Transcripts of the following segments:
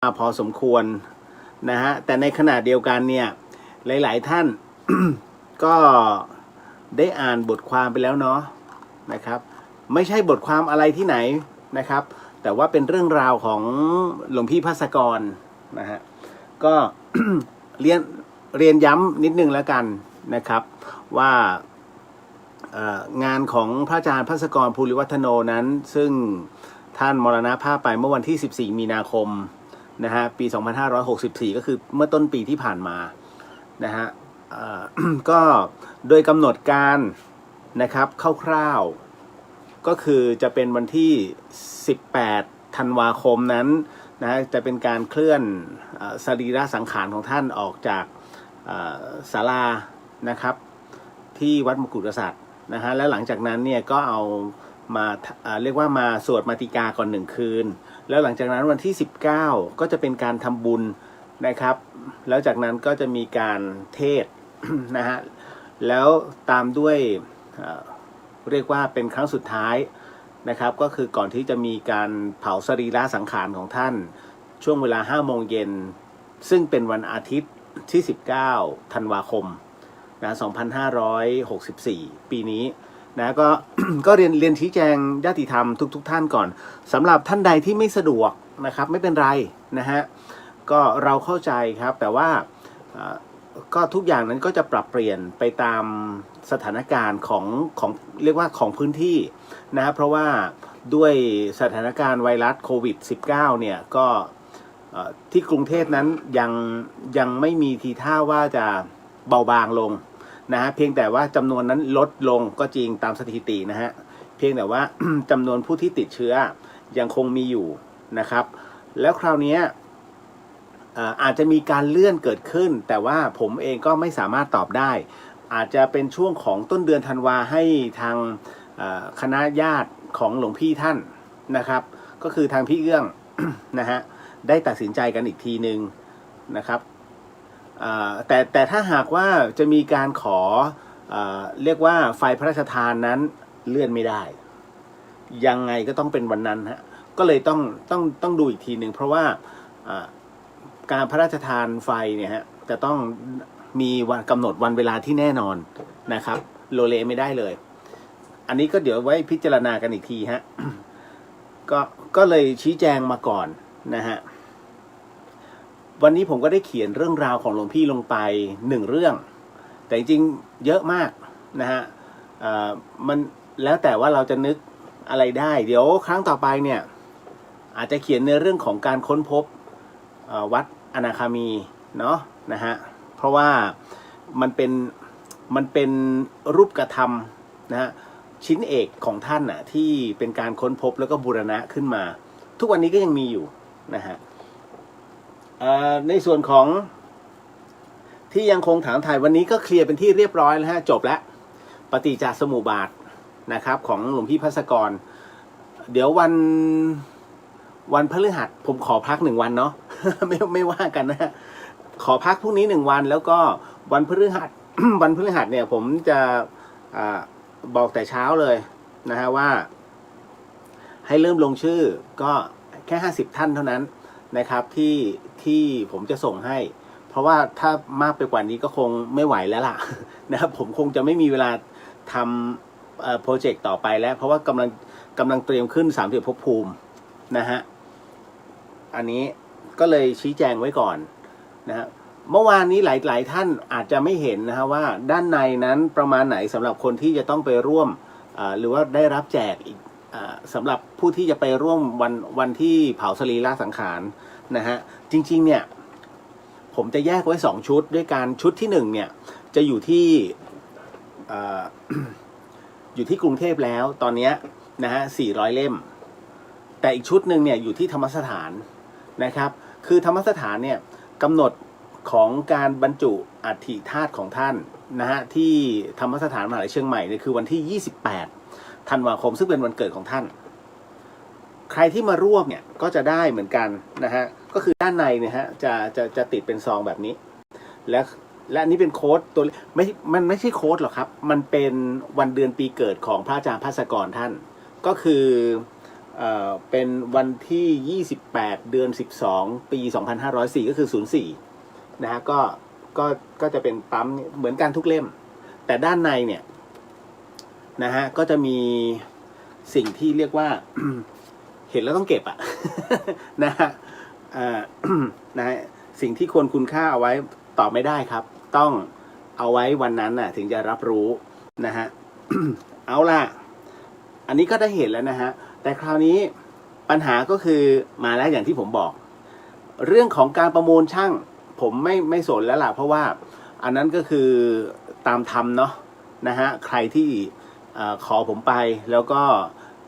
พอสมควรนะฮะแต่ในขณะเดียวกันเนี่ยหลายๆท่าน ก็ได้อ่านบทความไปแล้วเนาะนะครับไม่ใช่บทความอะไรที่ไหนนะครับแต่ว่าเป็นเรื่องราวของหลวงพี่ภัสกรนะฮะก็ เรียนย้ำนิดนึงแล้วกันนะครับว่างานของพระอาจารย์ภัสกรภูริวัฒโนนั้นซึ่งท่านมรณภาพไปเมื่อวันที่14มีนาคมนะฮะปี2564ก็คือเมื่อต้นปีที่ผ่านมานะฮะก็โดยกำหนดการนะครับคร่าวๆก็คือจะเป็นวันที่18ธันวาคมนั้นนะจะเป็นการเคลื่อนสรีระสังขารของท่านออกจากศาลานะครับที่วัดมกุฎกษัตริย์นะฮะแล้วหลังจากนั้นเนี่ยก็เอามาเรียกว่ามาสวดมาติกาก่อน1คืนแล้วหลังจากนั้นวันที่19ก็จะเป็นการทำบุญนะครับแล้วจากนั้นก็จะมีการเทศนะฮะแล้วตามด้วยเรียกว่าเป็นครั้งสุดท้ายนะครับก็คือก่อนที่จะมีการเผาสรีระสังขารของท่านช่วงเวลา5 โมงเย็นซึ่งเป็นวันอาทิตย์ที่19ธันวาคมนะ2564ปีนี้นะก็ ก็เรียนชี้แจงญาติธรรมทุกท่านก่อนสำหรับท่านใดที่ไม่สะดวกนะครับไม่เป็นไรนะฮะก็เราเข้าใจครับแต่ว่าก็ทุกอย่างนั้นก็จะปรับเปลี่ยนไปตามสถานการณ์ของเรียกว่าของพื้นที่นะเพราะว่าด้วยสถานการณ์ไวรัสโควิด -19 เนี่ยก็ที่กรุงเทพนั้นยังไม่มีทีท่าว่าจะเบาบางลงนะฮะเพียงแต่ว่าจำนวนนั้นลดลงก็จริงตามสถิตินะฮะเพียงแต่ว่า จำนวนผู้ที่ติดเชื้อยังคงมีอยู่นะครับแล้วคราวนี้อาจจะมีการเลื่อนเกิดขึ้นแต่ว่าผมเองก็ไม่สามารถตอบได้อาจจะเป็นช่วงของต้นเดือนธันวาให้ทางคณะญาติของหลวงพี่ท่านนะครับก็คือทางพี่เอื้อง นะฮะได้ตัดสินใจกันอีกทีนึงนะครับแต่ถ้าหากว่าจะมีการขอเรียกว่าไฟพระราชทานนั้นเลื่อนไม่ได้ยังไงก็ต้องเป็นวันนั้นฮะก็เลยต้องดูอีกทีหนึ่งเพราะว่าการพระราชทานไฟเนี่ยฮะจะต้องมีวันกำหนดวันเวลาที่แน่นอนนะครับโลเลไม่ได้เลยอันนี้ก็เดี๋ยวไว้พิจารณากันอีกทีฮะ ก็เลยชี้แจงมาก่อนนะฮะวันนี้ผมก็ได้เขียนเรื่องราวของหลวงพี่ลงไป1เรื่องแต่จริงๆเยอะมากนะฮะมันแล้วแต่ว่าเราจะนึกอะไรได้เดี๋ยวครั้งต่อไปเนี่ยอาจจะเขียนในเรื่องของการค้นพบวัดอนาคามีเนาะนะฮะเพราะว่ามันเป็นรูปกระทำนะฮะชิ้นเอกของท่านน่ะที่เป็นการค้นพบแล้วก็บูรณะขึ้นมาทุกวันนี้ก็ยังมีอยู่นะฮะในส่วนของที่ยังคงถามถ่ายวันนี้ก็เคลียร์เป็นที่เรียบร้อยแล้วฮะจบแล้วปฏิจจสมุปบาทนะครับของหลวงพี่ภัสกรเดี๋ยววันพฤหัสผมขอพัก1 วันเนาะ ไม่ว่ากันนะฮะขอพักพรุ่งนี้1 วันแล้วก็วันพฤหัส วันพฤหัสเนี่ยผมจะบอกแต่เช้าเลยนะฮะว่าให้เริ่มลงชื่อก็แค่50 ท่านเท่านั้นนะครับที่ผมจะส่งให้เพราะว่าถ้ามากไปกว่านี้ก็คงไม่ไหวแล้วล่ะ นะครับผมคงจะไม่มีเวลาทำโปรเจกต์ต่อไปแล้วเพราะว่ากำลังเตรียมขึ้น30ภพภูมินะฮะอันนี้ก็เลยชี้แจงไว้ก่อนนะฮะเมื่อวานนี้หลายท่านอาจจะไม่เห็นนะฮะว่าด้านในนั้นประมาณไหนสำหรับคนที่จะต้องไปร่วมหรือว่าได้รับแจกอีกสำหรับผู้ที่จะไปร่วมวันที่เผาสรีระสังขารนะฮะจริงๆเนี่ยผมจะแยกไว้2ชุดด้วยการชุดที่1เนี่ยจะอยู่ที่ อยู่ที่กรุงเทพแล้วตอนนี้นะฮะ400 เล่มแต่อีกชุดหนึ่งเนี่ยอยู่ที่ธรรมสถานนะครับคือธรรมสถานเนี่ยกำหนดของการบรรจุอัฐิธาตุของท่านนะฮะที่ธรรมสถานมหาวิทยาลัยเชียงใหม่เนี่ยคือวันที่28ธันวาคมซึ่งเป็นวันเกิดของท่านใครที่มาร่วมเนี่ยก็จะได้เหมือนกันนะฮะก็คือด้านในเนี่ยฮะจะติดเป็นซองแบบนี้และนี่เป็นโค้ดตัวมันไม่ใช่โค้ดหรอกครับมันเป็นวันเดือนปีเกิดของพระอาจารย์ภัสกรท่านก็คือ เป็นวันที่28 เดือน 12 ปี 2504 ก็คือ04นะฮะก็จะเป็นปั๊มเหมือนกันทุกเล่มแต่ด้านในเนี่ยนะฮะก็จะมีสิ่งที่เรียกว่า เห็นแล้วต้องเก็บอะ นะฮะนะฮะสิ่งที่ควรคุณค่าเอาไว้ตอบไม่ได้ครับต้องเอาไว้วันนั้นน่ะถึงจะรับรู้นะฮะ เอาล่ะอันนี้ก็ได้เห็นแล้วนะฮะแต่คราวนี้ปัญหาก็คือมาแล้วอย่างที่ผมบอกเรื่องของการประมูลช่างผมไม่สนแล้วล่ะเพราะว่าอันนั้นก็คือตามธรรมเนาะนะฮะใครที่ขอผมไปแล้วก็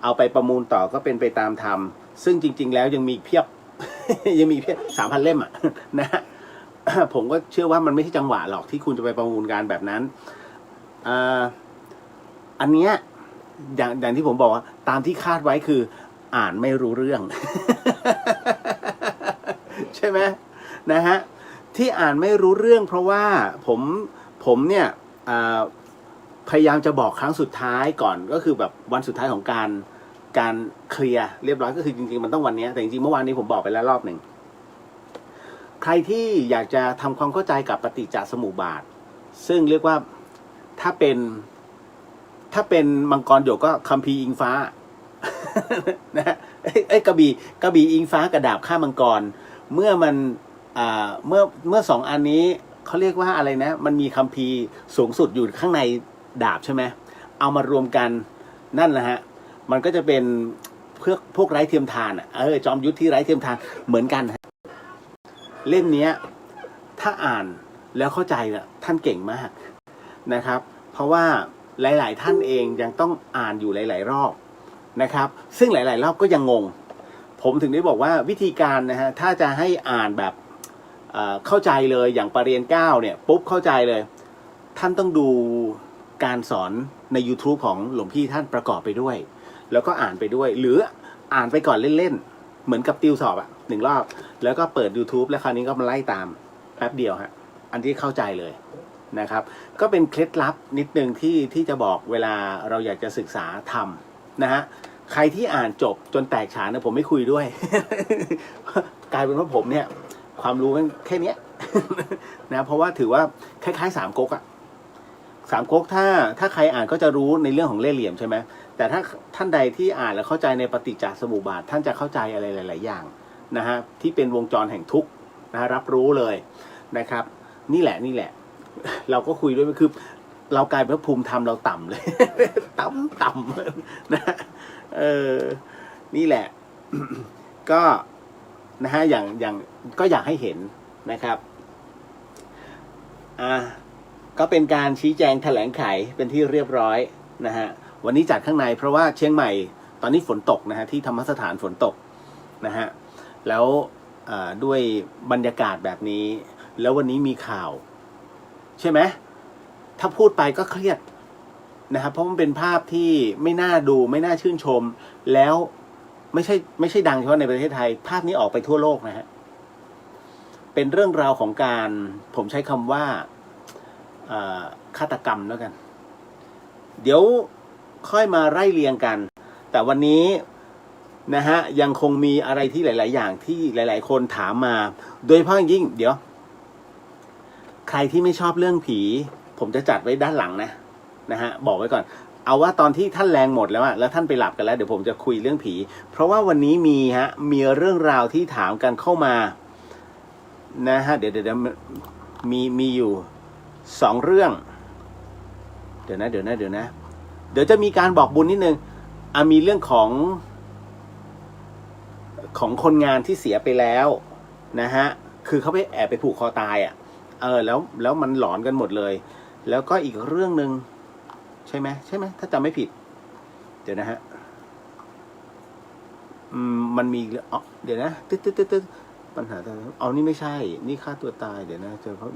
เอาไปประมูลต่อก็เป็นไปตามธรรมซึ่งจริงๆแล้วยังมีเพียบ ยังมีเพียบ 3,000 เล่มอ่ะ นะฮะ ผมก็เชื่อว่ามันไม่ใช่จังหวะหรอกที่คุณจะไปประมูลการแบบนั้นอันเนี้ยอย่างที่ผมบอกว่าตามที่คาดไว้คืออ่านไม่รู้เรื่อง ใช่ไหมนะฮะที่อ่านไม่รู้เรื่องเพราะว่าผมเนี่ยพยายามจะบอกครั้งสุดท้ายก่อนก็คือแบบวันสุดท้ายของการเคลียร์เรียบร้อยก็คือจริงๆมันต้องวันนี้แต่จริงๆเมื่อวานนี้ผมบอกไปแล้วรอบหนึ่งใครที่อยากจะทำความเข้าใจกับปฏิจจสมุปบาทซึ่งเรียกว่าถ้าเป็นมังกรหยกก็คัมภีร์อิงฟ้า นะกระบี่อิงฟ้ากระดาบฆ่ามังกรเมื่อมันเมื่อสองอันนี้เขาเรียกว่าอะไรนะมันมีคัมภีร์สูงสุดอยู่ข้างในดาบใช่ไหมเอามารวมกันนั่นแหละฮะมันก็จะเป็นพวกไร้เทียมทานจอมยุทธที่ไร้เทียมทานเหมือนกันฮะเล่มนี้ถ้าอ่านแล้วเข้าใจน่ะท่านเก่งมากนะครับเพราะว่าหลายๆท่านเองยังต้องอ่านอยู่หลายๆรอบนะครับซึ่งหลายๆรอบก็ยังงงผมถึงได้บอกว่าวิธีการนะฮะถ้าจะให้อ่านแบบเข้าใจเลยอย่างปรริญญา9เนี่ยปุ๊บเข้าใจเลยท่านต้องดูการสอนใน YouTube ของหลวงพี่ท่านประกอบไปด้วยแล้วก็อ่านไปด้วยหรืออ่านไปก่อนเล่นๆเหมือนกับติวสอบ1 รอบแล้วก็เปิด YouTube แล้วคราวนี้ก็มาไล่ตามแป๊บเดียวฮะอันที่เข้าใจเลยนะครับก็เป็นเคล็ดลับนิดนึงที่จะบอกเวลาเราอยากจะศึกษาทำนะฮะใครที่อ่านจบจนแตกฉานนะผมไม่คุยด้วย กลายเป็นว่าผมเนี่ยความรู้มันแค่นี้ นะเพราะว่าถือว่าคล้ายๆ3 ก๊ก3 ก๊กถ้าใครอ่านก็จะรู้ในเรื่องของเล่ห์เหลี่ยมใช่ไหมแต่ถ้าท่านใดที่อ่านแล้วเข้าใจในปฏิจจสมุปบาทท่านจะเข้าใจอะไรหลายๆอย่างนะฮะที่เป็นวงจรแห่งทุกข์นะรับรู้เลยนะครับนี่แหละเราก็คุยด้วยคือเรากลายเป็นภูมิธรรมเราต่ำเลย ต่ำนะนี่แหละ ก็นะฮะอย่างก็อยากให้เห็นนะครับก็เป็นการชี้แจงแถลงไขเป็นที่เรียบร้อยนะฮะวันนี้จัดข้างในเพราะว่าเชียงใหม่ตอนนี้ฝนตกนะฮะที่ธรรมสถานฝนตกนะฮะแล้วด้วยบรรยากาศแบบนี้แล้ววันนี้มีข่าวใช่ไหมถ้าพูดไปก็เครียดนะครับเพราะมันเป็นภาพที่ไม่น่าดูไม่น่าชื่นชมแล้วไม่ใช่ดังเฉพาะในประเทศไทยภาพนี้ออกไปทั่วโลกนะฮะเป็นเรื่องราวของการผมใช้คำว่าฆาตกรรมแล้วกันเดี๋ยวค่อยมาไล่เรียงกันแต่วันนี้นะฮะยังคงมีอะไรที่หลายๆอย่างที่หลายๆคนถามมาโดยเฉพาะยิ่งเดี๋ยวใครที่ไม่ชอบเรื่องผีผมจะจัดไว้ด้านหลังนะฮะบอกไว้ก่อนเอาว่าตอนที่ท่านแรงหมดแล้วแล้วท่านไปหลับกันแล้วเดี๋ยวผมจะคุยเรื่องผีเพราะว่าวันนี้มีเรื่องราวที่ถามกันเข้ามานะฮะเดี๋ยวมีอยู่2 เรื่องเดี๋ยวจะมีการบอกบุญนิดนึงมีเรื่องของคนงานที่เสียไปแล้วนะฮะคือเขาไปแอบไปผูกคอตายแล้วมันหลอนกันหมดเลยแล้วก็อีกเรื่องนึงใช่ไหมถ้าจำไม่ผิดเดี๋ยวนะฮะมันมีเดี๋ยวนะตึ๊ดปัญหานี่ไม่ใช่นี่ฆ่าตัวตายเดี๋ยวนะเจอเขา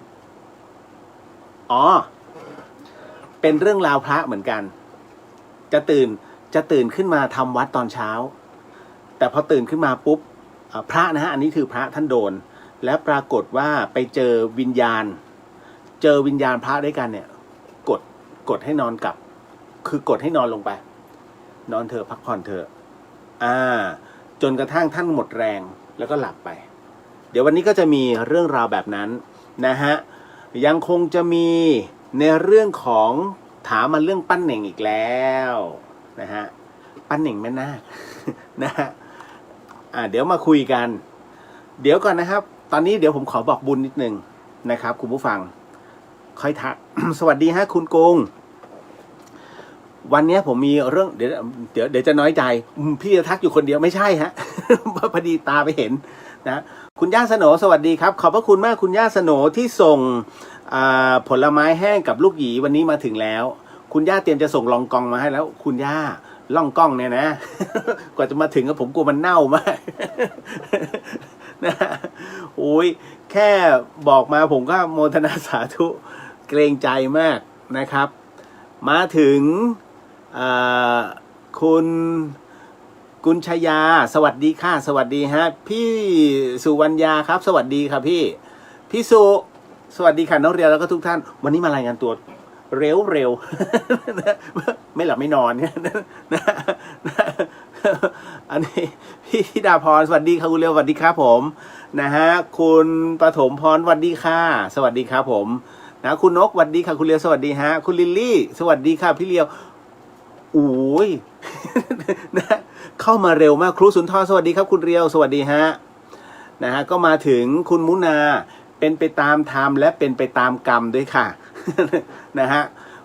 เป็นเรื่องราวพระเหมือนกันจะตื่นขึ้นมาทำวัดตอนเช้าแต่พอตื่นขึ้นมาปุ๊บพระนะฮะอันนี้คือพระท่านโดนและปรากฏว่าไปเจอวิญญาณพระด้วยกันเนี่ยกดให้นอนกลับคือกดให้นอนลงไปนอนเถอะพักผ่อนเถอะ จนกระทั่งท่านหมดแรงแล้วก็หลับไปเดี๋ยววันนี้ก็จะมีเรื่องราวแบบนั้นนะฮะยังคงจะมีในเรื่องของถามมาเรื่องปั้นเหน่งอีกแล้วนะฮะปั้นเหน่งแม่นาค นะฮะเดี๋ยวมาคุยกันเดี๋ยวก่อนนะครับตอนนี้เดี๋ยวผมขอบอกบุญนิดนึงนะครับคุณผู้ฟังค่อยทัก สวัสดีฮะคุณกุ้งวันนี้ผมมีเรื่องเดี๋ยวจะน้อยใจพี่จะทักอยู่คนเดียวไม่ใช่ฮะ พอดีตาไปเห็นนะคุณย่าสโหนสวัสดีครับขอบพระคุณมากคุณย่าสโหนที่ส่งผลไม้แห้งกับลูกหยีวันนี้มาถึงแล้วคุณย่าเตรียมจะส่งลองกองมาให้แล้วคุณย่าล่องกล้องเนี่ยนะ กว่าจะมาถึงก็ผมกลัวมันเน่ามาก นะโอ้ยแค่บอกมาผมก็โมทนาสาธุเกรงใจมากนะครับมาถึงคุณกุญชยาสวัสดีค่ะสวัสดีฮะพี่สุวรรณยาครับสวัสดีครับพี่สุสวัสดีค่ะน้องเรียนแล้วก็ทุกท่านวันนี้มารายงานตัวเร็ว ไม่หลับไม่นอนเนี่ยนะอันนี้พี่ธิดาพรสวัสดีค่ะคุณเรียวสวัสดีครับผมนะฮะคุณปฐมพรสวัสดีค่ะสวัสดีครับผมนะคุณนกสวัสดีค่ะคุณเรียวสวัสดีฮะคุณลิลลี่สวัสดีค่ะพี่เรียวโอ้ยนะเข้ามาเร็วมากครูสุนทรสวัสดีครับคุณเรียวสวัสดีฮะนะฮะก็มาถึงคุณมุนาเป็นไปตามธรรมและเป็นไปตามกรรมด้วยค่ะนะฮะ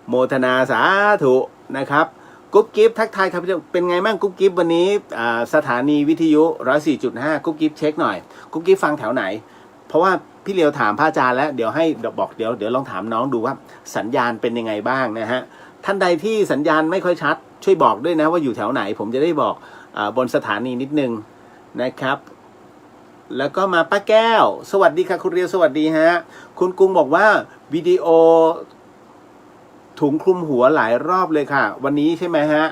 โมทนาสาธุนะครับกุ๊บกิ๊บทักทายครับเป็นไงบ้างกุ๊บกิ๊บวันนี้สถานีวิทยุ 104.5 กุ๊บกิ๊บเช็คหน่อยกุ๊บกิ๊บฟังแถวไหนเพราะว่าพี่เลียวถามพระอาจารย์แล้วเดี๋ยวให้บอกเดี๋ยวลองถามน้องดูว่าสัญญาณเป็นยังไงบ้างนะฮะท่านใดที่สัญญาณไม่ค่อยชัดช่วยบอกด้วยนะว่าอยู่แถวไหนผมจะได้บอกบนสถานีนิดนึงนะครับแล้วก็มาป้าแก้วสวัสดีค่ะคุณเรียวสวัสดีฮะคุณกุ้งบอกว่าวิดีโอถุงคลุมหัวหลายรอบเลยค่ะวันนี้ใช่ไหมฮะ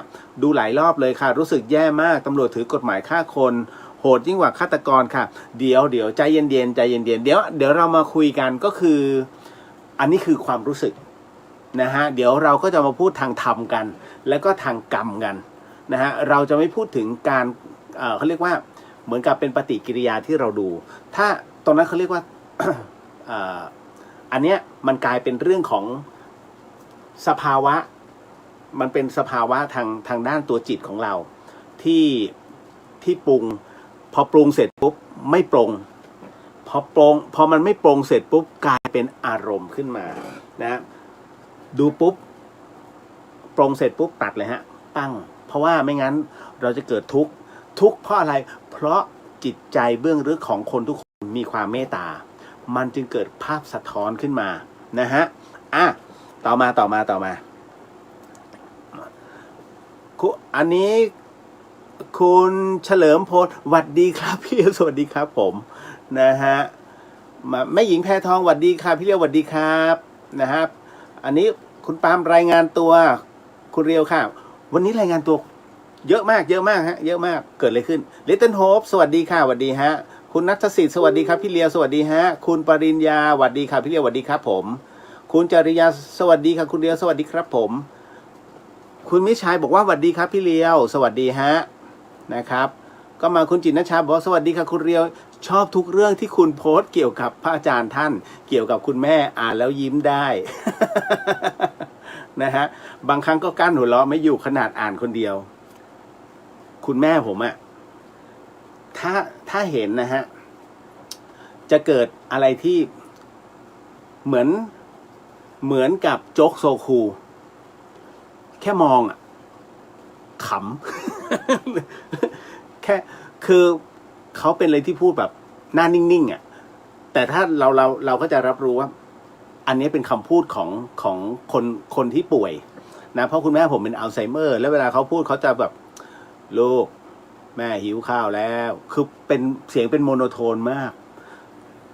ดูหลายรอบเลยค่ะรู้สึกแย่มากตำรวจถือกฎหมายฆ่าคนโหดยิ่งกว่าฆาตกรค่ะเดี๋ยวใจเย็นๆใจเย็นๆเดี๋ยวเรามาคุยกันก็คืออันนี้คือความรู้สึกนะฮะเดี๋ยวเราก็จะมาพูดทางธรรมกันแล้วก็ทางกรรมกันนะฮะเราจะไม่พูดถึงการเขาเรียกว่าเหมือนกับเป็นปฏิกิริยาที่เราดูถ้าตรงนั้นเขาเรียกว่า อันเนี้ยมันกลายเป็นเรื่องของสภาวะมันเป็นสภาวะทางด้านตัวจิตของเราที่ปรุงพอปรุงเสร็จปุ๊บไม่ปรุงพอมันไม่ปรุงเสร็จปุ๊บกลายเป็นอารมณ์ขึ้นมานะดูปุ๊บปรุงเสร็จปุ๊บตัดเลยฮะปั้งเพราะว่าไม่งั้นเราจะเกิดทุกข์เพราะอะไรเพราะจิตใจเบื้องลึกของคนทุกคนมีความเมตตามันจึงเกิดภาพสะท้อนขึ้นมานะฮะต่อมาอันนี้คุณเฉลิมพลสวัสดีครับพี่เลี้ยวสวัสดีครับผมนะฮะแม่หญิงแพทองสวัสดีครับพี่เลี้ยวสวัสดีครับนะครับอันนี้คุณปาล์มรายงานตัวคุณเรียวค่ะวันนี้รายงานตัวเยอะมากฮะเยอะมากเกิดอะไรขึ้น Little Hope สวัสดีค่ะสวัสดีฮะคุณณัฐศิษย์สวัสดีครับพี่เลียวสวัสดีฮะคุณปริญญาสวัสดีครับพี่เลียวสวัสดีครับผมคุณจริยาสวัสดีครับคุณเลียวสวัสดีครับผมคุณมิชัยบอกว่าสวัสดีครับพี่เลียวสวัสดีฮะนะครับก็มาคุณจิตรณชาบอกสวัสดีค่ะคุณเลียวชอบทุกเรื่องที่คุณโพสต์เกี่ยวกับพระอาจารย์ท่านเกี่ยวกับคุณแม่อ่านแล้วยิ้มได้ นะฮะบางครั้งก็กั้นหัวเราะไม่อยู่ขนาดอ่านคนเดียวคุณแม่ผมอะถ้าเห็นนะฮะจะเกิดอะไรที่เหมือนกับโจ๊กโซคูแค่มองอะขำ แค่คือเขาเป็นอะไรที่พูดแบบหน้านิ่งๆอะแต่ถ้าเราก็จะรับรู้ว่าอันนี้เป็นคำพูดของคนที่ป่วยนะเพราะคุณแม่ผมเป็นอัลไซเมอร์แล้วเวลาเขาพูดเขาจะแบบลูกแม่หิวข้าวแล้วคือเป็นเสียงเป็นโมโนโทนมาก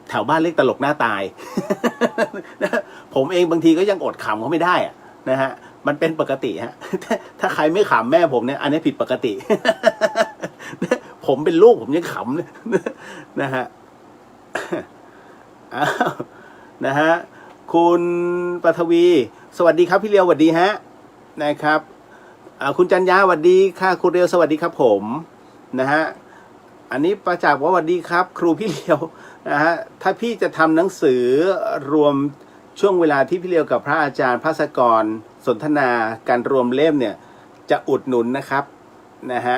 แถวบ้านเรียกตลกหน้าตาย ผมเองบางทีก็ยังอดขำเขาไม่ได้อะนะฮะมันเป็นปกติฮะ ถ้าใครไม่ขำแม่ผมเนี่ยอันนี้ผิดปกติ ผมเป็นลูกผมยังขำนะฮะ นะฮะคุณปฐวีสวัสดีครับพี่เลียวสวัสดีฮะนะครับคุณจันยาสวัสดีค่ะคุณเรียวสวัสดีครับผม นะฮะอันนี้ประจักษ์ว่าสวัสดีครับ ครูพี่เลียวนะฮะถ้าพี่จะทำหนังสือรวมช่วงเวลาที่พี่เลียวกับพระอาจารย์ภาสกรสนทนาการรวมเล่มเนี่ยจะอุดหนุนนะครับนะฮะ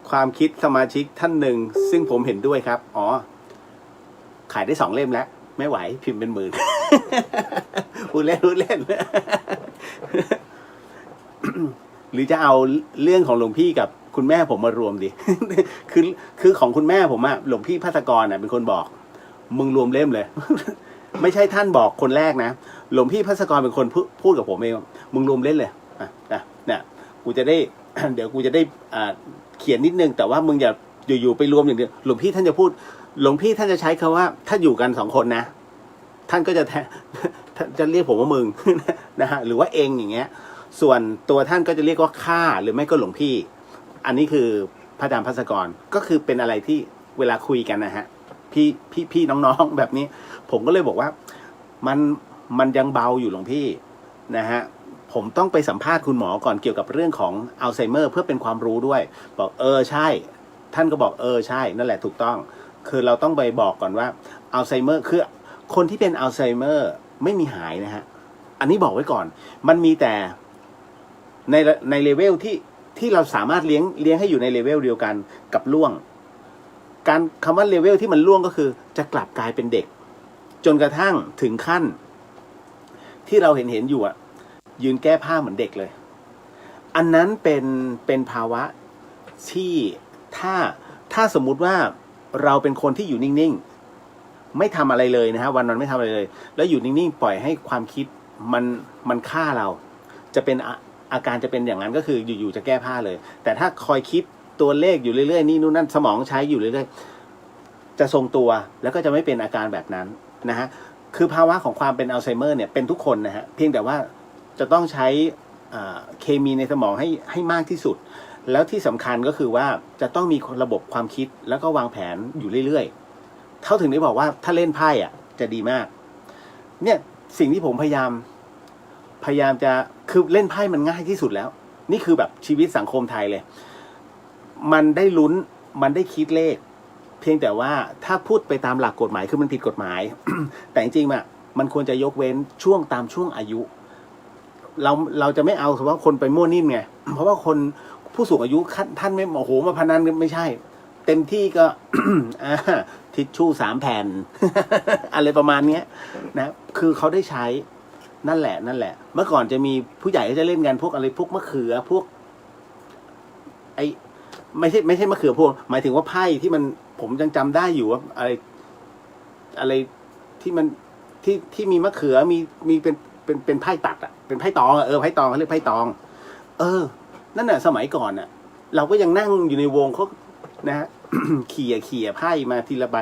ความคิดสมาชิกท่านหนึ่งซึ่งผมเห็นด้วยครับอ๋อขายได้2 เล่มแล้วไม่ไหวพิมพ์เป็นหมื่น พูดเล่น หรือจะเอาเรื่องของหลวงพี่กับคุณแม่ผมมารวมดิ คือของคุณแม่ผมอะหลวงพี่ภาสกรอะเป็นคนบอกมึงรวมเล่มเลย ไม่ใช่ท่านบอกคนแรกนะหลวงพี่ภาสกรเป็นคนพูดกับผมเองมึงรวมเล่นเลยเนี่ยกูจะได้ เดี๋ยวกูจะได้เขียนนิดนึงแต่ว่ามึงอย่าอยู่ๆไปรวมอย่างเดียวหลวงพี่ท่านจะพูดหลวงพี่ท่านจะใช้คำว่าถ้าอยู่กัน2 คนนะท่านก็จะจะเรียกผมว่ามึง นะฮะหรือว่าเองอย่างเงี้ยส่วนตัวท่านก็จะเรียกว่าข้าหรือไม่ก็หลวงพี่อันนี้คือพระอาจารย์ภาสกรก็คือเป็นอะไรที่เวลาคุยกันนะฮะพี่น้องๆแบบนี้ผมก็เลยบอกว่ามันยังเบาอยู่หลวงพี่นะฮะผมต้องไปสัมภาษณ์คุณหมอก่อนเกี่ยวกับเรื่องของอัลไซเมอร์เพื่อเป็นความรู้ด้วยบอกใช่ท่านก็บอกใช่นั่นแหละถูกต้องคือเราต้องไปบอกก่อนว่าอัลไซเมอร์คือคนที่เป็นอัลไซเมอร์ไม่มีหายนะฮะอันนี้บอกไว้ก่อนมันมีแต่ในเลเวลที่เราสามารถเลี้ยงให้อยู่ในเลเวลเดียวกันกับล่วงการคำว่าเลเวลที่มันล่วงก็คือจะกลับกลายเป็นเด็กจนกระทั่งถึงขั้นที่เราเห็นอยู่ยืนแก้ผ้าเหมือนเด็กเลยอันนั้นเป็นภาวะที่ถ้าสมมุติว่าเราเป็นคนที่อยู่นิ่งๆไม่ทำอะไรเลยนะฮะวันไม่ทำอะไรเลยแล้วอยู่นิ่งๆปล่อยให้ความคิดมันฆ่าเราจะเป็นอาการจะเป็นอย่างนั้นก็คืออยู่ๆจะแก้ผ้าเลยแต่ถ้าคอยคิดตัวเลขอยู่เรื่อยๆนี่นู่นนั่นสมองใช้อยู่เรื่อยๆจะทรงตัวแล้วก็จะไม่เป็นอาการแบบนั้นนะฮะคือภาวะของความเป็นอัลไซเมอร์เนี่ยเป็นทุกคนนะฮะเพียงแต่ว่าจะต้องใช้เคมีในสมองให้มากที่สุดแล้วที่สำคัญก็คือว่าจะต้องมีระบบความคิดแล้วก็วางแผนอยู่เรื่อยๆเท่าถึงได้บอกว่าถ้าเล่นไพ่จะดีมากเนี่ยสิ่งที่ผมพยายามจะคือเล่นไพ่มันง่ายที่สุดแล้วนี่คือแบบชีวิตสังคมไทยเลยมันได้ลุ้นมันได้คิดเลขเพียงแต่ว่าถ้าพูดไปตามหลักกฎหมายคือมันผิดกฎหมาย แต่จริงๆมันควรจะยกเว้นช่วงตามช่วงอายุเราจะไม่เอาเฉพาะคนไปมั่วนิ่มไงเพราะว่าคนผู้สูงอายุท่านไม่โอ้โหมาพนันไม่ใช่เต็มที่ก็ ทิชชู่3 แผ่น อะไรประมาณนี้นะคือเขาได้ใช้นั่นแหละเมื่อก่อนจะมีผู้ใหญ่ก็จะเล่นกันพวกอะไรพวกมะเขือพวกไม่ใช่มะเขือพวงหมายถึงว่าไพ่ที่มันผมยังจำได้อยู่ว่าอะไรที่มันที่มีมะเขือมีเป็นไพ่ตัดเป็นไพ่ตองไพ่ตองเขาเรียกไพ่ตองนั่นน่ะสมัยก่อนเราก็ยังนั่งอยู่ในวงเขานะฮะ เขี่ยไพ่มาทีละใบ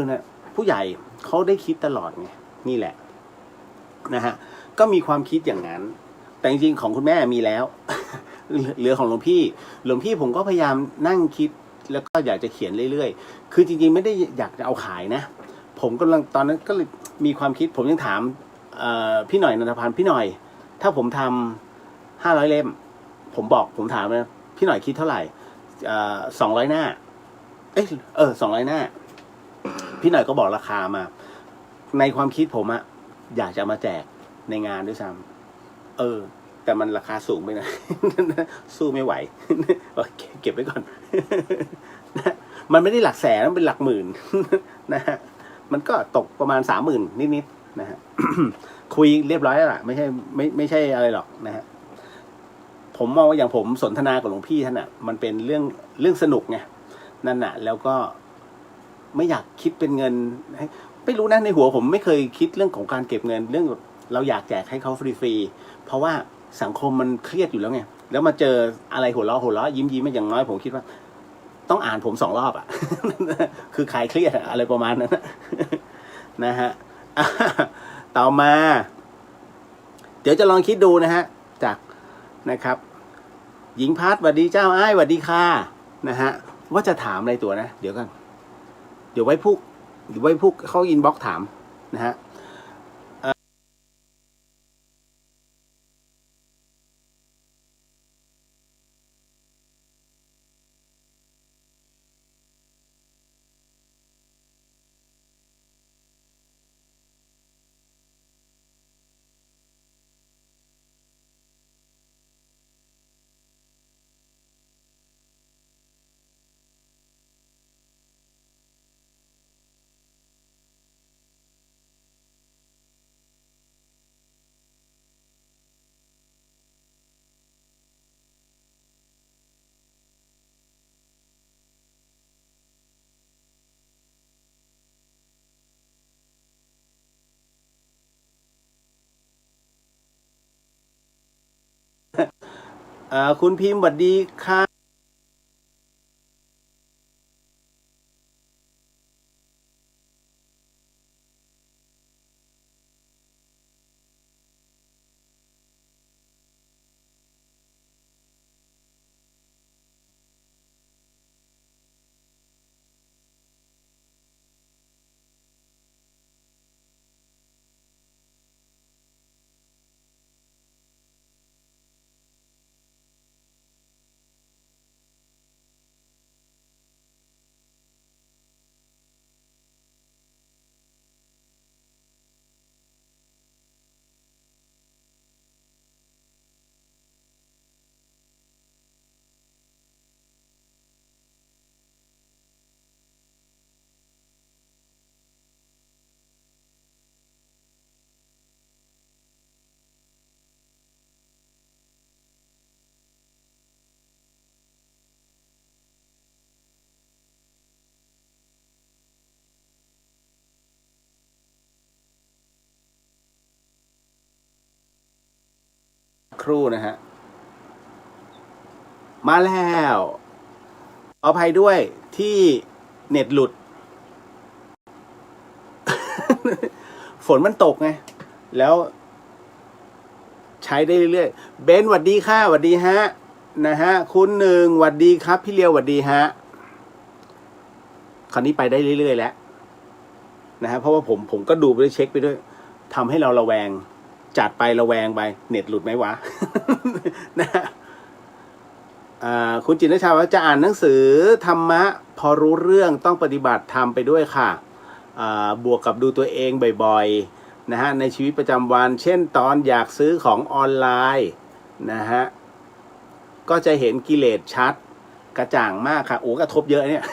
นะผู้ใหญ่เขาได้คิดตลอดไงนี่แหละนะฮะก็มีความคิดอย่างนั้นแต่จริงๆของคุณแม่มีแล้ว เหลือของหลวงพี่ผมก็พยายามนั่งคิดแล้วก็อยากจะเขียนเรื่อยๆคือจริงๆไม่ได้อยากจะเอาขายนะผมกำลังตอนนั้นก็เลยมีความคิดผมยังถามพี่หน่อยนันทพันธ์พี่หน่อยถ้าผมทำ500 เล่มผมถามนะพี่หน่อยคิดเท่าไหร่200 หน้า200 หน้าพี่หน่อยก็บอกราคามาในความคิดผมอยากจะมาแจกในงานด้วยซ้ำแต่มันราคาสูงไปนะ สู้ไม่ไหว เก็บไว้ก่อน มันไม่ได้หลักแสนมันเป็นหลักหมื่น นะฮะมันก็ตกประมาณ30,000นิดๆนะฮะ คุยเรียบร้อยแล้วล่ะไม่ใช่อะไรหรอกนะฮะผมมองว่าอย่างผมสนทนากับหลวงพี่ท่านมันเป็นเรื่องสนุกไงนั่นแล้วก็ไม่อยากคิดเป็นเงินไม่รู้นะในหัวผมไม่เคยคิดเรื่องของการเก็บเงินเรื่องเราอยากแจกให้เขาฟรีๆเพราะว่าสังคมมันเครียดอยู่แล้วไงแล้วมาเจออะไรหัวเราะยิ้มไม่อย่างน้อยผมคิดว่าต้องอ่านผม2 รอบคือคลายเครียดอะไรประมาณนั้นนะฮะต่อมาเดี๋ยวจะลองคิดดูนะฮะจากนะครับหญิงพัดสวัสดีเจ้าอ้ายสวัสดีค่ะนะฮะว่าจะถามอะไรตัวนะเดี๋ยวกันเดี๋ยวไว้พวกเขาอินบ็อกซ์ถามนะฮะ คุณพิมพ์สวัสดีค่ะครู่นะฮะมาแล้วขออภัยด้วยที่เน็ตหลุด ฝนมันตกไงแล้วใช้ได้เรื่อยๆเบนหวัดดีค่ะหวัดดีฮะนะฮะคุณหนึ่งหวัดดีครับพี่เลียวหวัดดีฮะคราวนี้ไปได้เรื่อยๆแล้วนะฮะเพราะว่าผมก็ดูไปด้วยเช็คไปด้วยทำให้เราระแวงจัดไประแวงไปเน็ตหลุดไหมวะ นะฮะคุณจินตชาว่าจะอ่านหนังสือธรรมะพอรู้เรื่องต้องปฏิบัติธรรมไปด้วยค่ะบวกกับดูตัวเองบ่อยๆนะฮะในชีวิตประจำวันเช่นตอนอยากซื้อของออนไลน์นะฮะก็จะเห็นกิเลสชัดกระจ่างมากค่ะโอ้กระทบเยอะเนี่ย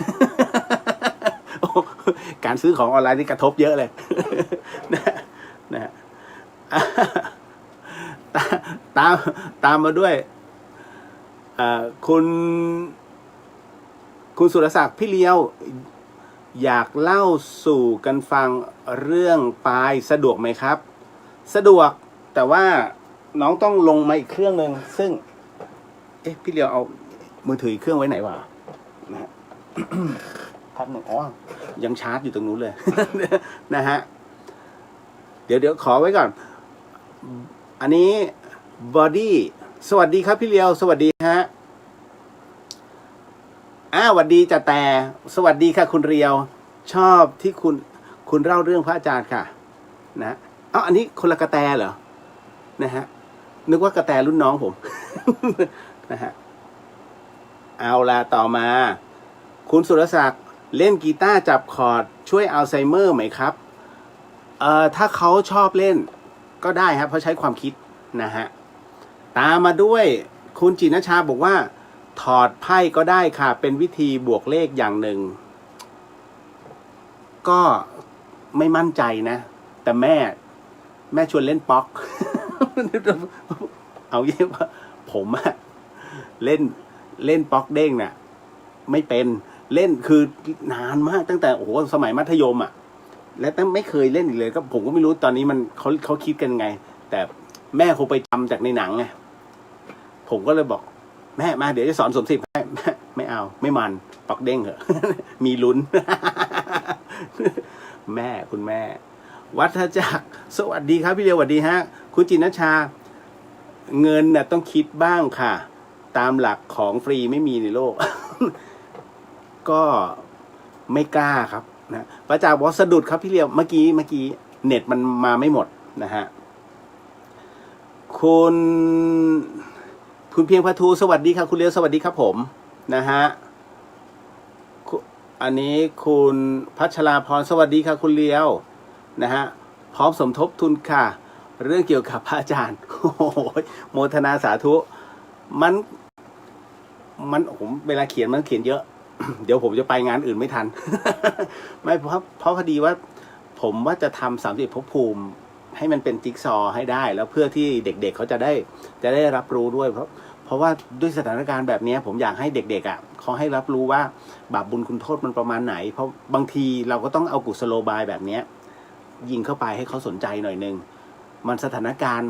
การซื้อของออนไลน์นี่กระทบเยอะเลย นะฮะตามตามมาด้วยคุณสุรศักดิ์พี่เลี้ยวอยากเล่าสู่กันฟังเรื่องปลายสะดวกไหมครับสะดวกแต่ว่าน้องต้องลงมาอีกเครื่องหนึ่งซึ่งพี่เลี้ยวเอามือถืออีกเครื่องไว้ไหนวะนะฮะ พักหนึ่งอ๋อยังชาร์จอยู่ตรงนู้นเลย นะฮะเดี๋ยวขอไว้ก่อนอันนี้บอดี้สวัสดีครับพี่เลียวสวัสดีฮะสวัสดีจ่าแต่สวัสดีค่ะคุณเรียวชอบที่คุณเล่าเรื่องพระอาจารย์ค่ะนะอันนี้คนละกระแตเหรอนะฮะนึกว่ากระแตรุ่นน้องผม นะฮะเอาละต่อมาคุณสุรศักดิ์เล่นกีตาร์จับคอร์ดช่วยอัลไซเมอร์ไหมครับถ้าเขาชอบเล่นก็ได้ครับเพราะใช้ความคิดนะฮะตามมาด้วยคุณจินชาบอกว่าถอดไพ่ก็ได้ค่ะเป็นวิธีบวกเลขอย่างหนึ่งก็ไม่มั่นใจนะแต่แม่ชวนเล่นป๊อก เอาเยอะว่าผมอะเล่นป๊อกเด้งเนี่ยไม่เป็นเล่นคือนานมากตั้งแต่โอ้โหสมัยมัธยมอ่ะและตั้งไม่เคยเล่นอีกเลยก็ผมก็ไม่รู้ตอนนี้มันเขาคิดกันไงแต่แม่คงไปจำจากในหนังไงผมก็เลยบอกแม่มาเดี๋ยวจะสอนสมศิษย์ให้แม่ไม่เอาไม่มันปอกเด้งเหอะ มีลุ้น แม่คุณแม่วัฒจักรสวัสดีครับพี่เดียวสวัสดีฮะคุณจินชาเงินน่ะต้องคิดบ้างค่ะตามหลักของฟรีไม่มีในโลก ก็ไม่กล้าครับนะประจักษ์บอกสะดุดครับพี่เลียวเมื่อกี้เน็ตมันมาไม่หมดนะฮะคุณเพียงพัทูสวัสดีครับคุณเลียวสวัสดีครับผมนะฮะอันนี้คุณพัชราพรสวัสดีค่ะคุณเลียวนะฮะพร้อมสมทบทุนค่ะเรื่องเกี่ยวกับพระอาจารย์โอ้โหโมทนาสาธุมันผมเวลาเขียนมันเขียนเยอะ เดี๋ยวผมจะไปงานอื่นไม่ทัน ไม่เพราะพอดีว่าผมว่าจะทำ30ภพภูมิให้มันเป็นจิ๊กซอว์ให้ได้แล้วเพื่อที่เด็กๆเขาจะได้รับรู้ด้วยเพราะว่าด้วยสถานการณ์แบบนี้ผมอยากให้เด็กๆอ่ะเขาให้รับรู้ว่าบาปบุญคุณโทษมันประมาณไหนเพราะบางทีเราก็ต้องเอากุศโลบายแบบนี้ยิงเข้าไปให้เขาสนใจหน่อยนึงมันสถานการณ์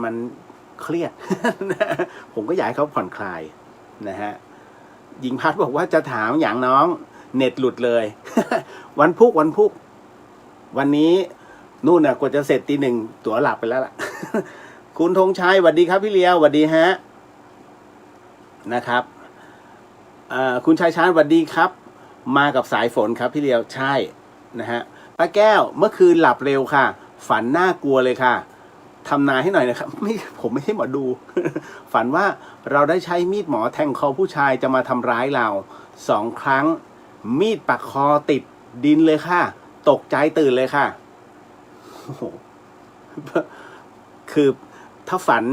เครียด ผมก็อยากให้เขาผ่อนคลายนะฮะหญิงพัดบอกว่าจะถามอย่างน้องเน็ตหลุดเลย วันพุธวันนี้นู่นน่ะกว่าจะเสร็จตี 1ตั๋วหลับไปแล้วล่ะ คุณธงชัยสวัสดีครับพี่เลียวสวัสดีฮะนะครับคุณชายชาญสวัสดีครับมากับสายฝนครับพี่เลียวใช่นะฮะป้าแก้วเมื่อคืนหลับเร็วค่ะฝันน่ากลัวเลยค่ะทำนายให้หน่อยนะครับผมไม่ใช่หมอดู ฝันว่าเราได้ใช้มีดหมอแทงคอผู้ชายจะมาทำร้ายเรา2 ครั้งมีดปักคอติดดินเลยค่ะตกใจตื่นเลยค่ะโอ้โหคือถ้าฝัน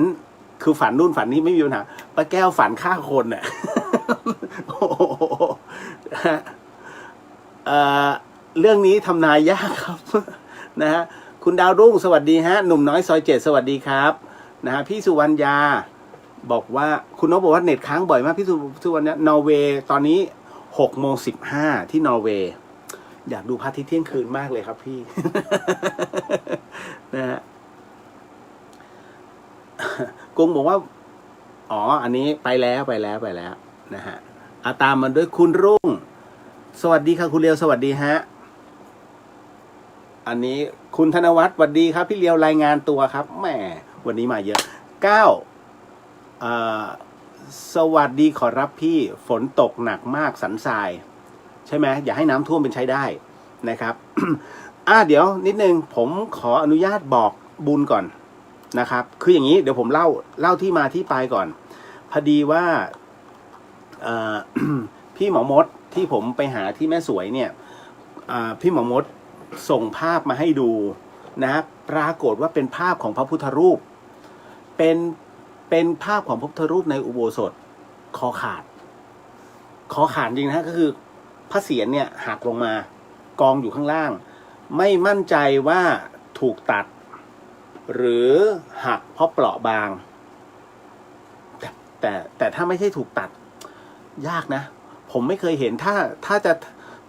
คือฝันนู่นฝันนี้ไม่มีปัญหาป้าแก้วฝันฆ่าคนเนี่ย โอ้โหเรื่องนี้ทำนายยากครับ นะฮะคุณดาวรุ่งสวัสดีฮะหนุ่มน้อยซอย7สวัสดีครับนะฮะพี่สุวรรณยาบอกว่าคุณนกบอกว่าเน็ตค้างบ่อยมากพี่สุวรรณยานอร์เวย์ตอนนี้6:15ที่นอร์เวย์อยากดูพระอาทิตย์เที่ยงคืนมากเลยครับพี่ นะฮะกุ้งบอกว่าอ๋ออันนี้ไปแล้วนะฮะตามมันด้วยคุณรุ่งสวัสดีค่ะคุณเลียวสวัสดีฮะอันนี้คุณธนวัฒน์สวัสดีครับพี่เลียวรายงานตัวครับแหมวันนี้มาเยอะสวัสดีขอรับพี่ฝนตกหนักมากสันทรายใช่ไหมอย่าให้น้ำท่วมเป็นใช้ได้นะครับ เดี๋ยวนิดนึงผมขออนุญาตบอกบุญก่อนนะครับคืออย่างนี้เดี๋ยวผมเล่าที่มาที่ไปก่อนพอดีว่าพี่หมอมดที่ผมไปหาที่แม่สวยเนี่ยพี่หมอมดส่งภาพมาให้ดูนะครับปรากฏว่าเป็นภาพของพระพุทธรูปเป็นภาพของพระพุทธรูปในอุโบสถคอขาดจริงนะก็คือพระเศียรเนี่ยหักลงมากองอยู่ข้างล่างไม่มั่นใจว่าถูกตัดหรือหักเพราะเปราะบางแต่ถ้าไม่ใช่ถูกตัดยากนะผมไม่เคยเห็น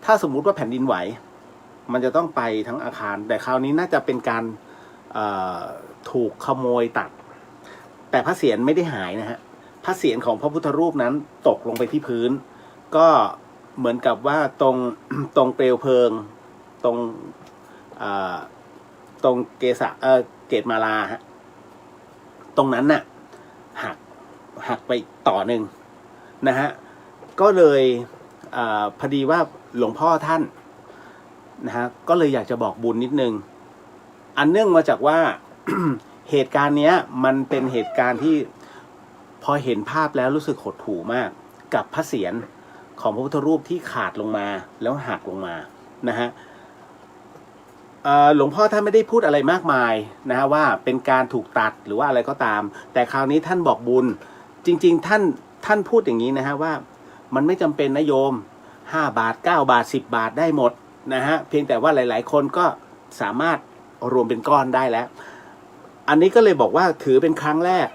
ถ้าสมมุติว่าแผ่นดินไหวมันจะต้องไปทั้งอาคารแต่คราวนี้น่าจะเป็นการถูกขโมยตัดแต่พระเศียรไม่ได้หายนะฮะพระเศียรของพระพุทธรูปนั้นตกลงไปที่พื้นก็เหมือนกับว่าตรงเปลวเพลิงตรงเกศมาลาฮะตรงนั้นน่ะหักไปต่อหนึ่งนะฮะก็เลยพอดีว่าหลวงพ่อท่านนะฮะก็เลยอยากจะบอกบุญนิดนึงอันเนื่องมาจากว่า เหตุการณ์เนี้ยมันเป็นเหตุการณ์ที่พอเห็นภาพแล้วรู้สึกหดหู่มากกับพระเศียรของพระพุทธรูปที่ขาดลงมาแล้วหักลงมานะฮะหลวงพ่อท่านไม่ได้พูดอะไรมากมายนะฮะว่าเป็นการถูกตัดหรือว่าอะไรก็ตามแต่คราวนี้ท่านบอกบุญจริงๆท่านพูดอย่างนี้นะฮะว่ามันไม่จำเป็นนะโยม5 บาท9 บาท10 บาทได้หมดนะฮะเพียงแต่ว่าหลายๆคนก็สามารถรวมเป็นก้อนได้แล้วอันนี้ก็เลยบอกว่าถือเป็นครั้งแรก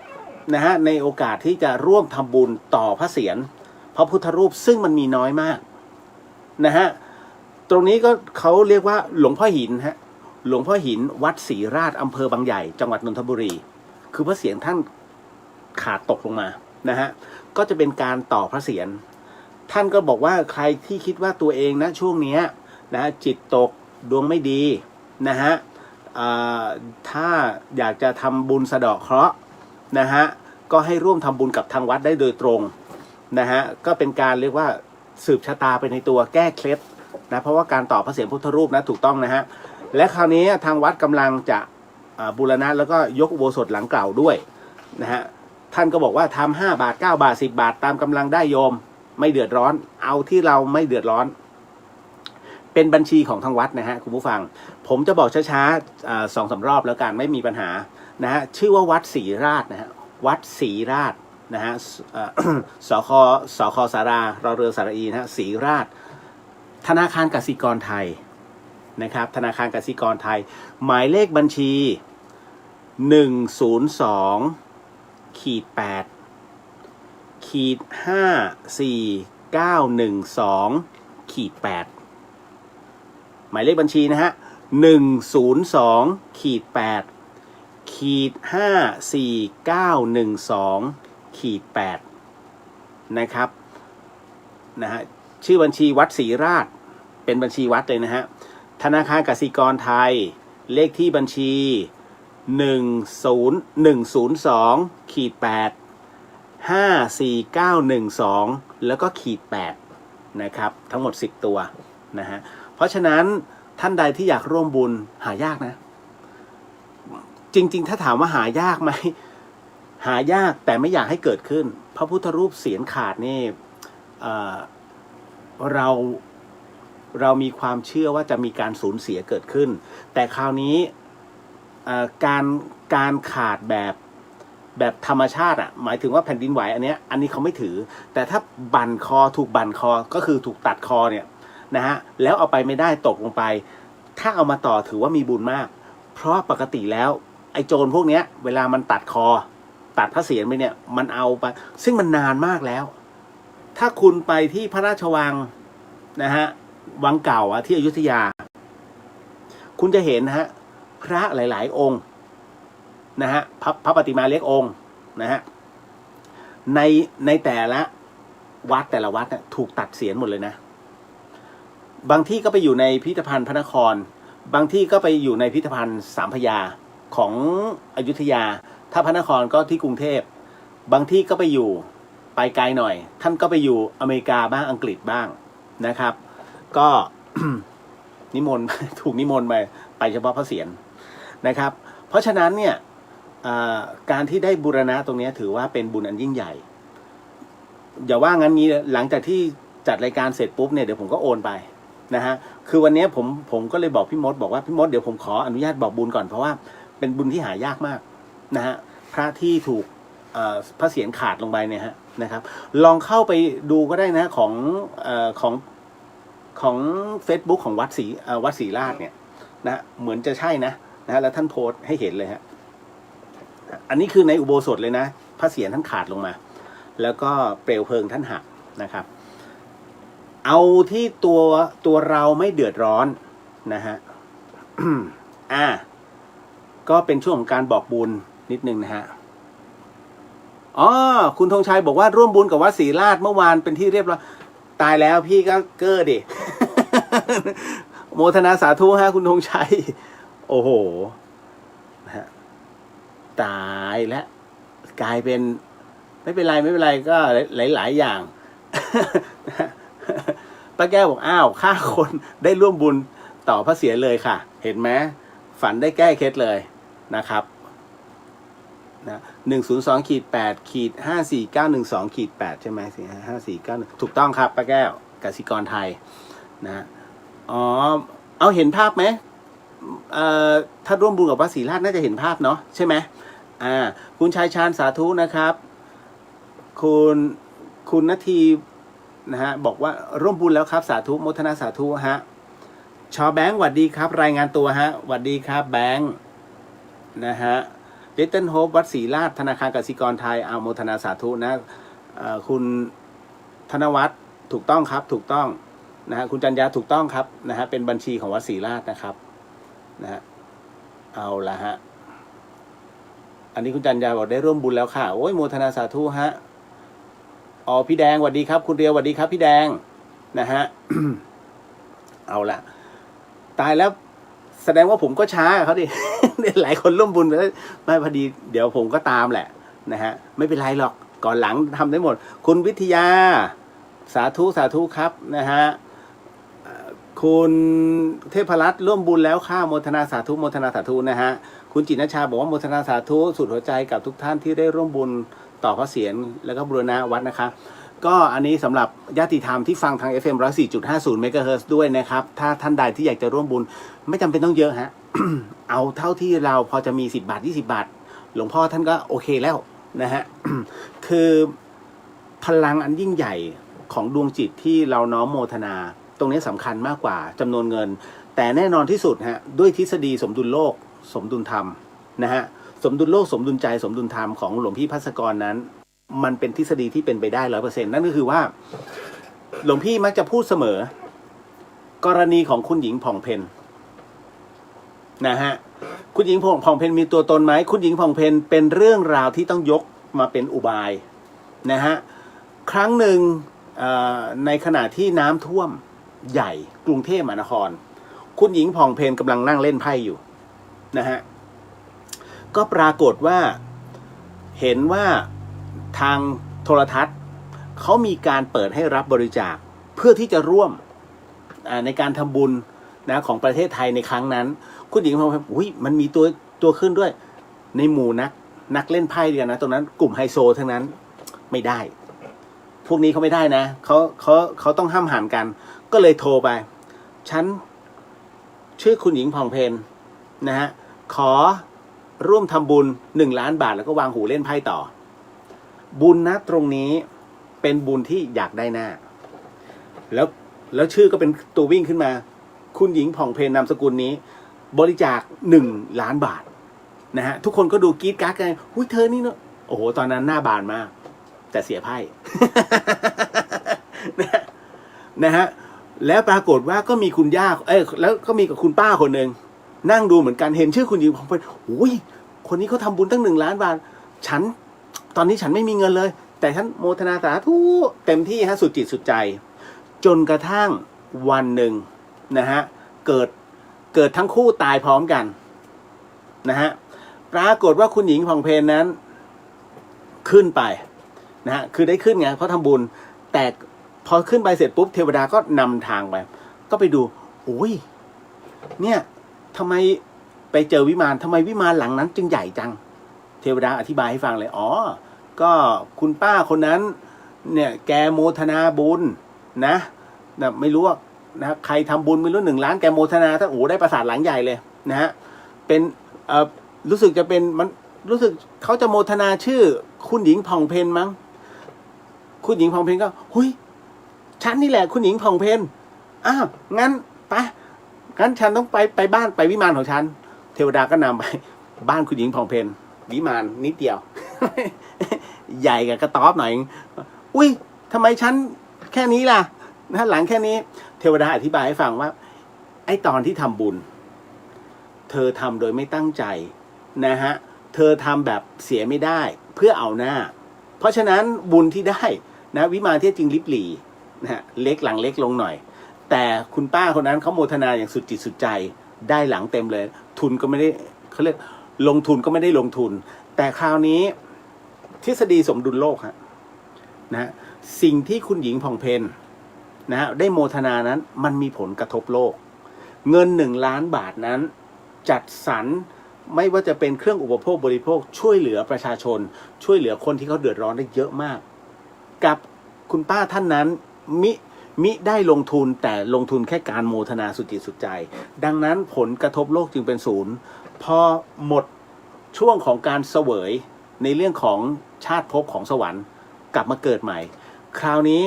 นะฮะในโอกาสที่จะร่วมทำบุญต่อพระเศียรพระพุทธรูปซึ่งมันมีน้อยมากนะฮะตรงนี้ก็เขาเรียกว่าหลวงพ่อหินฮะหลวงพ่อหินวัดศรีราชอำเภอบางใหญ่จังหวัดนนทบุรีคือพระเศียรท่านขาดตกลงมานะฮะก็จะเป็นการต่อพระเศียรท่านก็บอกว่าใครที่คิดว่าตัวเองนะช่วงนี้นะจิตตกดวงไม่ดีนะฮะถ้าอยากจะทำบุญสะเดาะเคราะห์นะฮะก็ให้ร่วมทำบุญกับทางวัดได้โดยตรงนะฮะก็เป็นการเรียกว่าสืบชะตาไปในตัวแก้เคล็ดนะเพราะว่าการต่อพระเศียรพุทธรูปนะถูกต้องนะฮะและคราวนี้ทางวัดกำลังจะบูรณะแล้วก็ยกอุโบสถหลังเก่าด้วยนะฮะท่านก็บอกว่าทำ5 บาท9 บาท10 บาทตามกำลังได้โยมไม่เดือดร้อนเอาที่เราไม่เดือดร้อนเป็นบัญชีของทางวัดนะฮะคุณผู้ฟังผมจะบอกช้าๆ2-3 รอบแล้วกันไม่มีปัญหานะฮะชื่อว่าวัดศรีราชนะฮะวัดศรีราชนะฮะสคสารารอเรือสระอีนะฮะศรีราชธนาคารกสิกรไทยนะครับธนาคารกสิกรไทยหมายเลขบัญชี102-8-54912-8หมายเลขบัญชีนะฮะ102-8-54912-8 นะครับนะฮะชื่อบัญชีวัดศรีราชเป็นบัญชีวัดเลยนะฮะธนาคารกสิกรไทยเลขที่บัญชี10102-8 54912แล้วก็8นะครับทั้งหมด10ตัวนะฮะเพราะฉะนั้นท่านใดที่อยากร่วมบุญหายากนะจริงๆถ้าถามว่าหายากไหมหายากแต่ไม่อยากให้เกิดขึ้นพระพุทธรูปเสียนขาดนี่เรามีความเชื่อว่าจะมีการสูญเสียเกิดขึ้นแต่คราวนี้การขาดแบบธรรมชาติหมายถึงว่าแผ่นดินไหวอันนี้เขาไม่ถือแต่ถ้าถูกบั่นคอก็คือถูกตัดคอเนี่ยนะฮะแล้วเอาไปไม่ได้ตกลงไปถ้าเอามาต่อถือว่ามีบุญมากเพราะปกติแล้วไอ้โจรพวกนี้เวลามันตัดคอตัดพระเศียรไปเนี่ยมันเอาไปซึ่งมันนานมากแล้วถ้าคุณไปที่พระราชวังนะฮะวังเก่าที่อยุธยาคุณจะเห็นนะฮะพระหลายๆองค์นะฮะพระปฏิมาเล็กองค์นะฮะในแต่ละวัดถูกตัดเศียรหมดเลยนะบางที่ก็ไปอยู่ในพิพิธภัณฑ์พระนครบางที่ก็ไปอยู่ในพิพิธภัณฑ์สามพระยาของอยุธยาถ้าพระนครก็ที่กรุงเทพบางที่ก็ไปอยู่ไปไกลหน่อยท่านก็ไปอยู่อเมริกาบ้างอังกฤษบ้างนะครับก็ นิมนต์ ถูกนิมนต์ไปเฉพาะพระเศียรนะครับเพราะฉะนั้นเนี่ยการที่ได้บูรณะตรงนี้ถือว่าเป็นบุญอันยิ่งใหญ่อย่าว่างั้นนี้หลังจากที่จัดรายการเสร็จปุ๊บเนี่ยเดี๋ยวผมก็โอนไปนะฮะคือวันนี้ผมก็เลยบอกพี่มดบอกว่าพี่มดเดี๋ยวผมขออนุญาตบอกบุญก่อนเพราะว่าเป็นบุญที่หายากมากนะฮะพระที่ถูกพระเศียรขาดลงไปเนี่ยฮะนะครับลองเข้าไปดูก็ได้นะของ Facebook ของวัดศรีราชเนี่ยนะเหมือนจะใช่นะแล้วท่านโพสต์ให้เห็นเลยฮะอันนี้คือในอุโบสถเลยนะพระเศียรท่านขาดลงมาแล้วก็เปลวเพลิงท่านหักนะครับเอาที่ตัวเราไม่เดือดร้อนนะฮะ ก็เป็นช่วงของการบอกบุญนิดนึงนะฮะคุณธงชัยบอกว่าร่วมบุญกับวัดศรีราชเมื่อวานเป็นที่เรียบร้อยตายแล้วพี่ก็เก้อดิ โมทนาสาธุฮะคุณธงชัยโอ้โหนะฮะตายแล้วกลายเป็นไม่เป็นไรก็หลายอย่าง ป้าแก้วบอกอ้าวฆ่าคนได้ร่วมบุญต่อพระเศียรเลยค่ะเห็นไหมฝันได้แก้เคล็ดเลยนะครับนะ102-8-54912-8ใช่ไหม5491ถูกต้องครับป้าแก้วกสิกรไทยนะเอาเห็นภาพไหมถ้าร่วมบุญกับวัดศรีราชน่าจะเห็นภาพเนาะใช่ไหมคุณชายชาญสาธุนะครับคุณนาทีนะฮะบอกว่าร่วมบุญแล้วครับสาธุโมทนาสาธุฮะชอแบงค์หวัดดีครับรายงานตัวฮะหวัดดีครับแบงค์นะฮะลิตเติ้ลโฮปวัดศรีราชธนาคารกสิกรไทยโมทนาสาธุนะคุณธนวัฒน์ถูกต้องครับถูกต้องนะฮะคุณจันยาถูกต้องครับนะฮะเป็นบัญชีของวัดศรีราชนะครับนะฮะเอาละฮะอันนี้คุณจันยาบอกได้ร่วมบุญแล้วค่ะโอ้ยโมทนาสาธุฮะพี่แดงสวัสดีครับคุณเรียวสวัสดีครับพี่แดงนะฮะ เอาละตายแล้วแสดงว่าผมก็ช้าเขาดิ หลายคนร่วมบุญไปแล้วไม่พอดีเดี๋ยวผมก็ตามแหละนะฮะไม่เป็นไรหรอกก่อนหลังทำได้หมดคุณวิทยาสาธุครับนะฮะคุณเทพรัตน์ร่วมบุญแล้วค่ะโมทนาสาธุนะฮะคุณจินชาบอกว่าโมทนาสาธุสุดหัวใจกับทุกท่านที่ได้ร่วมบุญต่อพระเศียรแล้วก็บูรณะวัดนะคะก็อันนี้สำหรับญาติธรรมที่ฟังทาง FM 104.50 เมกะเฮิรตซ์ด้วยนะครับถ้าท่านใดที่อยากจะร่วมบุญไม่จำเป็นต้องเยอะฮะ เอาเท่าที่เราพอจะมี10 บาท20 บาทหลวงพ่อท่านก็โอเคแล้วนะฮะ คือพลังอันยิ่งใหญ่ของดวงจิตที่เราน้อมโมทนาตรงนี้สำคัญมากกว่าจำนวนเงินแต่แน่นอนที่สุดฮะด้วยทฤษฎีสมดุลโลกสมดุลธรรมนะฮะสมดุลโลกสมดุลใจสมดุลธรรมของหลวงพี่ภัสกรนั้นมันเป็นทฤษฎีที่เป็นไปได้ 100% นั่นก็คือว่าหลวงพี่มักจะพูดเสมอกรณีของคุณหญิงผ่องเพ็ญ นะฮะคุณหญิงผ่องเพ็ญมีตัวตนไหมคุณหญิงผ่องเพ็ญเป็นเรื่องราวที่ต้องยกมาเป็นอุบายนะฮะครั้งหนึ่งในขณะที่น้ำท่วมใหญ่กรุงเทพมหานครคุณหญิงผ่องเพ็ญกำลังนั่งเล่นไพ่อยู่นะฮะก็ปรากฏว่าเห็นว่าทางโทรทัศน์เขามีการเปิดให้รับบริจาคเพื่อที่จะร่วมในการทำบุญนะของประเทศไทยในครั้งนั้นคุณหญิงผ่องเพ็ญมันมีตัวขึ้นด้วยในหมู่นักเล่นไพ่เดียวนะตรงนั้นกลุ่มไฮโซทั้งนั้นไม่ได้พวกนี้เขาไม่ได้นะเขาต้องห้ามหันกันก็เลยโทรไปฉันชื่อคุณหญิงผ่องเพ็ญนะฮะขอร่วมทำบุญ1 ล้านบาทแล้วก็วางหูเล่นไพ่ต่อบุญนะตรงนี้เป็นบุญที่อยากได้หน้าแล้วชื่อก็เป็นตัววิ่งขึ้นมาคุณหญิงผ่องเพ็ญนามสกุลนี้บริจาค1 ล้านบาทนะฮะทุกคนก็ดูกรี๊ดกราดกันเธอนี่เนาะโอ้โหตอนนั้นหน้าบานมากแต่เสียไพ่ นะฮะแล้วปรากฏว่าก็มีคุณย่าแล้วก็มีกับคุณป้าคนหนึ่งนั่งดูเหมือนกันเห็นชื่อคุณหญิงผ่องเพ็ญคนนี้เขาทำบุญตั้ง1 ล้านบาทตอนนี้ฉันไม่มีเงินเลยแต่ฉันโมทนาสาธุเต็มที่ฮะสุดจิตสุดใจจนกระทั่งวันหนึ่งนะฮะเกิดทั้งคู่ตายพร้อมกันนะฮะปรากฏว่าคุณหญิงผ่องเพ็ญนั้นขึ้นไปนะฮะคือได้ขึ้นไงเพราะทำบุญแต่พอขึ้นไปเสร็จปุ๊บเทวดาก็นำทางไปก็ไปดูเนี่ยทำไมไปเจอวิมานทำไมวิมานหลังนั้นจึงใหญ่จังเทวดาอธิบายให้ฟังเลยก็คุณป้าคนนั้นเนี่ยแกโมทนาบุญนะไม่รู้ว่านะใครทำบุญไม่รู้1 ล้านแกโมทนาถ้าได้ปราสาทหลังใหญ่เลยนะฮะเป็นรู้สึกจะเป็นมันรู้สึกเขาจะโมทนาชื่อคุณหญิงผ่องเพ็ญมั้งคุณหญิงผ่องเพ็ญก็ฉันนี่แหละคุณหญิงผ่องเพ็ญงั้นไปงั้นฉันต้องไปบ้านไปวิมานของฉันเทวดาก็นำไปบ้านคุณหญิงผ่องเพ็ญวิมานนิดเดียว ใหญ่กับกระต๊อบหน่อยทำไมฉันแค่นี้ล่ะหลังแค่นี้เทวดาอธิบายให้ฟังว่าไอ้ตอนที่ทำบุญเธอทำโดยไม่ตั้งใจนะฮะเธอทำแบบเสียไม่ได้เพื่อเอาหน้าเพราะฉะนั้นบุญที่ได้นะวิมานที่จริงลิบหลีนะฮะเล็กหลังเล็กลงหน่อยแต่คุณป้าคนนั้นเขาโมทนาอย่างสุดจิตสุดใจได้หลังเต็มเลยทุนก็ไม่ได้เขาเรียกลงทุนก็ไม่ได้ลงทุนแต่คราวนี้ทฤษฎีสมดุลโลกฮะนะสิ่งที่คุณหญิงผ่องเพ็ญนะได้โมทนานั้นมันมีผลกระทบโลกเงิน1 ล้านบาทนั้นจัดสรรไม่ว่าจะเป็นเครื่องอุปโภคบริโภคช่วยเหลือประชาชนช่วยเหลือคนที่เขาเดือดร้อนได้เยอะมากกับคุณป้าท่านนั้นมิได้ลงทุนแต่ลงทุนแค่การโมทนาสุดจิตสุดใจดังนั้นผลกระทบโลกจึงเป็นศูนย์พอหมดช่วงของการเสวยในเรื่องของชาติภพของสวรรค์กลับมาเกิดใหม่คราวนี้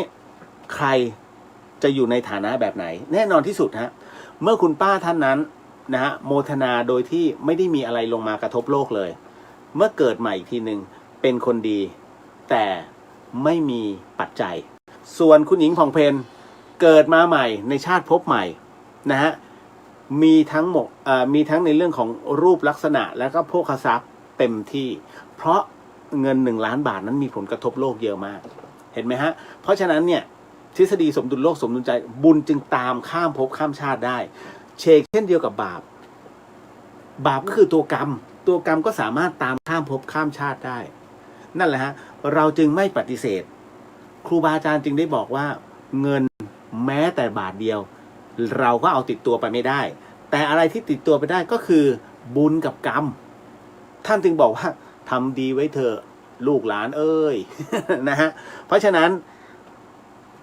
ใครจะอยู่ในฐานะแบบไหนแน่นอนที่สุดฮะเมื่อคุณป้าท่านนั้นนะฮะโมทนาโดยที่ไม่ได้มีอะไรลงมากระทบโลกเลยเมื่อเกิดใหม่อีกทีหนึ่งเป็นคนดีแต่ไม่มีปัจจัยส่วนคุณหญิงผ่องเพ็ญเกิดมาใหม่ในชาติภพใหม่นะฮะมีทั้งในเรื่องของรูปลักษณะและก็โภคทรัพย์เต็มที่เพราะเงิน1 ล้านบาทนั้นมีผลกระทบโลกเยอะมากเห็นไหมฮะเพราะฉะนั้นเนี่ยทฤษฎีสมดุลโลกสมดุลใจบุญจึงตามข้ามภพข้ามชาติได้เช่นเดียวกับบาปก็คือตัวกรรมก็สามารถตามข้ามภพข้ามชาติได้นั่นแหละฮะเราจึงไม่ปฏิเสธครูบาอาจารย์จึงได้บอกว่าเงินแม้แต่บาทเดียวเราก็เอาติดตัวไปไม่ได้แต่อะไรที่ติดตัวไปได้ก็คือบุญกับกรรมท่านจึงบอกว่าทำดีไว้เถอะลูกหลานเอ้ย นะฮะเพราะฉะนั้น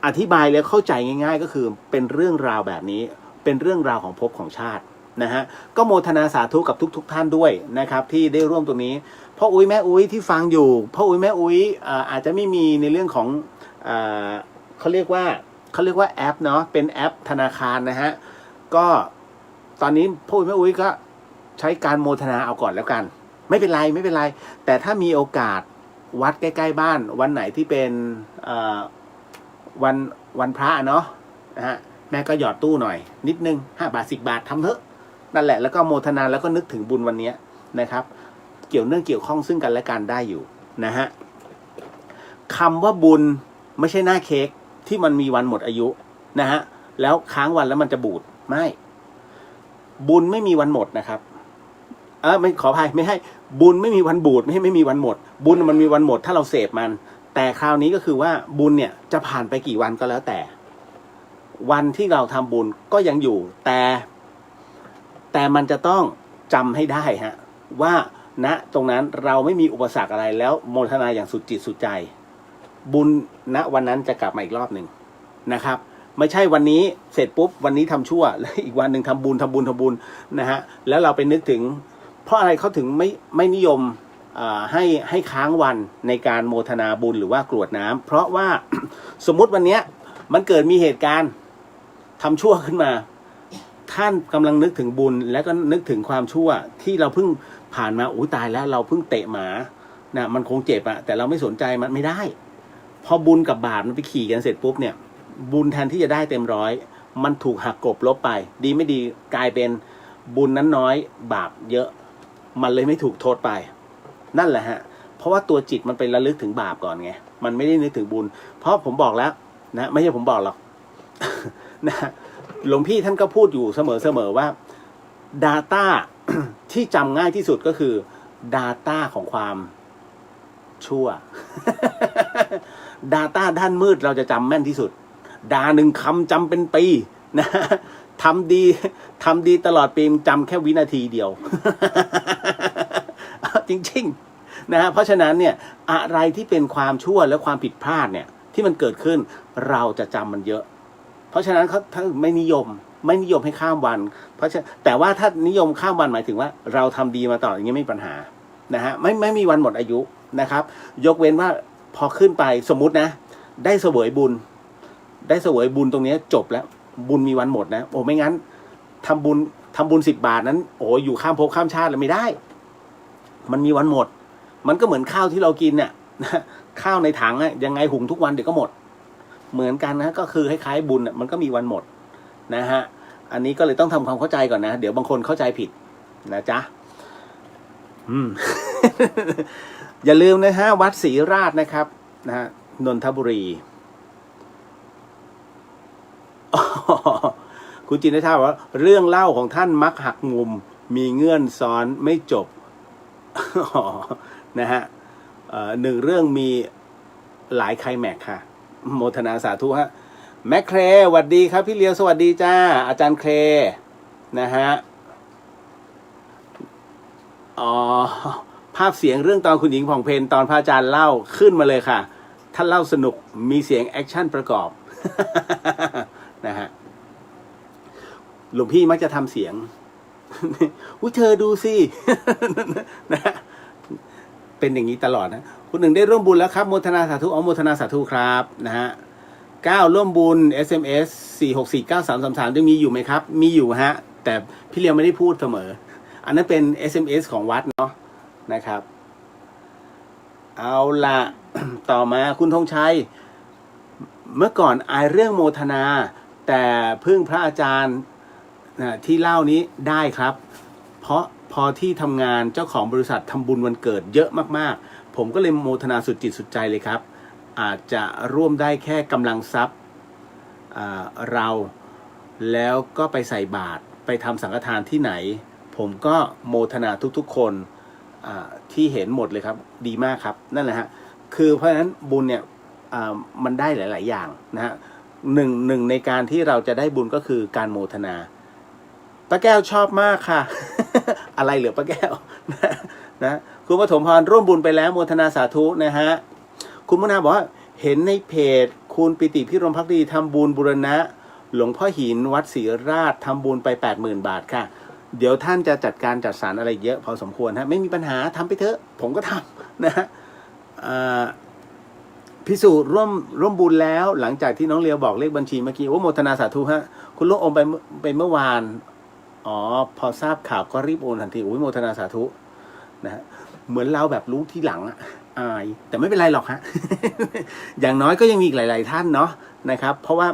อธิบายแล้วเข้าใจง่ายๆก็คือเป็นเรื่องราวแบบนี้เป็นเรื่องราวของภพของชาตินะฮะก็โมทนาสาธุกับทุกท่านด้วยนะครับที่ได้ร่วมตรงนี้พ่ออุ้ยแม่อุ้ยที่ฟังอยู่พ่ออุ้ยแม่อุ้ยอาจจะไม่มีในเรื่องของเขาเรียกว่าแอปเนาะเป็นแอปธนาคารนะฮะก็ตอนนี้พ่ออุ้ยแม่อุ้ยก็ใช้การโมทนาเอาก่อนแล้วกันไม่เป็นไรแต่ถ้ามีโอกาสวัดใกล้ๆบ้านวันไหนที่เป็นวันพระเนาะนะฮะแม่ก็หยอดตู้หน่อยนิดนึง5 บาท 10 บาททำเถอะ นั่นแหละแล้วก็โมทนาแล้วก็นึกถึงบุญวันนี้นะครับเกี่ยวข้องซึ่งกันและกันได้อยู่นะฮะคำว่าบุญไม่ใช่หน้าเค้กที่มันมีวันหมดอายุนะฮะแล้วค้างวันแล้วมันจะบูดไม่บุญไม่มีวันหมดนะครับไม่ขออภัยไม่ให้บุญไม่มีวันบูดไม่มีวันหมดบุญมันมีวันหมดถ้าเราเสพมันแต่คราวนี้ก็คือว่าบุญเนี่ยจะผ่านไปกี่วันก็แล้วแต่วันที่เราทำบุญก็ยังอยู่แต่มันจะต้องจำให้ได้ฮะว่าณตรงนั้นเราไม่มีอุปสรรคอะไรแล้วโมทนาอย่างสุดจิตสุดใจบุญณวันนั้นจะกลับมาอีกรอบหนึ่งนะครับไม่ใช่วันนี้เสร็จปุ๊บวันนี้ทำชั่วแล้วอีกวันหนึ่งทำบุญนะฮะแล้วเราไปนึกถึงเพราะอะไรเขาถึงไม่นิยมให้ค้างวันในการโมทนาบุญหรือว่ากรวดน้ำเพราะว่า สมมุติวันนี้มันเกิดมีเหตุการณ์ทำชั่วขึ้นมาท่านกำลังนึกถึงบุญแล้วก็นึกถึงความชั่วที่เราเพิ่งผ่านมาตายแล้วเราเพิ่งเตะหมานะมันคงเจ็บอะแต่เราไม่สนใจมันไม่ได้พอบุญกับบาปมันไปขี่กันเสร็จปุ๊บเนี่ยบุญแทนที่จะได้เต็มร้อยมันถูกหักกลบลบไปดีไม่ดีกลายเป็นบุญนั้นน้อยบาปเยอะมันเลยไม่ถูกโทษไปนั่นแหละฮะเพราะว่าตัวจิตมันไประลึกถึงบาปก่อนไงมันไม่ได้นึกถึงบุญเพราะผมบอกแล้วนะไม่ใช่ผมบอกหรอก นะหลวงพี่ท่านก็พูดอยู่เสมอว่า Data ที่จำง่ายที่สุดก็คือ Data ของความชั่ว Data ด้านมืดเราจะจำแม่นที่สุดด่าหนึ่งคำจำเป็นปีนะทำดีตลอดปีจำแค่วินาทีเดียว จริงๆนะฮะเพราะฉะนั้นเนี่ยอะไรที่เป็นความชั่วและความผิดพลาดเนี่ยที่มันเกิดขึ้นเราจะจำมันเยอะเพราะฉะนั้นเขาถ้าไม่นิยมให้ข้ามวันเพราะฉะนั้นแต่ว่าถ้านิยมข้ามวันหมายถึงว่าเราทำดีมาตลอดอย่างนี้ไม่มีปัญหานะฮะไม่มีวันหมดอายุนะครับยกเว้นว่าพอขึ้นไปสมมุตินะได้เสวยบุญตรงนี้จบแล้วบุญมีวันหมดนะไม่งั้นทำบุญ10 บาทนั้นอยู่ข้ามภพข้ามชาติเลยไม่ได้มันมีวันหมดมันก็เหมือนข้าวที่เรากินเนี่ยข้าวในถังยังไงหุงทุกวันเดี๋ยวก็หมดเหมือนกันนะก็คือคล้ายๆบุญมันก็มีวันหมดนะฮะอันนี้ก็เลยต้องทำความเข้าใจก่อนนะเดี๋ยวบางคนเข้าใจผิดนะจ๊ะ อย่าลืมนะฮะวัดศรีราชนะครับนะฮะนนทบุรีคุณจินท่าว่าเรื่องเล่าของท่านมักหักมุมมีเงื่อนซ้อนไม่จบนะฮะหนึ่งเรื่องมีหลายไคลแม็กซ์ค่ะโมทนาสาธุฮะแมคเครสวัสดีครับพี่เลียวสวัสดีจ้าอาจารย์เครนะฮะภาพเสียงเรื่องตอนคุณหญิงผ่องเพลตอนพระอาจารย์เล่าขึ้นมาเลยค่ะท่านเล่าสนุกมีเสียงแอคชั่นประกอบ นะฮะหลวงพี่มักจะทำเสียง เธอดูสิ นะเป็นอย่างนี้ตลอดนะคุณหนึ่งได้ร่วมบุญแล้วครับโมทนาสาธุโมทนาสาธุครับนะฮะ9ร่วมบุญ SMS 4649333ยังมีอยู่ไหมครับมีอยู่ฮะแต่พี่เลียวไม่ได้พูดเสมออันนั้นเป็น SMS ของวัดเนาะนะครับเอาละ ต่อมาคุณธงชัยเมื่อก่อนอายเรื่องโมทนาแต่พึ่งพระอาจารย์ที่เล่านี้ได้ครับเพราะพอที่ทำงานเจ้าของบริษัททำบุญวันเกิดเยอะมากๆผมก็เลยโมทนาสุดจิตสุดใจเลยครับอาจจะร่วมได้แค่กำลังทรัพย์เราแล้วก็ไปใส่บาตรไปทำสังฆทานที่ไหนผมก็โมทนาทุกๆคนที่เห็นหมดเลยครับดีมากครับนั่นแหละฮะคือเพราะฉะนั้นบุญเนี่ยมันได้หลายๆอย่างนะฮะหนึ่งในการที่เราจะได้บุญก็คือการโมทนาป้าแก้วชอบมากค่ะ อะไรเหลือป้าแก้ว นะคุณปฐมพรร่วมบุญไปแล้วโมทนาสาธุนะฮะคุณมนาบอกว่าเห็นในเพจคุณปิติพิรมภักดีทำบุญบูรณะหลวงพ่อหินวัดศรีราชทำบุญไป 80,000 บาทค่ะเดี๋ยวท่านจะจัดการจัดสรรอะไรเยอะพอสมควรฮะไม่มีปัญหาทำไปเถอะผมก็ทำนะฮะพิสูจน์ร่วมบุญแล้วหลังจากที่น้องเลียวบอกเลขบัญชีเมื่อกี้โมทนาสาธุฮะคุณลุงอมไปเมื่อวานพอทราบข่าวก็รีบโอนทันทีโมทนาสาธุนะฮะเหมือนเราแบบรู้ที่หลังอายแต่ไม่เป็นไรหรอกฮะ อย่างน้อยก็ยังมีอีกหลายๆท่านเนาะนะครับเพราะว่า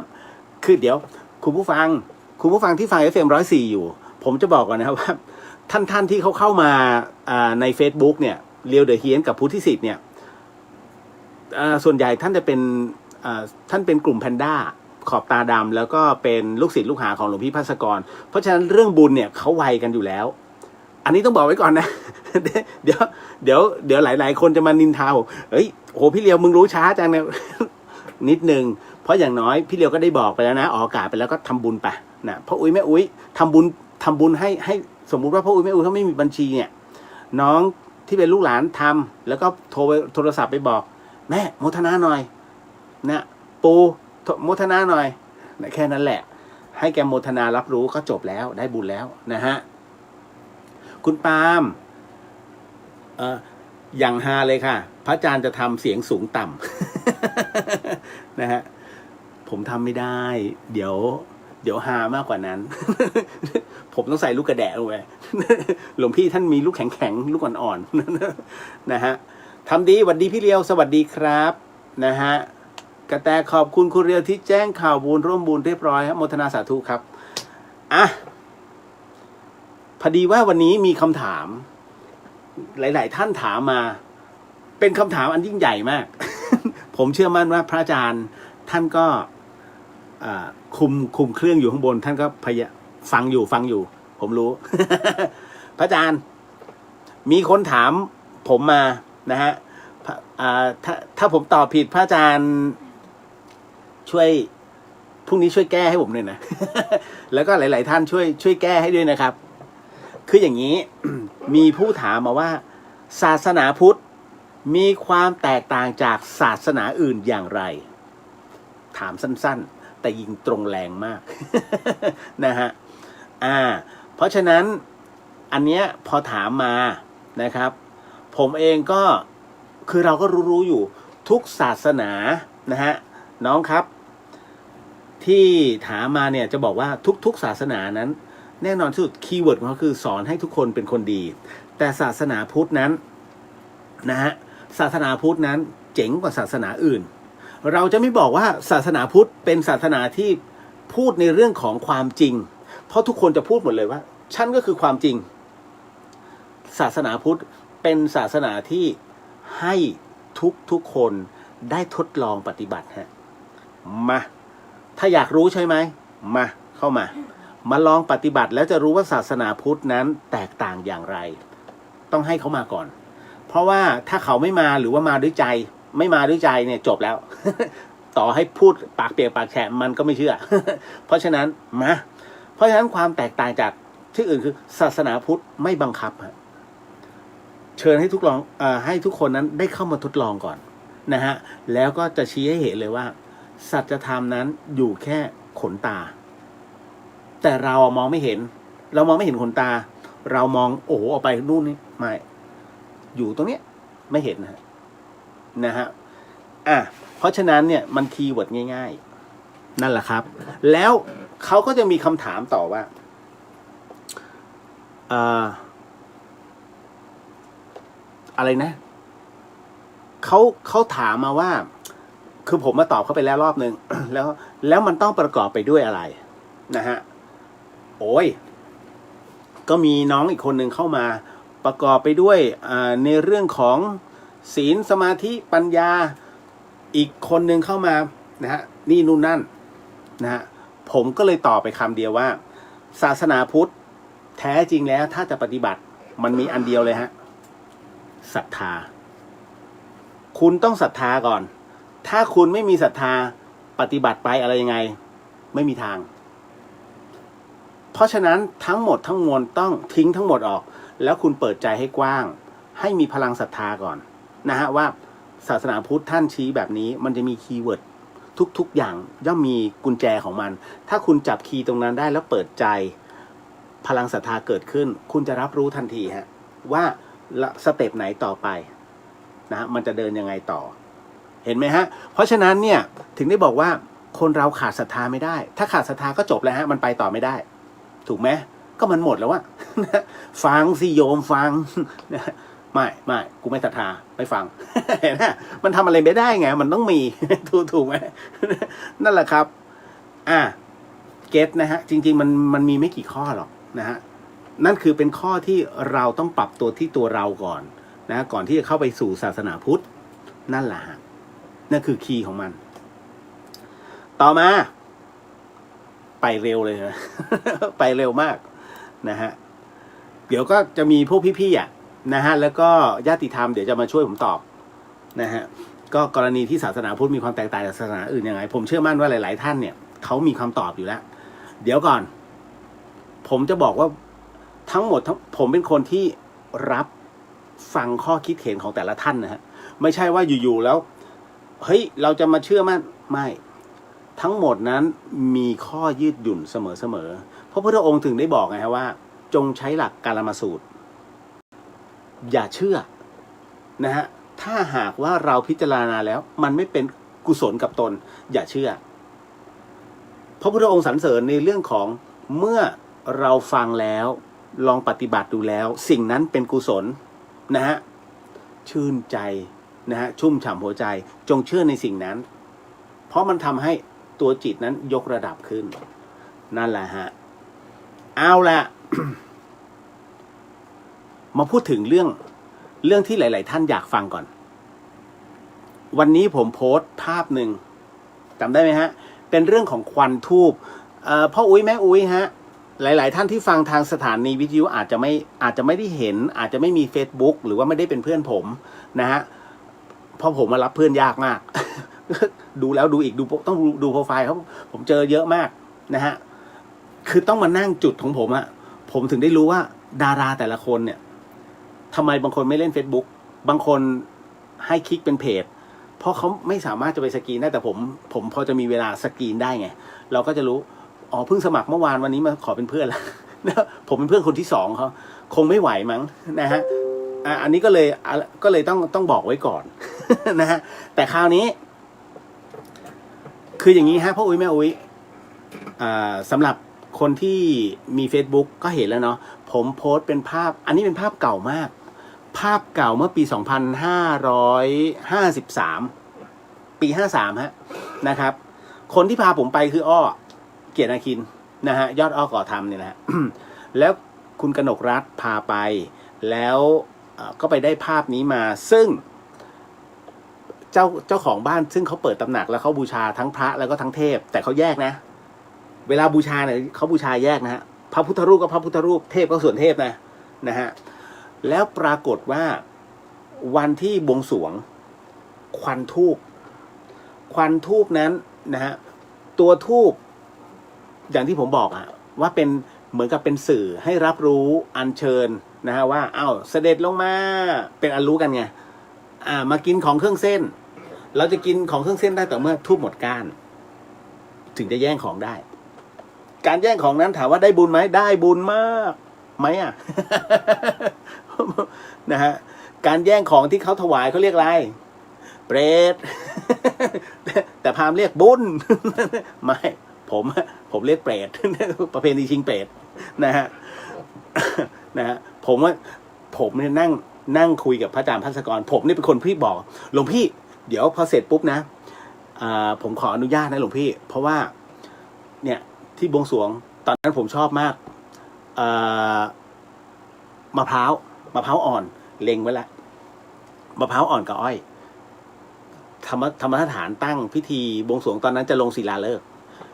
คือเดี๋ยวคุณผู้ฟังที่ฟัง FM 104อยู่ ผมจะบอกก่อนนะครับว่าท่านที่เขาเข้ามาใน Facebook เนี่ยเรียวเดอะเฮียนกับพุทธิสิทธิ์เนี่ยส่วนใหญ่ท่านจะเป็นท่านเป็นกลุ่มแพนด้าขอบตาดำแล้วก็เป็นลูกศิษย์ลูกหาของหลวงพี่ภัสกรเพราะฉะนั้นเรื่องบุญเนี่ยเขาไวกันอยู่แล้วอันนี้ต้องบอกไว้ก่อนนะ เดี๋ยวหลายคนจะมานินทาเฮ้ยโหพี่เลียวมึงรู้ช้าจังเนี่ย นิดนึงเพราะอย่างน้อยพี่เลียวก็ได้บอกไปแล้วนะออกอากาศไปแล้วก็ทำบุญไปนะพ่ออุ้ยแม่อุ้ยทำบุญให้สมมุติว่าพ่ออุ้ยแม่อุ้ยเขาไม่มีบัญชีเนี่ยน้องที่เป็นลูกหลานทำแล้วก็โทรศัพท์ไปบอกแม่โมทนาหน่อยนะปูโมทนาหน่อยนะแค่นั้นแหละให้แกโมทนารับรู้ก็จบแล้วได้บุญแล้วนะฮะคุณปาล์มอย่างฮาเลยค่ะพระอาจารย์จะทำเสียงสูงต่ำ นะฮะผมทำไม่ได้เดี๋ยวฮามากกว่านั้น ผมต้องใส่ลูกกระแดะลงไปหลวงพี่ท่านมีลูกแข็งๆลูกอ่อนๆ นะฮะทำดีสวัสดีพี่เลียวสวัสดีครับนะฮะกระแตขอบคุณคุณเรียวที่แจ้งข่าวบุญร่วมบุญเรียบร้อยครับโมทนาสาธุครับอ่ะพอดีว่าวันนี้มีคำถามหลายๆท่านถามมาเป็นคำถามอันยิ่งใหญ่มาก ผมเชื่อมั่นว่าพระอาจารย์ท่านก็คุมเครื่องอยู่ข้างบนท่านก็พยายามฟังอยู่ผมรู้ พระอาจารย์มีคนถามผมมานะฮะถ้าผมตอบผิดพระอาจารย์ช่วยพรุ่งนี้ช่วยแก้ให้ผมหน่อยนะ แล้วก็หลายๆท่านช่วยแก้ให้ด้วยนะครับคืออย่างนี้ มีผู้ถามมาว่าศาสนาพุทธมีความแตกต่างจากศาสนาอื่นอย่างไรถามสั้นๆแต่ยิงตรงแรงมาก นะฮะเพราะฉะนั้นอันเนี้ยพอถามมานะครับผมเองก็คือเราก็รู้อยู่ทุกศาสนานะฮะน้องครับที่ถามมาเนี่ยจะบอกว่าทุกศาสนานั้นแน่นอนที่สุดคีย์เวิร์ดของเขาคือสอนให้ทุกคนเป็นคนดีแต่ศาสนาพุทธนั้นนะฮะศาสนาพุทธนั้นเจ๋งกว่าศาสนาอื่นเราจะไม่บอกว่าศาสนาพุทธเป็นศาสนาที่พูดในเรื่องของความจริงเพราะทุกคนจะพูดหมดเลยว่าฉันก็คือความจริงศาสนาพุทธเป็นศาสนาที่ให้ทุกคนได้ทดลองปฏิบัติฮะมาถ้าอยากรู้ใช่ไหมมาเข้ามาลองปฏิบัติแล้วจะรู้ว่าศาสนาพุทธนั้นแตกต่างอย่างไรต้องให้เขามาก่อนเพราะว่าถ้าเขาไม่มาหรือว่ามาด้วยใจไม่มาด้วยใจเนี่ยจบแล้ว ต่อให้พูดปากเปียกปากแฉะมันก็ไม่เชื่อ เพราะฉะนั้นเพราะฉะนั้นความแตกต่างจากที่อื่นคือศาสนาพุทธไม่บังคับฮะเชิญให้ให้ทุกคนนั้นได้เข้ามาทดลองก่อนนะฮะแล้วก็จะชี้ให้เห็นเลยว่าสัจธรรมนั้นอยู่แค่ขนตาแต่เรามองไม่เห็นขนตาเรามองโอ้โหออกไปนู่นนี่ไม่อยู่ตรงเนี้ยไม่เห็นนะฮะเพราะฉะนั้นเนี่ยมันคีย์เวิร์ดง่ายๆนั่นแหละครับแล้วเขาก็จะมีคำถามต่อว่าอะไรนะเขาถามมาว่าคือผมมาตอบเขาไปแล้วรอบนึง แล้วมันต้องประกอบไปด้วยอะไรนะฮะโอ้ยก็มีน้องอีกคนหนึ่งเข้ามาประกอบไปด้วยในเรื่องของศีลสมาธิปัญญาอีกคนหนึ่งเข้ามานะฮะนี่นู่นนั่นนะฮะผมก็เลยตอบไปคำเดียวว่าศาสนาพุทธแท้จริงแล้วถ้าจะปฏิบัติมันมีอันเดียวเลยฮะศรัทธาคุณต้องศรัทธาก่อนถ้าคุณไม่มีศรัทธาปฏิบัติไปอะไรยังไงไม่มีทางเพราะฉะนั้นทั้งหมดทั้งมวลต้องทิ้งทั้งหมดออกแล้วคุณเปิดใจให้กว้างให้มีพลังศรัทธาก่อนนะฮะว่าศาสนาพุทธท่านชี้แบบนี้มันจะมีคีย์เวิร์ดทุกอย่างย่อมมีกุญแจของมันถ้าคุณจับคีย์ตรงนั้นได้แล้วเปิดใจพลังศรัทธาเกิดขึ้นคุณจะรับรู้ทันทีฮะว่าสเต็ปไหนต่อไปนะมันจะเดินยังไงต่อเห็นไหมฮะเพราะฉะนั้นเนี่ยถึงได้บอกว่าคนเราขาดศรัทธาไม่ได้ถ้าขาดศรัทธาก็จบแล้วฮะมันไปต่อไม่ได้ถูกไหมก็มันหมดแล้วว่า ฟังสิโยมฟัง ไม่กูไม่ศรัทธาไม่ฟัง เห็นไหมมันทำอะไรไม่ได้ไงมันต้องมี ถูกไหม นั่นแหละครับเก็ตนะฮะจริงๆมันมีไม่กี่ข้อหรอกนะฮะ นั่นคือเป็นข้อที่เราต้องปรับตัวที่ตัวเราก่อนนะก่อนที่จะเข้าไปสู่ศาสนาพุทธนั่นแหละฮะนั่นคือคีย์ของมันต่อมาไปเร็วเลยนะ ไปเร็วมากนะฮะเดี๋ยวก็จะมีพวกพี่ๆอ่ะนะฮะแล้วก็ญาติธรรมเดี๋ยวจะมาช่วยผมตอบนะฮะก็กรณีที่ศาสนาพุทธมีความแตกต่างจากศาสนาอื่นยังไงผมเชื่อมั่นว่าหลายๆท่านเนี่ยเขามีคำตอบอยู่แล้วเดี๋ยวก่อนผมจะบอกว่าทั้งหมดผมเป็นคนที่รับฟังข้อคิดเห็นของแต่ละท่านนะฮะไม่ใช่ว่าอยู่ๆแล้วเฮ้ยเราจะมาเชื่อมั่นไม่ทั้งหมดนั้นมีข้อยืดหยุ่นเสมอๆเพราะพระพุทธองค์ถึงได้บอกไงฮะว่าจงใช้หลักกาลามสูตรอย่าเชื่อนะฮะถ้าหากว่าเราพิจารณาแล้วมันไม่เป็นกุศลกับตนอย่าเชื่อพระพุทธองค์สรรเสริญในเรื่องของเมื่อเราฟังแล้วลองปฏิบัติดูแล้วสิ่งนั้นเป็นกุศลนะฮะชื่นใจนะฮะชุ่มฉ่ำหัวใจจงเชื่อในสิ่งนั้นเพราะมันทำให้ตัวจิตนั้นยกระดับขึ้นนั่นแหละฮะเอาละ มาพูดถึงเรื่องที่หลายๆท่านอยากฟังก่อนวันนี้ผมโพสต์ภาพหนึ่งจำได้ไหมฮะเป็นเรื่องของควันธูปพ่ออุ้ยแม่อุ้ยฮะหลายๆท่านที่ฟังทางสถานีวิทยุอาจจะไม่ได้เห็นอาจจะไม่มี Facebook หรือว่าไม่ได้เป็นเพื่อนผมนะฮะเพราะผมมารับเพื่อนยากมาก ดูแล้วดูอีกต้องดูโปรไฟล์เขาผมเจอเยอะมากนะฮะคือต้องมานั่งจุดของผมอะผมถึงได้รู้ว่าดาราแต่ละคนเนี่ยทำไมบางคนไม่เล่น Facebook บางคนให้คลิกเป็นเพจเพราะเขาไม่สามารถจะไปสกรีนได้แต่ผมพอจะมีเวลาสกรีนได้ไงเราก็จะรู้อ๋อเพิ่งสมัครเมื่อวานวันนี้มาขอเป็นเพื่อนแล้ว ผมเป็นเพื่อนคนที่2เขาคงไม่ไหวมั้งนะฮะอันนี้ก็เลยต้องบอกไว้ก่อน นะฮะแต่คราวนี้คืออย่างนี้ฮะพ่ออุ้ยแม่อุ้ยสำหรับคนที่มี Facebook ก็เห็นแล้วเนาะผมโพสต์เป็นภาพอันนี้เป็นภาพเก่ามากภาพเก่าเมื่อปี2553ปี53ฮะนะครับคนที่พาผมไปคืออ้อเกียรติอาคินนะฮะยอดอ้อก่อธรรมเนี่ยนะฮะ แล้วคุณกนกรัตน์พาไปแล้วก็ไปได้ภาพนี้มาซึ่งเจ้าของบ้านซึ่งเขาเปิดตำหนักแล้วเขาบูชาทั้งพระแล้วก็ทั้งเทพแต่เขาแยกนะเวลาบูชาเนี่ยเขาบูชาแยกนะฮะพระพุทธรูปก็พระพุทธรูปเทพก็ส่วนเทพนะฮะแล้วปรากฏว่าวันที่บวงสรวงควันทูบนั้นนะฮะตัวทูบอย่างที่ผมบอกอะว่าเป็นเหมือนกับเป็นสื่อให้รับรู้อัญเชิญนะฮะว่าอ้าวเสด็จลงมาเป็นอันรู้กันไงมากินของเครื่องเส้นเราจะกินของเครื่องเส้นได้แต่เมื่อทูบหมดก้านถึงจะแย่งของได้การแย่งของนั้นถามว่าได้บุญไหมได้บุญมากไหมอ่ะ นะฮะการแย่งของที่เขาถวายเขาเรียกอะไรเปรต แต่พราหมณ์เรียกบุญ ไม่ผมเรียกเปรต ประเพณีชิงเปรตนะฮะ นะฮะผมเนี่ยนั่งคุยกับพระอาจารย์ภัสกรผมนี่เป็นคนพี่บอกหลวงพี่เดี๋ยวพอเสร็จปุ๊บนะผมขออนุญาตนะหลวงพี่เพราะว่าเนี่ยที่บวงสรวงตอนนั้นผมชอบมากมะพร้าวอ่อนเล็งไว้แล้วมะพร้าวอ่อนกับอ้อยธรรมสถานตั้งพิธีบวงสรวงตอนนั้นจะลงศิลาฤกษ์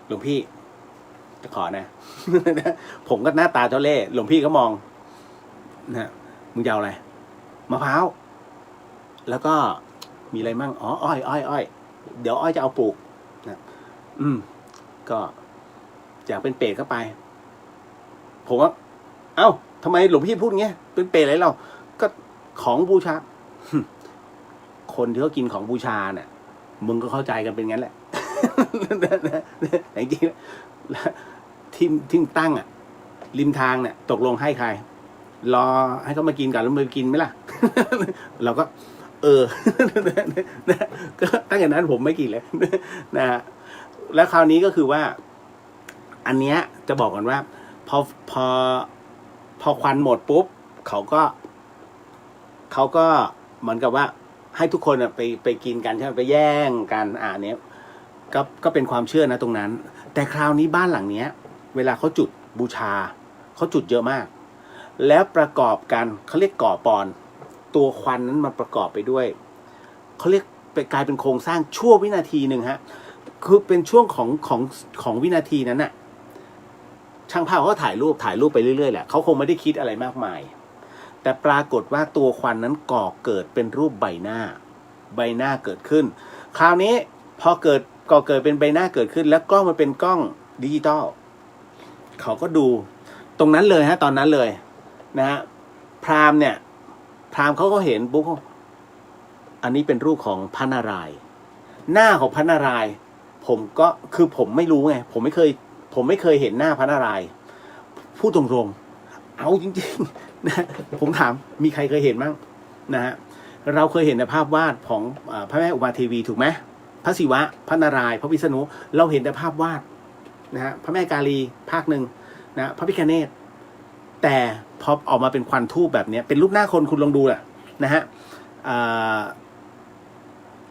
หลวงพี่จะขอนะ ผมก็หน้าตาเจ้าเล่ห์หลวงพี่ก็มองนะมึงจะเอาอะไรมะพร้าวแล้วก็มีอะไรมั่งอ๋ออ้อยเดี๋ยวอ้อยจะเอาปลูกนะก็อยากเป็นเปรตเข้าไปผมว่าเอ้าทำไมหลวงพี่พูดเงี้ยเป็นเปรตอะไรเราก็ของบูชา คนที่เขากินของบูชาเนี่ยมึงก็เข้าใจกันเป็นงั้นแหละ จริงๆที่ตั้งริมทางเนี่ยตกลงให้ใครรอให้เขามากินกันแล้วมากินไหมล่ะ เราก็ก็ตั้งแต่นั้นผมไม่กินเลยนะฮะแล้วคราวนี้ก็คือว่าอันเนี้ยจะบอกกันว่าพอควันหมดปุ๊บเขาก็เหมือนกับว่าให้ทุกคนไปกินกันใช่ไหมไปแย่งกันเนี้ยก็เป็นความเชื่อนะตรงนั้นแต่คราวนี้บ้านหลังเนี้ยเวลาเขาจุดบูชาเขาจุดเยอะมาก แล้วประกอบกันเขาเรียกก่อปอนตัวควันนั้นมันประกอบไปด้วยเขาเรียกไปกลายเป็นโครงสร้างชั่ววินาทีหนึ่งฮะคือเป็นช่วงของวินาทีนั้นน่ะช่างภาพเขาก็ถ่ายรูปไปเรื่อยๆแหละเขาคงไม่ได้คิดอะไรมากมายแต่ปรากฏว่าตัวควันนั้นก่อเกิดเป็นรูปใบหน้าเกิดขึ้นคราวนี้พอก่อเกิดเป็นใบหน้าเกิดขึ้นแล้วกล้องมันเป็นกล้องดิจิตอลเขาก็ดูตรงนั้นเลยฮะตอนนั้นเลยนะฮะพราหมณ์เขาก็เห็นปุ๊บอันนี้เป็นรูปของพระนารายณ์หน้าของพระนารายณ์ผมไม่รู้ไงผมไม่เคยเห็นหน้าพระนารายณ์พูดตรงๆเอาจริงๆนะผมถามมีใครเคยเห็นบ้างนะฮะเราเคยเห็นในภาพวาดของพระแม่อุมาเทวีถูกไหมพระศิวะพระนารายณ์พระวิษณุเราเห็นแต่ภาพวาดนะฮะพระแม่กาลีภาคหนึ่งนะพระพิฆเนศแต่พอออกมาเป็นควันทูบแบบนี้เป็นรูปหน้าคนคุณลองดูแหละนะฮะ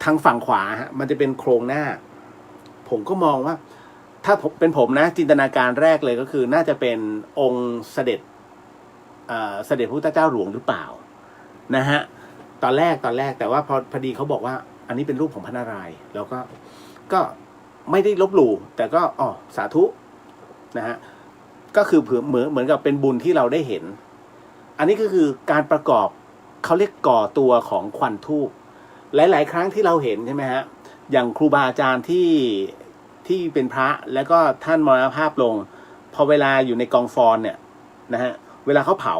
ทางฝั่งขวาฮะมันจะเป็นโครงหน้าผมก็มองว่าถ้าเป็นผมนะจินตนาการแรกเลยก็คือน่าจะเป็นองค์เสด็จพระพุทธเจ้าหลวงหรือเปล่านะฮะตอนแรกแต่ว่าพอดีเขาบอกว่าอันนี้เป็นรูปของพระนารายณ์แล้วก็ไม่ได้ลบหลู่แต่ก็สาธุนะฮะก็คือเหมือนกับเป็นบุญที่เราได้เห็นอันนี้ก็คือการประกอบเขาเรียกก่อตัวของควันทูบหลายๆครั้งที่เราเห็นใช่ไหมฮะอย่างครูบาอาจารย์ที่เป็นพระแล้วก็ท่านมรณภาพลงพอเวลาอยู่ในกองฟอนเนี่ยนะฮะเวลาเขาเผา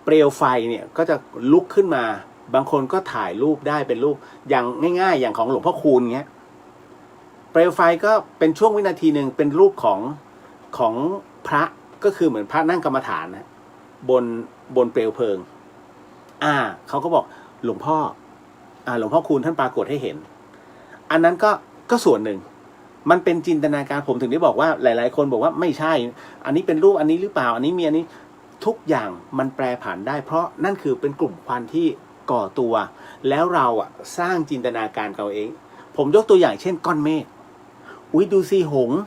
เปลวไฟเนี่ยก็จะลุกขึ้นมาบางคนก็ถ่ายรูปได้เป็นรูปอย่างง่ายๆอย่างของหลวงพ่อคูณเงี้ยเปลวไฟก็เป็นช่วงวินาทีหนึ่งเป็นรูปของพระก็คือเหมือนพระนั่งกรรมฐานนะบนเปลวเพลิงเขาก็บอกหลวงพ่อคูณท่านปรากฏให้เห็นอันนั้นก็ส่วนหนึ่งมันเป็นจินตนาการผมถึงได้บอกว่าหลายๆคนบอกว่าไม่ใช่อันนี้เป็นรูปอันนี้หรือเปล่าอันนี้มีอันนี้ทุกอย่างมันแปรผันได้เพราะนั่นคือเป็นกลุ่มควันที่ก่อตัวแล้วเราสร้างจินตนาการเราเองผมยกตัวอย่างเช่นก้อนเมฆดูสิหงส์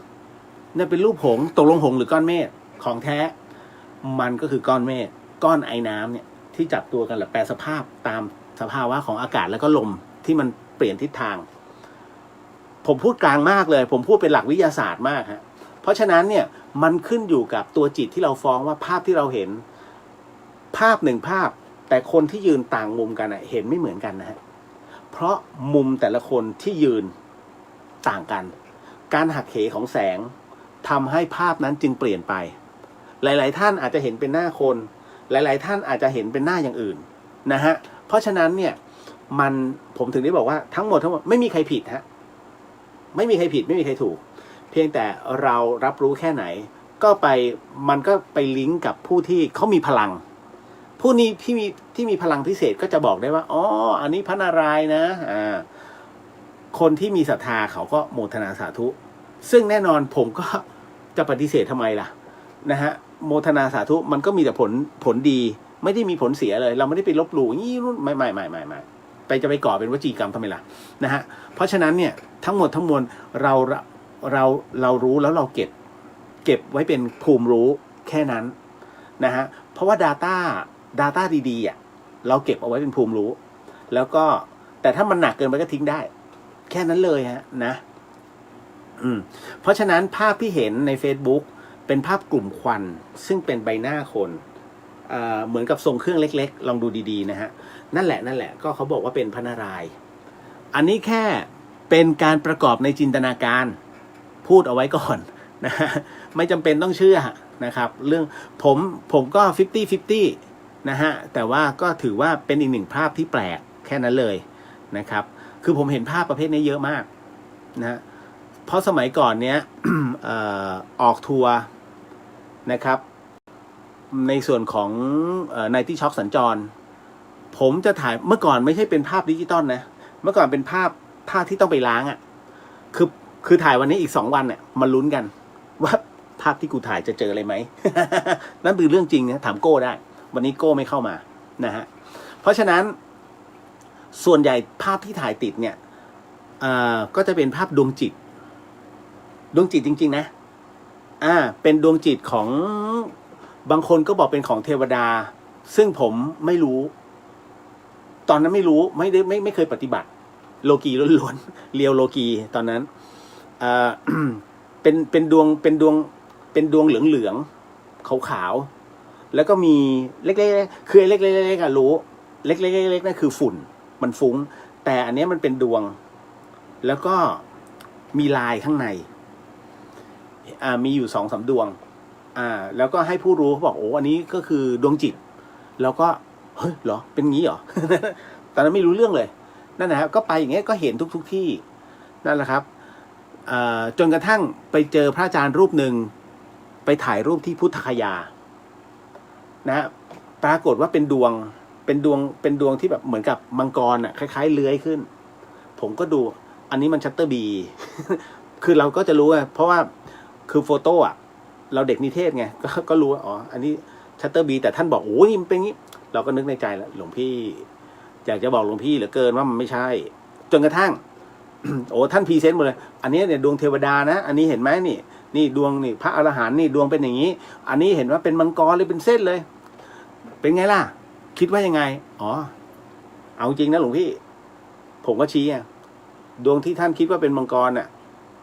นี่เป็นรูปหงส์ตกลงหงส์หรือก้อนเมฆของแท้มันก็คือก้อนเมฆก้อนไอน้ำเนี่ยที่จับตัวกันแหละแปรสภาพตามสภาวะของอากาศแล้วก็ลมที่มันเปลี่ยนทิศทางผมพูดกลางมากเลยผมพูดเป็นหลักวิทยาศาสตร์มากฮะเพราะฉะนั้นเนี่ยมันขึ้นอยู่กับตัวจิตที่เราฟ้องว่าภาพที่เราเห็นภาพหนึ่งภาพแต่คนที่ยืนต่างมุมกันเห็นไม่เหมือนกันนะฮะเพราะมุมแต่ละคนที่ยืนต่างกันการหักเหของแสงทำให้ภาพนั้นจึงเปลี่ยนไปหลายๆท่านอาจจะเห็นเป็นหน้าคนหลายๆท่านอาจจะเห็นเป็นหน้าอย่างอื่นนะฮะเพราะฉะนั้นเนี่ยผมถึงได้บอกว่าทั้งหมดไม่มีใครผิดฮะไม่มีใครผิดไม่มีใครถูกเพียงแต่เรารับรู้แค่ไหนมันก็ไปลิงก์กับผู้ที่เขามีพลังผู้นี้ที่มีพลังพิเศษก็จะบอกได้ว่าอันนี้พระนารายณ์นะคนที่มีศรัทธาเขาก็โมทนาสาธุซึ่งแน่นอนผมก็จะปฏิเสธทำไมล่ะนะฮะโมทนาสาธุมันก็มีแต่ผลดีไม่ได้มีผลเสียเลยเราไม่ได้ไปลบหลู่นี่รุ่นไม่จะไปก่อเป็นวจีกรรมทำไมล่ะนะฮะเพราะฉะนั้นเนี่ยทั้งหมดทั้งมวลเรารู้แล้วเราเก็บไว้เป็นภูมิรู้แค่นั้นนะฮะเพราะว่า data ดีๆเราเก็บเอาไว้เป็นภูมิรู้แล้วก็แต่ถ้ามันหนักเกินไปก็ทิ้งได้แค่นั้นเลยฮะนะเพราะฉะนั้นภาพที่เห็นใน Facebook เป็นภาพกลุ่มควันซึ่งเป็นใบหน้าคนเหมือนกับทรงเครื่องเล็กๆลองดูดีๆนะฮะนั่นแหละก็เขาบอกว่าเป็นพระนารายณ์อันนี้แค่เป็นการประกอบในจินตนาการพูดเอาไว้ก่อนนะฮะไม่จำเป็นต้องเชื่อนะครับเรื่องผมก็50-50นะฮะแต่ว่าก็ถือว่าเป็นอีกหนึ่งภาพที่แปลกแค่นั้นเลยนะครับคือผมเห็นภาพประเภทนี้เยอะมากนะเพราะสมัยก่อนเนี้ย ออกทัวร์นะครับในส่วนของNighty Shock สัญจรผมจะถ่ายเมื่อก่อนไม่ใช่เป็นภาพดิจิตอลนะเมื่อก่อนเป็นภาพที่ต้องไปล้างคือถ่ายวันนี้อีก2 วันเนี่ยมาลุ้นกันว่าภาพที่กูถ่ายจะเจออะไรไหม นั่นคือเรื่องจริงนะถามโก้ได้วันนี้โก้ไม่เข้ามานะฮะเพราะฉะนั้นส่วนใหญ่ภาพที่ถ่ายติดเนี่ยก็จะเป็นภาพดวงจิตจริงๆนะเป็นดวงจิตของ บางคนก็บอกเป็นของเทวดา ซึ่งผมไม่รู้ ตอนนั้นไม่รู้ไม่เคยปฏิบัติ โลกีล้วนๆเรียวโลกีตอนนั้นเป็นดวงเหลืองๆขาวๆแล้วก็มีเล็กๆคือเล็กๆอะรู้เล็กๆนั่นคือฝุ่นมันฟุ้งแต่อันนี้มันเป็นดวงแล้วก็มีลายข้างในมีอยู่2-3 ดวงแล้วก็ให้ผู้รู้เขาบอกโอ้อันนี้ก็คือดวงจิตแล้วก็เฮ้ยเหรอเป็นงี้เหรอ ตอนนั้นไม่รู้เรื่องเลยนั่นนะครับก็ไปอย่างเงี้ยก็เห็นทุกที่นั่นแหละครับจนกระทั่งไปเจอพระอาจารย์รูปหนึ่งไปถ่ายรูปที่พุทธคยานะฮะปรากฏว่าเป็นดวงที่แบบเหมือนกับมังกรคล้ายๆเลื้อยขึ้นผมก็ดูอันนี้มันชัตเตอร์บี คือเราก็จะรู้เพราะว่าคือโฟโต้เราเด็กนิเทศไงก็รู้ว่าอ๋ออันนี้ชัตเตอร์บีแต่ท่านบอกโอ้ยมันเป็นงี้เราก็นึกในใจแล้วหลวงพี่อยากจะบอกหลวงพี่เหลือเกินว่ามันไม่ใช่จนกระทั่ง โอ้ท่านพรีเซนต์หมดเลยอันนี้เนี่ยดวงเทวดานะอันนี้เห็นไหมนี่ดวงนี่พระอรหันต์นี่ดวงเป็นอย่างนี้อันนี้เห็นว่าเป็นมังกรเลยเป็นเส้นเลยเป็นไงล่ะคิดว่ายังไงอ๋อเอาจริงนะหลวงพี่ผมก็ชี้ดวงที่ท่านคิดว่าเป็นมังกร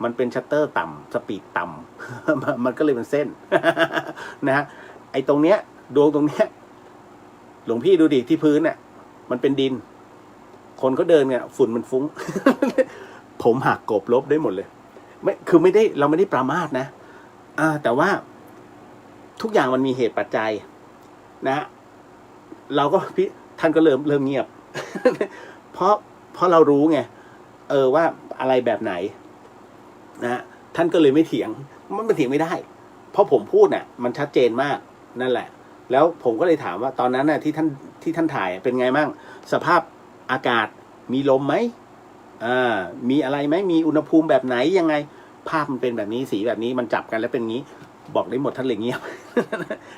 มันเป็นชัตเตอร์ต่ำสปีดต่ำ มันก็เลยเป็นเส้น นะฮะไอ้ตรงเนี้ยดวงตรงเนี้ยหลวงพี่ดูดิที่พื้นมันเป็นดินคนก็เดินฝุ่นมันฟุ้ง ผมหักกบลบได้หมดเลยคือเราไม่ได้ประมาทนะแต่ว่าทุกอย่างมันมีเหตุปัจจัยนะเราก็ท่านก็เริ่มเงียบ เพราะเรารู้ไงว่าอะไรแบบไหนนะท่านก็เลยไม่เถียงมันเถียงไม่ได้เพราะผมพูดมันชัดเจนมากนั่นแหละแล้วผมก็เลยถามว่าตอนนั้นที่ท่านถ่ายเป็นไงบ้างสภาพอากาศมีลมไหมมีอะไรไหมมีอุณหภูมิแบบไหนยังไงภาพมันเป็นแบบนี้สีแบบนี้มันจับกันแล้วเป็นงี้บอกได้หมดท่านเลยเงียบ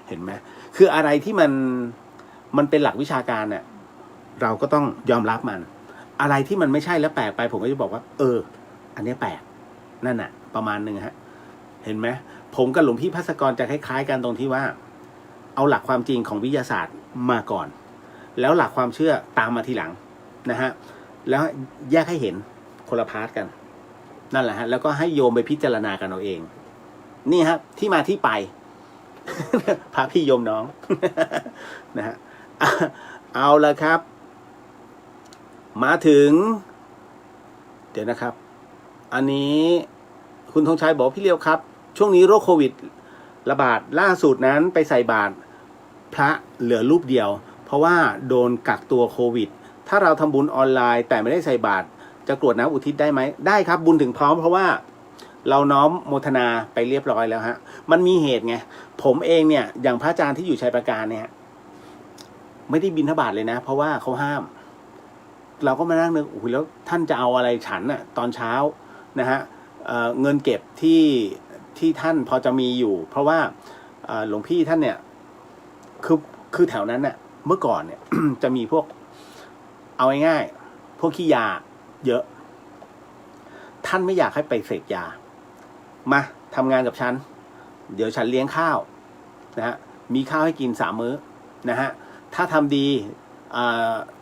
เห็นไหมคืออะไรที่มันเป็นหลักวิชาการเราก็ต้องยอมรับมันอะไรที่มันไม่ใช่แล้วแปลกไปผมก็จะบอกว่าอันนี้แปลกนั่นประมาณนึงฮะเห็นไหมผมกับหลวงพี่ภัสกรจะคล้ายๆกันตรงที่ว่าเอาหลักความจริงของวิทยาศาสตร์มาก่อนแล้วหลักความเชื่อตามมาทีหลังนะฮะแล้วแยกให้เห็นคนละพาร์ทกันนั่นแหละฮะแล้วก็ให้โยมไปพิจารณากันเอาเองนี่ครับที่มาที่ไป พระพี่โยมน้อง นะฮะเอาละครับ มาถึงเดี๋ยวนะครับอันนี้คุณธงชัยบอกพี่เลี้ยวครับช่วงนี้โรคโควิดระบาดล่าสุดนั้นไปใส่บาตรพระเหลือรูปเดียวเพราะว่าโดนกักตัวโควิดถ้าเราทำบุญออนไลน์แต่ไม่ได้ใส่บาตรจะกรวดน้ำอุทิศได้ไหมได้ครับบุญถึงพร้อมเพราะว่าเราน้อมโมทนาไปเรียบร้อยแล้วฮะมันมีเหตุไงผมเองเนี่ยอย่างพระอาจารย์ที่อยู่ชัยปราการเนี่ยไม่ได้บิณฑบาตเลยนะเพราะว่าเขาห้ามเราก็มานั่งนึกโอ้โหแล้วท่านจะเอาอะไรฉันตอนเช้านะฮะเงินเก็บที่ท่านพอจะมีอยู่เพราะว่าหลวงพี่ท่านเนี่ยคือแถวนั้นเมื่อก่อนเนี่ย จะมีพวกเอาง่ายๆพวกขี้ยาเยอะท่านไม่อยากให้ไปเสพยามาทำงานกับฉันเดี๋ยวฉันเลี้ยงข้าวนะฮะมีข้าวให้กิน3 มื้อนะฮะถ้าทำดี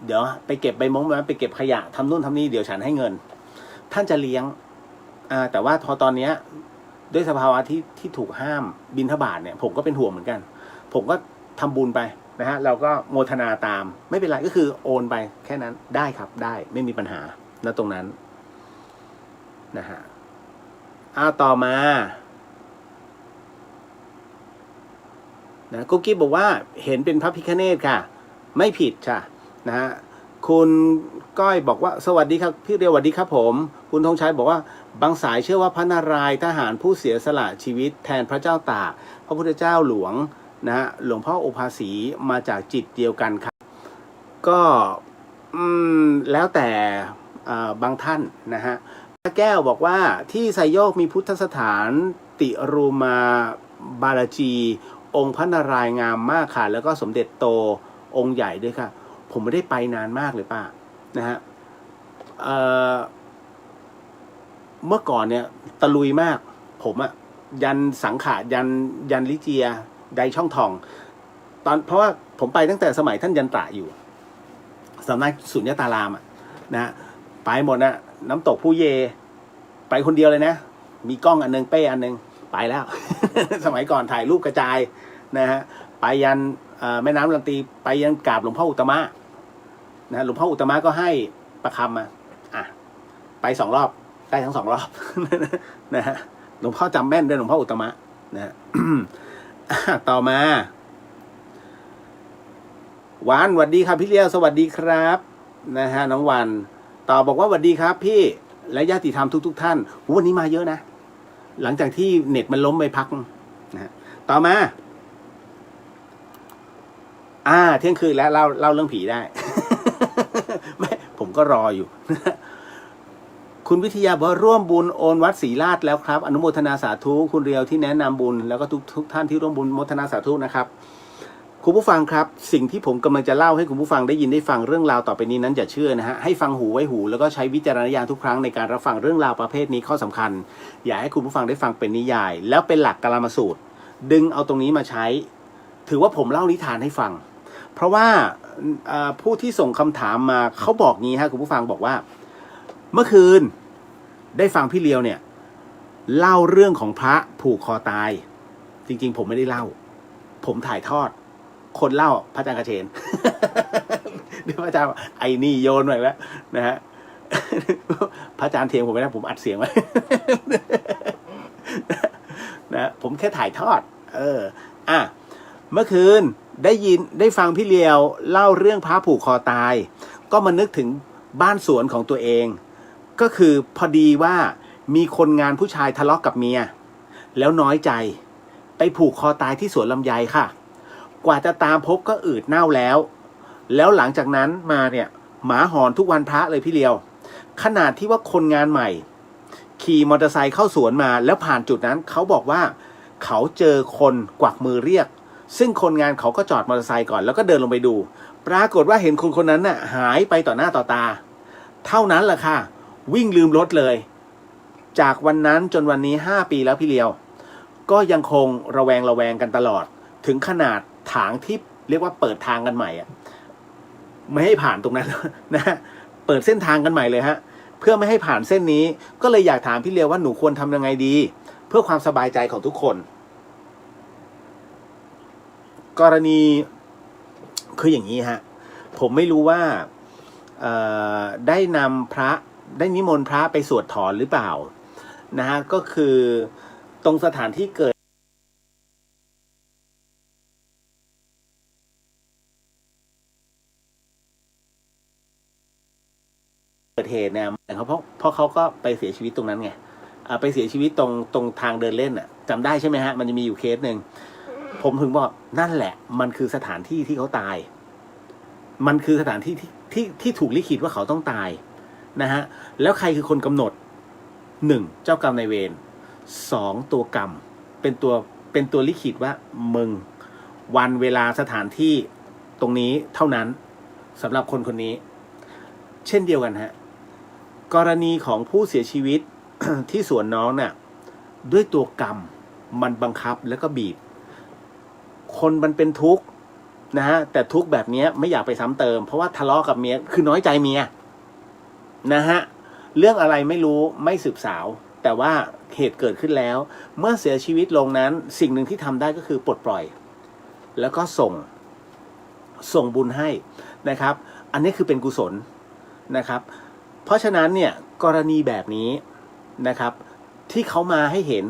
เดี๋ยวไปเก็บใบมงไปเก็บขยะทำนู่นทำนี่เดี๋ยวฉันให้เงินท่านจะเลี้ยงแต่ว่าพอตอนนี้ด้วยสภาวะที่ถูกห้ามบิณฑบาตเนี่ยผมก็เป็นห่วงเหมือนกันผมก็ทำบุญไปนะฮะเราก็โมทนาตามไม่เป็นไรก็คือโอนไปแค่นั้นได้ครับได้ไม่มีปัญหาณตรงนั้นนะฮะต่อมากุ๊กกิ๊บบอกว่าเห็นเป็นพระพิฆเนศค่ะไม่ผิดค่ะนะฮะคุณก้อยบอกว่าสวัสดีครับพี่เรียวสวัสดีครับผมคุณธงชัยบอกว่าบางสายเชื่อว่าพระนารายณ์ทหารผู้เสียสละชีวิตแทนพระเจ้าตากพระพุทธเจ้าหลวงนะฮะหลวงพ่อโอภาสีมาจากจิตเดียวกันครับก็แล้วแต่บางท่านนะฮะแก้วบอกว่าที่ไซโยกมีพุทธสถานติรูมาบาลาจีองค์พระนารายณ์งามมากค่ะแล้วก็สมเด็จโตองค์ใหญ่ด้วยค่ะผมไม่ได้ไปนานมากเลยป้านะฮะเมื่อก่อนเนี่ยตะลุยมากผมยันสังขารยันลิเจีย ใดช่องทองเพราะว่าผมไปตั้งแต่สมัยท่านยันตระอยู่สำนักสุญญตารามนะไปหมดนะน้ำตกผู้เยไปคนเดียวเลยนะมีกล้องอันนึงเป้อันนึงไปแล้ว สมัยก่อนถ่ายรูปกระจายนะฮะไปยันแม่น้ำลันตีไปยันกราบหลวงพ่ออุตตมะนะหลวงพ่ออุตตมะก็ให้ประคำมาไป2 รอบได้ทั้ง2 รอบ นะฮะหลวงพ่อจำแม่นด้วยหลวงพ่ออุตตมะนะฮะ ต่อมาวันสวัสดีครับพี่เลี้ยวสวัสดีครับนะฮะน้องวันต่อบอกว่าสวัสดีครับพี่และญาติธรรมทุกท่านวันนี้มาเยอะนะหลังจากที่เน็ตมันล้มไปพักนะฮะต่อมาเที่ยงคืนแล้วเล่าเรื่องผีได้ ไม่ผมก็รออยู่ คุณวิทยาบอกร่วมบุญโอนวัดศรีราชแล้วครับอนุโมทนาสาธุคุณเรียวที่แนะนำบุญแล้วก็ทุกท่านที่ร่วมบุญโมทนาสาธุนะครับคุณผู้ฟังครับสิ่งที่ผมกำลังจะเล่าให้คุณผู้ฟังได้ยินได้ฟังเรื่องราวต่อไปนี้นั้นอย่าเชื่อนะฮะให้ฟังหูไว้หูแล้วก็ใช้วิจารณญาณทุกครั้งในการรับฟังเรื่องราวประเภทนี้ข้อสำคัญอย่าให้คุณผู้ฟังได้ฟังเป็นนิยายแล้วเป็นหลักกาลามสูตรดึงเอาตรงนี้มาใช้ถือว่าผมเล่านิทานให้ฟังเพราะว่าผู้ที่ส่งคำถามมาเขาบอกงี้ฮะคุณผู้ฟังบอกว่าเมื่อคืนได้ฟังพี่เลียวเนี่ยเล่าเรื่องของพระผูกคอตายจริงๆผมไม่ได้เล่าผมถ่ายทอดคนเล่าพระอาจารย์กระเชน เดี๋ยวพระอาจารย์ไอ้นี่โยนไปแล้วนะฮะ พระอาจารย์เถียงผมไม่ได้ผมอัดเสียงไว้ นะผมแค่ถ่ายทอดเมื่อคืนได้ฟังพี่เลียวเล่าเรื่องพระผูกคอตายก็มานึกถึงบ้านสวนของตัวเองก็คือพอดีว่ามีคนงานผู้ชายทะเลาะกับเมียแล้วน้อยใจไปผูกคอตายที่สวนลำไยค่ะกว่าจะตามพบก็อืดเน่าแล้วหลังจากนั้นมาเนี่ยหมาหอนทุกวันพระเลยพี่เลียวขนาดที่ว่าคนงานใหม่ขี่มอเตอร์ไซค์เข้าสวนมาแล้วผ่านจุดนั้นเขาบอกว่าเขาเจอคนกวักมือเรียกซึ่งคนงานเขาก็จอดมอเตอร์ไซค์ก่อนแล้วก็เดินลงไปดูปรากฏว่าเห็นคนนั้นน่ะหายไปต่อหน้าต่อตาเท่านั้นแหละค่ะวิ่งลืมรถเลยจากวันนั้นจนวันนี้5 ปีแล้วพี่เลียวก็ยังคงระแวงกันตลอดถึงขนาดถางที่เรียกว่าเปิดทางกันใหม่ไม่ให้ผ่านตรงนั้นนะเปิดเส้นทางกันใหม่เลยฮะเพื่อไม่ให้ผ่านเส้นนี้ก็เลยอยากถามพี่เลียวว่าหนูควรทำยังไงดีเพื่อความสบายใจของทุกคนกรณีคืออย่างนี้ฮะผมไม่รู้ว่าได้นำพระได้นิมนต์พระไปสวดถอนหรือเปล่านะฮะก็คือตรงสถานที่เกิดเหตุเนี่ยเพราะเขาก็ไปเสียชีวิตตรงนั้นไงไปเสียชีวิตตรงทางเดินเล่นจำได้ใช่ไหมฮะมันจะมีอยู่เคสหนึ่งผมถึงบอกนั่นแหละมันคือสถานที่ที่เขาตายมันคือสถานที่ที่ถูกลิขิตว่าเขาต้องตายนะฮะแล้วใครคือคนกำหนด1เจ้ากรรมนายเวร2ตัวกรรมเป็นตัวลิขิตว่ามึงวันเวลาสถานที่ตรงนี้เท่านั้นสำหรับคนคนนี้เช่นเดียวกันฮะกรณีของผู้เสียชีวิต ที่สวนน้องเนี่ยด้วยตัวกรรมมันบังคับแล้วก็บีบคนมันเป็นทุกข์นะฮะแต่ทุกข์แบบนี้ไม่อยากไปซ้ำเติมเพราะว่าทะเลาะกับเมียคือน้อยใจเมียนะฮะเรื่องอะไรไม่รู้ไม่สืบสาวแต่ว่าเหตุเกิดขึ้นแล้วเมื่อเสียชีวิตลงนั้นสิ่งหนึ่งที่ทำได้ก็คือปลดปล่อยแล้วก็ส่งบุญให้นะครับอันนี้คือเป็นกุศลนะครับเพราะฉะนั้นเนี่ยกรณีแบบนี้นะครับที่เขามาให้เห็น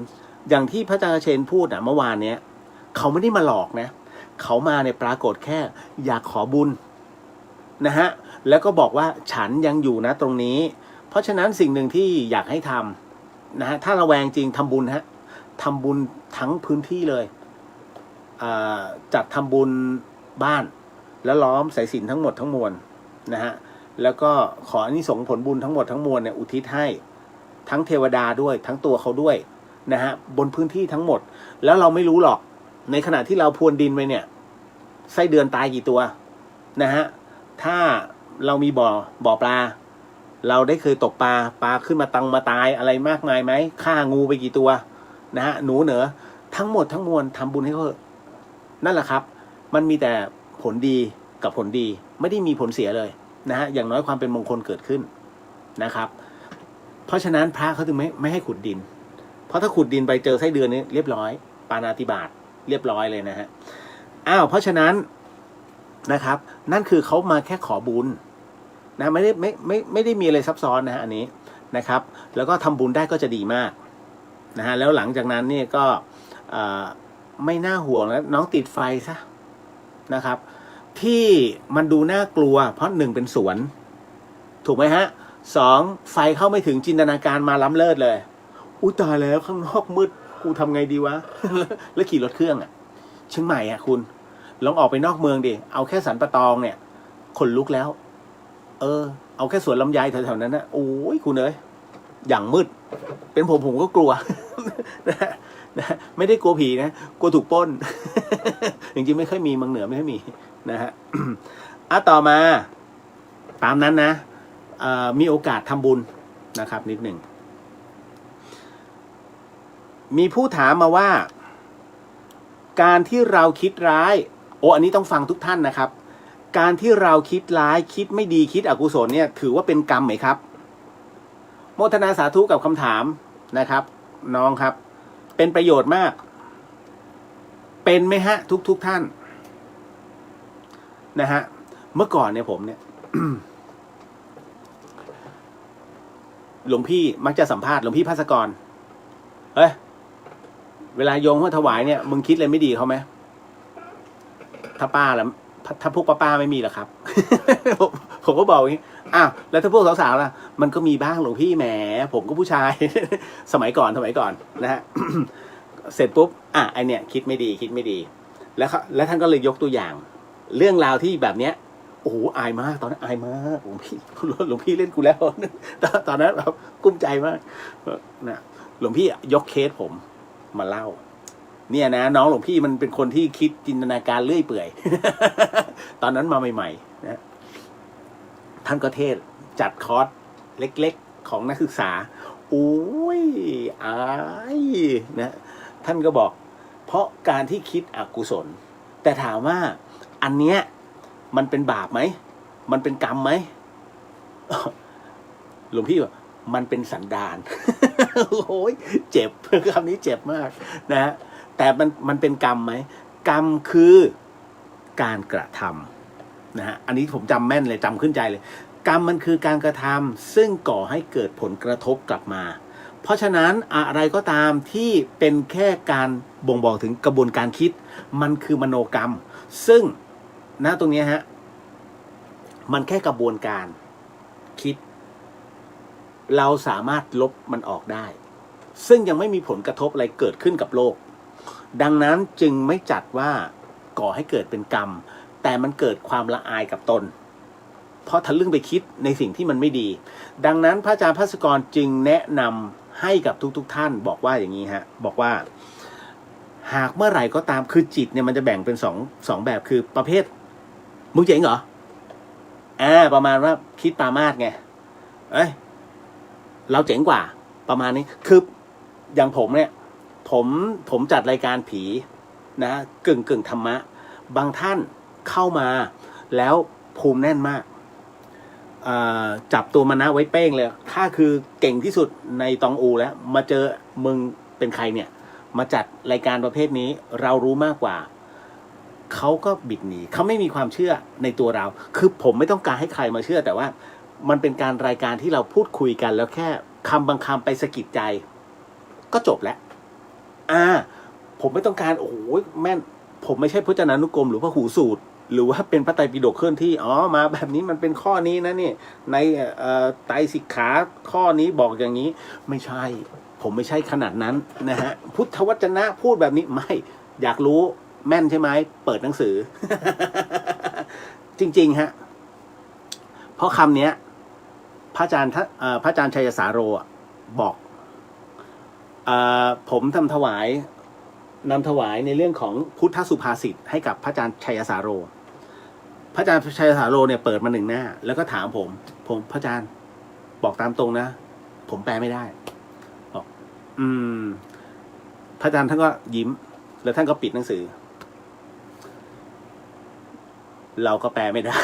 อย่างที่พระอาจารย์เชนพูดเมื่อวานเนี้ยเขาไม่ได้มาหลอกนะเขามาในปรากฏแค่อยากขอบุญนะฮะแล้วก็บอกว่าฉันยังอยู่นะตรงนี้เพราะฉะนั้นสิ่งหนึ่งที่อยากให้ทำนะฮะถ้าระแวงจริงทำบุญฮะทำบุญทั้งพื้นที่เลยจัดทำบุญบ้านแล้วล้อมสายสิญจน์ทั้งหมดทั้งมวลนะฮะแล้วก็ขออานิสงส์ผลบุญทั้งหมดทั้งมวลเนี่ยอุทิศให้ทั้งเทวดาด้วยทั้งตัวเขาด้วยนะฮะบนพื้นที่ทั้งหมดแล้วเราไม่รู้หรอกในขณะที่เราพรวนดินไปเนี่ยไส้เดือนตายกี่ตัวนะฮะถ้าเรามีบ่อปลาเราได้เคยตกปลาขึ้นมามาตายอะไรมากมายไหมฆ่างูไปกี่ตัวนะฮะหนูเหนือทั้งหมดทั้งมวลทำบุญให้เขา นั่นแหละครับมันมีแต่ผลดีกับผลดีไม่ได้มีผลเสียเลยนะฮะอย่างน้อยความเป็นมงคลเกิดขึ้นนะครับเพราะฉะนั้นพระเขาถึงไม่ให้ขุดดินเพราะถ้าขุดดินไปเจอไส้เดือนนี้เรียบร้อยปาณาติบาตเรียบร้อยเลยนะฮะเพราะฉะนั้นนะครับนั่นคือเขามาแค่ขอบุญนะไม่ได้มีอะไรซับซ้อนนะฮะอันนี้นะครับแล้วก็ทำบุญได้ก็จะดีมากนะฮะแล้วหลังจากนั้นเนี่ยก็ไม่น่าห่วงแล้วน้องติดไฟซะนะครับที่มันดูน่ากลัวเพราะหนึ่งเป็นสวนถูกไหมฮะสองไฟเข้าไม่ถึงจินตนาการมาล้ำเลิศเลยอุ้ยตายแล้วข้างนอกมืดกูทำไงดีวะ แล้วขี่รถเครื่องเชียงใหม่คุณลองออกไปนอกเมืองดิเอาแค่สันปะตองเนี่ยขนลุกแล้วเอาแค่สวนลำไยแถวๆนั้นนะโอ้ยคุณเอ้ยอย่างมืดเป็นผมก็กลัว นะไม่ได้กลัวผีนะกลัวถูกปล้น จริงๆไม่ค่อยมีเมืองเหนือไม่ค่อยมีนะฮะ ต่อมาตามนั้นนะมีโอกาสทำบุญนะครับนิดหนึ่งมีผู้ถามมาว่าการที่เราคิดร้ายอันนี้ต้องฟังทุกท่านนะครับการที่เราคิดร้ายคิดไม่ดีคิดอกุศลเนี่ยถือว่าเป็นกรรมไหมครับโมทนาสาธุกับคำถามนะครับน้องครับเป็นประโยชน์มากเป็นไหมฮะทุกท่านนะฮะเมื่อก่อนเนี่ยผมเนี่ย หลวงพี่มักจะสัมภาษณ์หลวงพี่ภาสกรเวลาโยมเขาถวายเนี่ยมึงคิดอะไรไม่ดีเขาไหมถ้าป้าแล้วถ้าพวกป้าไม่มีหรอครับ ผมก็บอกอย่างนี้แล้วถ้าพวกสาวๆล่ะมันก็มีบ้างหลวงพี่แหมผมก็ผู้ชาย สมัยก่อนนะฮะ เสร็จปุ๊บไอเนี่ยคิดไม่ดีแล้วท่านก็เลยยกตัวอย่างเรื่องราวที่แบบเนี้ยโอ้โหอายมากตอนนั้นอายมากหลวงพี่เล่นกูแล้ว ตอนนั้นแบบกุ้มใจมากนะหลวงพี่ยกเคสผมมาเล่าเนี่ยนะน้องหลวงพี่มันเป็นคนที่คิดจินตนาการเลื่อยเปื่อย ตอนนั้นมาใหม่ๆนะท่านก็เทศจัดคอร์สเล็กๆของนักศึกษาโอ้ยอายนะท่านก็บอกเพราะการที่คิดอกุศลแต่ถามว่าอันเนี้ยมันเป็นบาปไหมมันเป็นกรรมไหมหลวงพี่บอกมันเป็นสันดาน โอ้ยเจ็บคำนี้เจ็บมากนะแต่มันเป็นกรรมไหมกรรมคือการกระทำนะฮะอันนี้ผมจำแม่นเลยจำขึ้นใจเลยกรรมมันคือการกระทำซึ่งก่อให้เกิดผลกระทบกลับมาเพราะฉะนั้นอะไรก็ตามที่เป็นแค่การบ่งบอกถึงกระบวนการคิดมันคือมโนกรรมซึ่งตรงนี้ฮะมันแค่กระบวนการคิดเราสามารถลบมันออกได้ซึ่งยังไม่มีผลกระทบอะไรเกิดขึ้นกับโลกดังนั้นจึงไม่จัดว่าก่อให้เกิดเป็นกรรมแต่มันเกิดความละอายกับตนเพราะทะลึ่งไปคิดในสิ่งที่มันไม่ดีดังนั้นพระอาจารย์ภาสกรจึงแนะนำให้กับทุกท่านบอกว่าอย่างนี้ฮะบอกว่าหากเมื่อไหร่ก็ตามคือจิตเนี่ยมันจะแบ่งเป็นสองแบบคือประเภทมึงเจ๋งเหรอประมาณว่าคิดปรามาสไงเราเจ๋งกว่าประมาณนี้คืออย่างผมเนี่ยผมจัดรายการผีนะกึ่งธรรมะบางท่านเข้ามาแล้วภูมิแน่นมากจับตัวมานะไว้เป้งเลยถ้าคือเก่งที่สุดในตองอูแล้วมาเจอมึงเป็นใครเนี่ยมาจัดรายการประเภทนี้เรารู้มากกว่าเขาก็บิดหนีเขาไม่มีความเชื่อในตัวเราคือผมไม่ต้องการให้ใครมาเชื่อแต่ว่ามันเป็นการรายการที่เราพูดคุยกันแล้วแค่คำบางคำไปสะกิดใจก็จบแล้วผมไม่ต้องการโอ้โหแม่นผมไม่ใช่พจนานุกรมหรือพระหูสูตรหรือว่าเป็นพระไตรปิฎกเคลื่อนที่มาแบบนี้มันเป็นข้อนี้นะนี่ในไตรสิกขาข้อนี้บอกอย่างนี้ไม่ใช่ผมไม่ใช่ขนาดนั้นนะฮะพุทธวจนะพูดแบบนี้ไม่อยากรู้แม่นใช่ไหมเปิดหนังสือ จริงๆฮะเพราะคำนี้พระอาจารย์ชัยสาโรบอกผมนำถวายในเรื่องของพุทธสุภาษิตให้กับพระอาจารย์ชัยสาโรพระอาจารย์ชัยสาโรเนี่ยเปิดมา1 หน้าแล้วก็ถามผมพระอาจารย์บอกตามตรงนะผมแปลไม่ได้บอกพระอาจารย์ท่านก็ยิ้มแล้วท่านก็ปิดหนังสือ เราก็แปลไม่ได้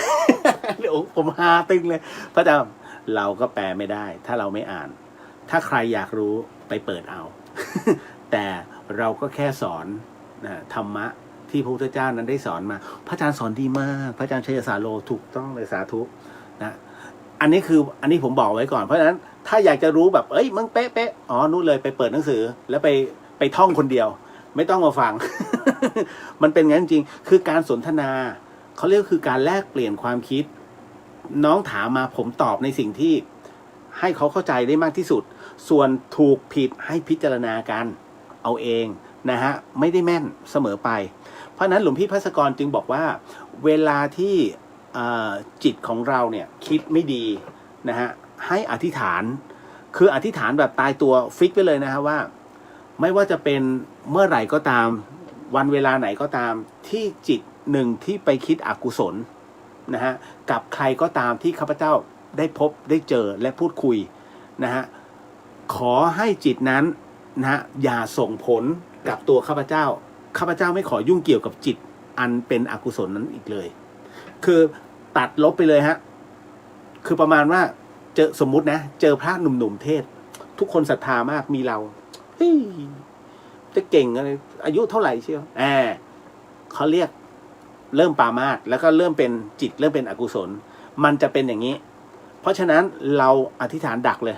เดี๋ยวผมฮาตึงเลยพระอาจารย์เราก็แปลไม่ได้ ถ้าเราไม่อ่าน ถ้าใครอยากรู้ไปเปิดเอา แต่เราก็แค่สอนธรรมะที่พระพุทธเจ้านั้นได้สอนมา พระอาจารย์สอนดีมากพระอาจารย์ชัยสาโลถูกต้องเลยสาธุนะอันนี้ผมบอกไว้ก่อนเพราะฉะนั้นถ้าอยากจะรู้แบบมึงเป๊ะอ๋อนู่นเลยไปเปิดหนังสือแล้วไปท่องคนเดียวไม่ต้องมาฟัง มันเป็นงั้นจริงคือการสนทนาเขาเรียกคือการแลกเปลี่ยนความคิดน้องถามมาผมตอบในสิ่งที่ให้เขาเข้าใจได้มากที่สุดส่วนถูกผิดให้พิจารณากันเอาเองนะฮะไม่ได้แม่นเสมอไปเพราะนั้นหลวงพี่ภัสกรจึงบอกว่าเวลาที่จิตของเราเนี่ยคิดไม่ดีนะฮะให้อธิษฐานคืออธิษฐานแบบตายตัวฟิกไปเลยนะฮะว่าไม่ว่าจะเป็นเมื่อไหร่ก็ตามวันเวลาไหนก็ตามที่จิตหนึ่งที่ไปคิดอกุศลนะฮะกับใครก็ตามที่ข้าพเจ้าได้พบได้เจอและพูดคุยนะฮะขอให้จิตนั้นนะฮะอย่าส่งผลกับตัวข้าพเจ้าไม่ขอยุ่งเกี่ยวกับจิตอันเป็นอกุศลนั้นอีกเลยคือตัดลบไปเลยฮะคือประมาณว่าเจอสมมุตินะเจอพระหนุ่มๆเทศทุกคนศรัทธามากมีเราจะเก่งอะไรอายุเท่าไหร่เชียวเขาเรียกเริ่มปรามาสแล้วก็เริ่มเป็นจิตเริ่มเป็นอกุศลมันจะเป็นอย่างนี้เพราะฉะนั้นเราอธิษฐานดักเลย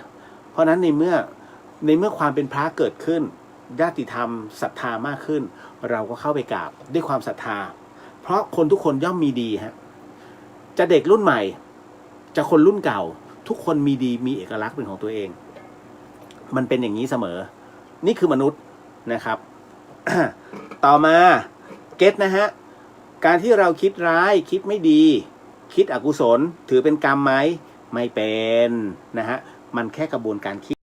เพราะฉะนั้นในเมื่อความเป็นพระเกิดขึ้นญาติธรรมศรัทธามากขึ้นเราก็เข้าไปกราบด้วยความศรัทธาเพราะคนทุกคนย่อมมีดีฮะจะเด็กรุ่นใหม่จะคนรุ่นเก่าทุกคนมีดีมีเอกลักษณ์เป็นของตัวเองมันเป็นอย่างนี้เสมอนี่คือมนุษย์นะครับ ต่อมาเก็ตนะฮะการที่เราคิดร้ายคิดไม่ดีคิดอกุศลถือเป็นกรรมไหมไม่เป็นนะฮะมันแค่กระบวนการคิด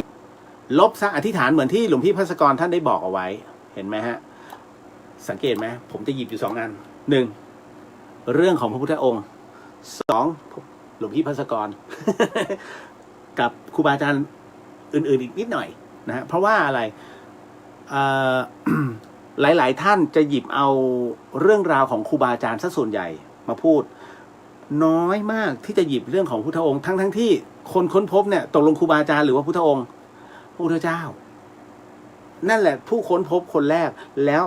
ลบซะอธิษฐานเหมือนที่หลวงพี่ภัสกรท่านได้บอกเอาไว้เห็นไหมฮะสังเกตไหมผมจะหยิบอยู่2 อัน1เรื่องของพระพุทธองค์2หลวงพี่ภัสกร กับครูบาอาจารย์อื่นๆอีกนิดหน่อยนะฮะเพราะว่าอะไรหลายๆท่านจะหยิบเอาเรื่องราวของครูบาอาจารย์ซะส่วนใหญ่มาพูดน้อยมากที่จะหยิบเรื่องของพุทธองค์ทั้งที่คนค้นพบเนี่ยตกลงครูบาอาจารย์หรือว่าพุทธองค์พระพุทธเจ้านั่นแหละผู้ค้นพบคนแรกแล้ว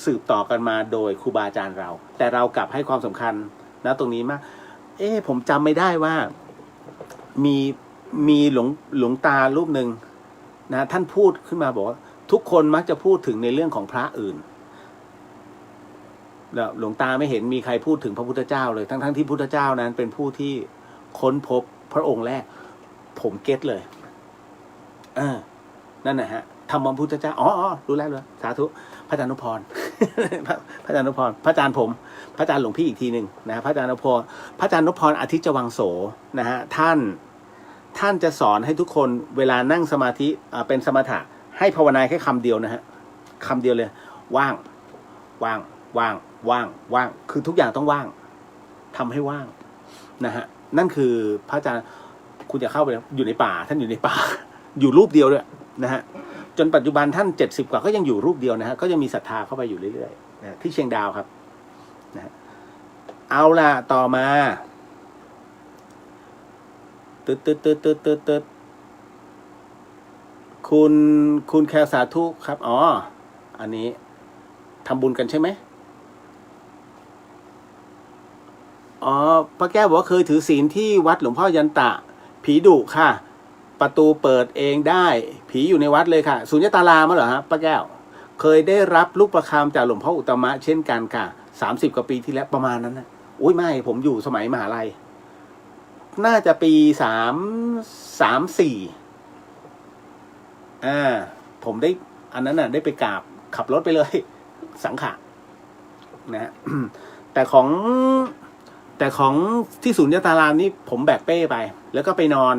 สืบต่อกันมาโดยครูบาอาจารย์เราแต่เรากลับให้ความสำคัญนะตรงนี้มากผมจำไม่ได้ว่ามีหลวงตารูปหนึ่งนะท่านพูดขึ้นมาบอกว่าทุกคนมักจะพูดถึงในเรื่องของพระอื่นแล้วหลวงตาไม่เห็นมีใครพูดถึงพระพุทธเจ้าเลยทั้งที่พุทธเจ้านั้นเป็นผู้ที่ค้นพบพระองค์แรกผมเก็ตเลยนั่นนะฮะธรรมพุทธเจ้ารู้แล้วเลยสาธุพระอาจารย์นพพร พระอาจารย์นพพรพระอาจารย์ผมพระอาจารย์หลวงพี่อีกทีหนึ่งนะพระอาจารย์นพพรพระอาจารย์นพพรอาทิตย์จวังโสนะฮะท่านจะสอนให้ทุกคนเวลานั่งสมาธิเป็นสมถะให้ภาวนาแค่คำเดียวนะฮะคำเดียวเลยว่างคือทุกอย่างต้องว่างทำให้ว่างนะฮะนั่นคือพระอาจารย์คุณจะเข้าไปอยู่ในป่าท่านอยู่ในป่า อยู่รูปเดียวด้วยนะฮะจนปัจจุบันท่าน70 กว่าก็ยังอยู่รูปเดียวนะฮะก็ยังมีศรัทธาเข้าไปอยู่เรื่อยๆนะที่เชียงดาวครับนะเอาล่ะต่อมาตึ๊ดคุณแคลสาธุครับอันนี้ทำบุญกันใช่ไหมพระแก้วบอกว่าเคยถือศีลที่วัดหลวงพ่อยันตะผีดุค่ะประตูเปิดเองได้ผีอยู่ในวัดเลยค่ะสุญญตารามเหรอฮะป้าแก้วเคยได้รับลูกประคำจากหลวงพ่ออุตตมะเช่นกันค่ะ30 กว่าปีที่แล้วประมาณนั้นนะอุ้ยไม่ผมอยู่สมัยมหาลัยน่าจะปี3-4ผมได้อันนั้นน่ะได้ไปกราบขับรถไปเลยสังขะนะฮะ แต่ของที่ศูนย์ยตารามนี่ผมแบกเป้ไปแล้วก็ไปนอน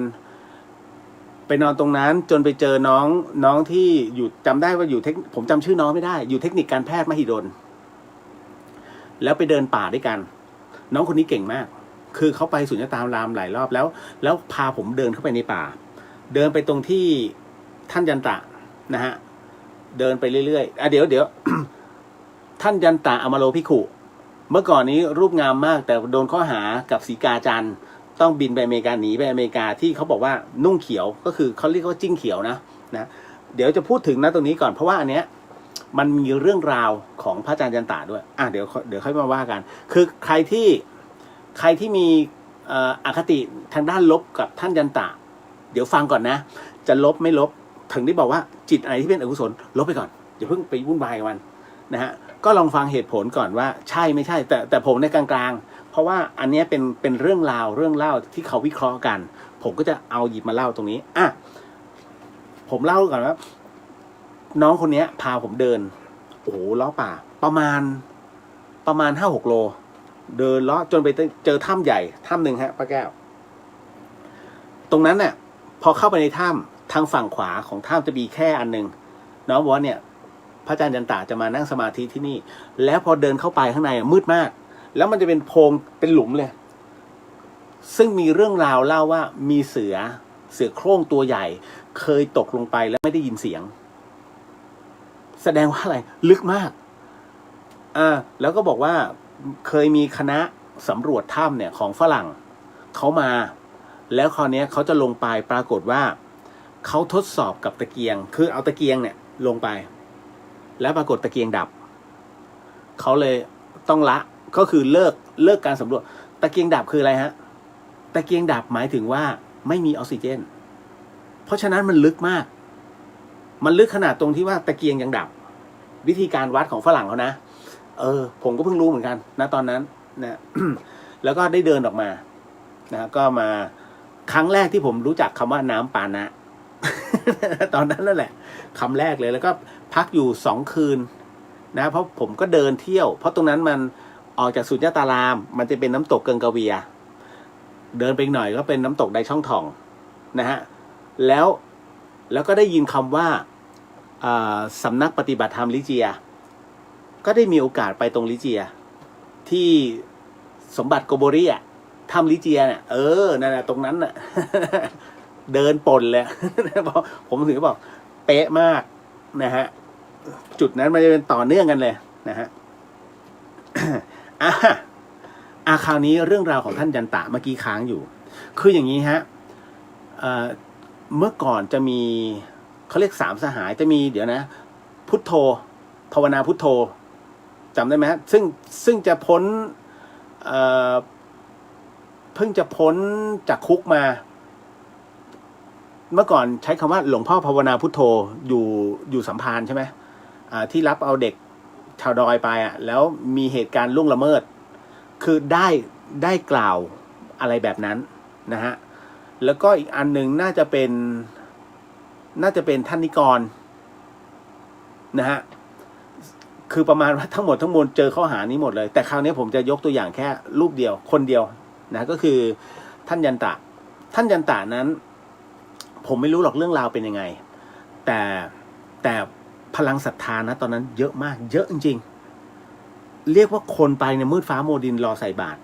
ตรงนั้นจนไปเจอน้องที่อยู่จำได้ว่าอยู่ผมจำชื่อน้องไม่ได้อยู่เทคนิคการแพทย์มหิดลแล้วไปเดินป่าด้วยกันน้องคนนี้เก่งมากคือเขาไปศูนย์ยตารามหลายรอบแล้วพาผมเดินเข้าไปในป่าเดินไปตรงที่ท่านยันตะนะฮะเดินไปเรื่อยๆเดี๋ยว ท่านยันตะอมโลภิกขุ เมื่อก่อนนี้รูปงามมากแต่โดนข้อหากับสีกาจันทร์ต้องบินไปอเมริกาหนีไปอเมริกาที่เขาบอกว่านุ่งเขียวก็คือเขาเรียกว่าจิ้งเขียวนะเดี๋ยวจะพูดถึงนะตรงนี้ก่อนเพราะว่าอันเนี้ยมันมีเรื่องราวของพระอาจารย์ยันตะด้วยเดี๋ยวค่อยมาว่ากันคือใครที่มีอคติทางด้านลบกับท่านยันตะเดี๋ยวฟังก่อนนะจะลบไม่ลบถึงได้บอกว่าจิตอะไรที่เป็นอกุศลลบไปก่อนอย่าเพิ่งไปวุ่นวายกับมันนะฮะก็ลองฟังเหตุผลก่อนว่าใช่ไม่ใช่แต่ผมในกลางๆเพราะว่าอันนี้เป็นเรื่องเล่าที่เขาวิเคราะห์กันผมก็จะเอาหยิบมาเล่าตรงนี้ผมเล่าก่อนว่าน้องคนนี้พาผมเดินโอ้โหล้อป่าประมาณ5-6 โลเดินล้อจนไปเจอถ้ำใหญ่ถ้ำหนึ่งฮะป้าแก้วตรงนั้นเนี่ยพอเข้าไปในถ้ำทางฝั่งขวาของถ้ำจะมีแค่อันหนึ่งน้องบอกว่าเนี่ยพระอาจารย์ยันตะจะมานั่งสมาธิที่นี่แล้วพอเดินเข้าไปข้างในมืดมากแล้วมันจะเป็นโพรงเป็นหลุมเลยซึ่งมีเรื่องราวเล่าว่ามีเสือโคร่งตัวใหญ่เคยตกลงไปแล้วไม่ได้ยินเสียงแสดงว่าอะไรลึกมากแล้วก็บอกว่าเคยมีคณะสำรวจถ้ำเนี่ยของฝรั่งเขามาแล้วคราวนี้เขาจะลงไปปรากฏว่าเขาทดสอบกับตะเกียงคือเอาตะเกียงเนี่ยลงไปแล้วปรากฏตะเกียงดับเขาเลยต้องละก็คือเลิกการสำรวจตะเกียงดับคืออะไรฮะตะเกียงดับหมายถึงว่าไม่มีออกซิเจนเพราะฉะนั้นมันลึกมากมันลึกขนาดตรงที่ว่าตะเกียงยังดับวิธีการวัดของฝรั่งเขานะผมก็เพิ่งรู้เหมือนกันนะตอนนั้นนะ แล้วก็ได้เดินออกมานะก็มาครั้งแรกที่ผมรู้จักคำว่าน้ำปานะ ตอนนั้นนั่นแหละคำแรกเลยแล้วก็พักอยู่2 คืนนะเพราะผมก็เดินเที่ยวเพราะตรงนั้นมันออกจากสุญญตารามมันจะเป็นน้ำตกเกิงกะเวียเดินไปหน่อยก็เป็นน้ำตกไดช่องทองนะฮะแล้วก็ได้ยินคำว่าสำนักปฏิบัติธรรมลิเจียก็ได้มีโอกาสไปตรงลิเจียที่สมบัติโกโบริถ้ำลิเจียเนี่ยนั่นแหละตรงนั้นน่ะ เดินปนเลยผมถึงบอกเป๊ะมากนะฮะจุดนั้นมันจะเป็นต่อเนื่องกันเลยนะฮะ คราวนี้เรื่องราวของท่านยันตะเมื่อกี้ค้างอยู่คืออย่างนี้ฮะเมื่อก่อนจะมีเขาเรียก3 สหายจะมีเดี๋ยวนะพุทโธภาวนาพุทโธจำได้ไหมฮะซึ่งจะพ้นเพิ่งจะพ้นจากคุกมาเมื่อก่อนใช้คำว่าหลวงพ่อภาวนาพุทโธอยู่สัมพันธ์ใช่ไหมที่รับเอาเด็กชาวดอยไปแล้วมีเหตุการณ์ล่วงละเมิดคือได้กล่าวอะไรแบบนั้นนะฮะแล้วก็อีกอันหนึ่งน่าจะเป็นท่านนิกรนะฮะคือประมาณว่าทั้งหมดทั้งมวลเจอข้อหานี้หมดเลยแต่คราวนี้ผมจะยกตัวอย่างแค่รูปเดียวคนเดียวนะก็คือท่านยันตะนั้นผมไม่รู้หรอกเรื่องราวเป็นยังไงแต่พลังศรัทธานะตอนนั้นเยอะมากเยอะจริงๆเรียกว่าคนไปเนี่ยมืดฟ้าโมดินรอใส่บาตร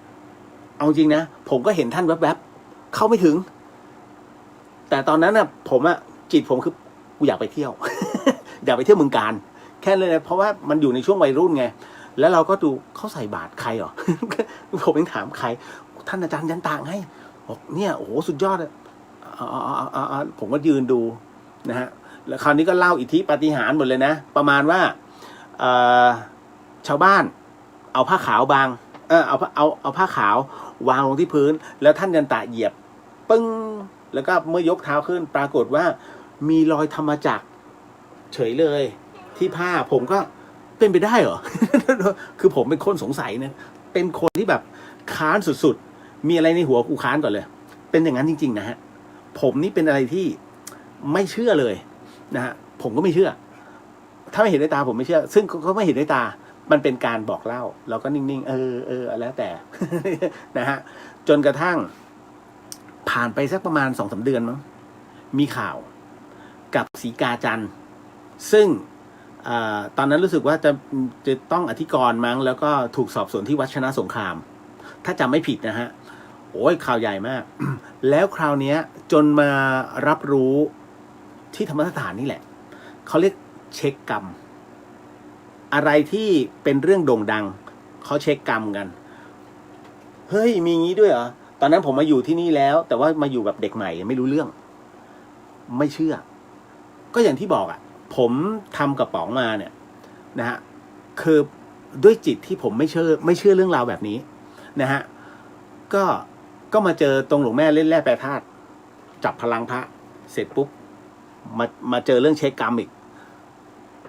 เอาจริงนะผมก็เห็นท่านแวบๆเข้าไม่ถึงแต่ตอนนั้นผมจิตผมคือกูอยากไปเที่ยว อยากไปเที่ยวเมืองการแค่เลยนะเพราะว่ามันอยู่ในช่วงวัยรุ่นไงแล้วเราก็ดูเขาใส่บาตรใครหรอ ผมยังถามใครท่านอาจารย์ยันตะไงบอกเนี่ยโอ้โหสุดยอดเลยผมก็ยืนดูนะฮะแล้วคราวนี้ก็เล่าอิทธิปาฏิหาริย์หมดเลยนะประมาณว่าชาวบ้านเอาผ้าขาวบางเอาผ้าขาววางลงที่พื้นแล้วท่านยันตะเหยียบปึ้งแล้วก็เมื่อยกเท้าขึ้นปรากฏว่ามีรอยธรรมจักรเฉยเลยที่ผ้าผมก็เป็นไปได้เหรอ คือผมเป็นคนสงสัยเนี่ยเป็นคนที่แบบค้านสุดๆมีอะไรในหัวกูค้านก่อนเลยเป็นอย่างนั้นจริงๆนะฮะผมนี่เป็นอะไรที่ไม่เชื่อเลยนะฮะผมก็ไม่เชื่อถ้าไม่เห็นด้วยตาผมไม่เชื่อซึ่งเขาไม่เห็นด้วยตามันเป็นการบอกเล่าเราก็นิ่งๆแล้วแต่ นะฮะจนกระทั่งผ่านไปสักประมาณ 2-3 เดือนมั้งมีข่าวกับศรีกาจันทร์ซึ่งตอนนั้นรู้สึกว่าจะต้องอธิกรณ์มั้งแล้วก็ถูกสอบสวนที่วัดชนะสงครามถ้าจำไม่ผิดนะฮะโอ้ยข่าวใหญ่มาก แล้วคราวนี้จนมารับรู้ที่ธรรมสถานนี่แหละเขาเรียกเช็คกรรมอะไรที่เป็นเรื่องโด่งดัง เขาเช็คกรรมกันเฮ้ยมีงี้ด้วยเหรอตอนนั้นผมมาอยู่ที่นี่แล้ว แต่ว่ามาอยู่แบบเด็กใหม่ไม่รู้เรื่องไม่เชื่อก็อย่างที่บอกอ่ะผมทำกระป๋องมาเนี่ยนะฮะคือด้วยจิตที่ผมไม่เชื่อเรื่องราวแบบนี้นะฮะก็มาเจอตรงหลวงแม่เล่นแร่แปรธาตุจับพลังพระเสร็จปุ๊บมาเจอเรื่องเช็คกรรมอีก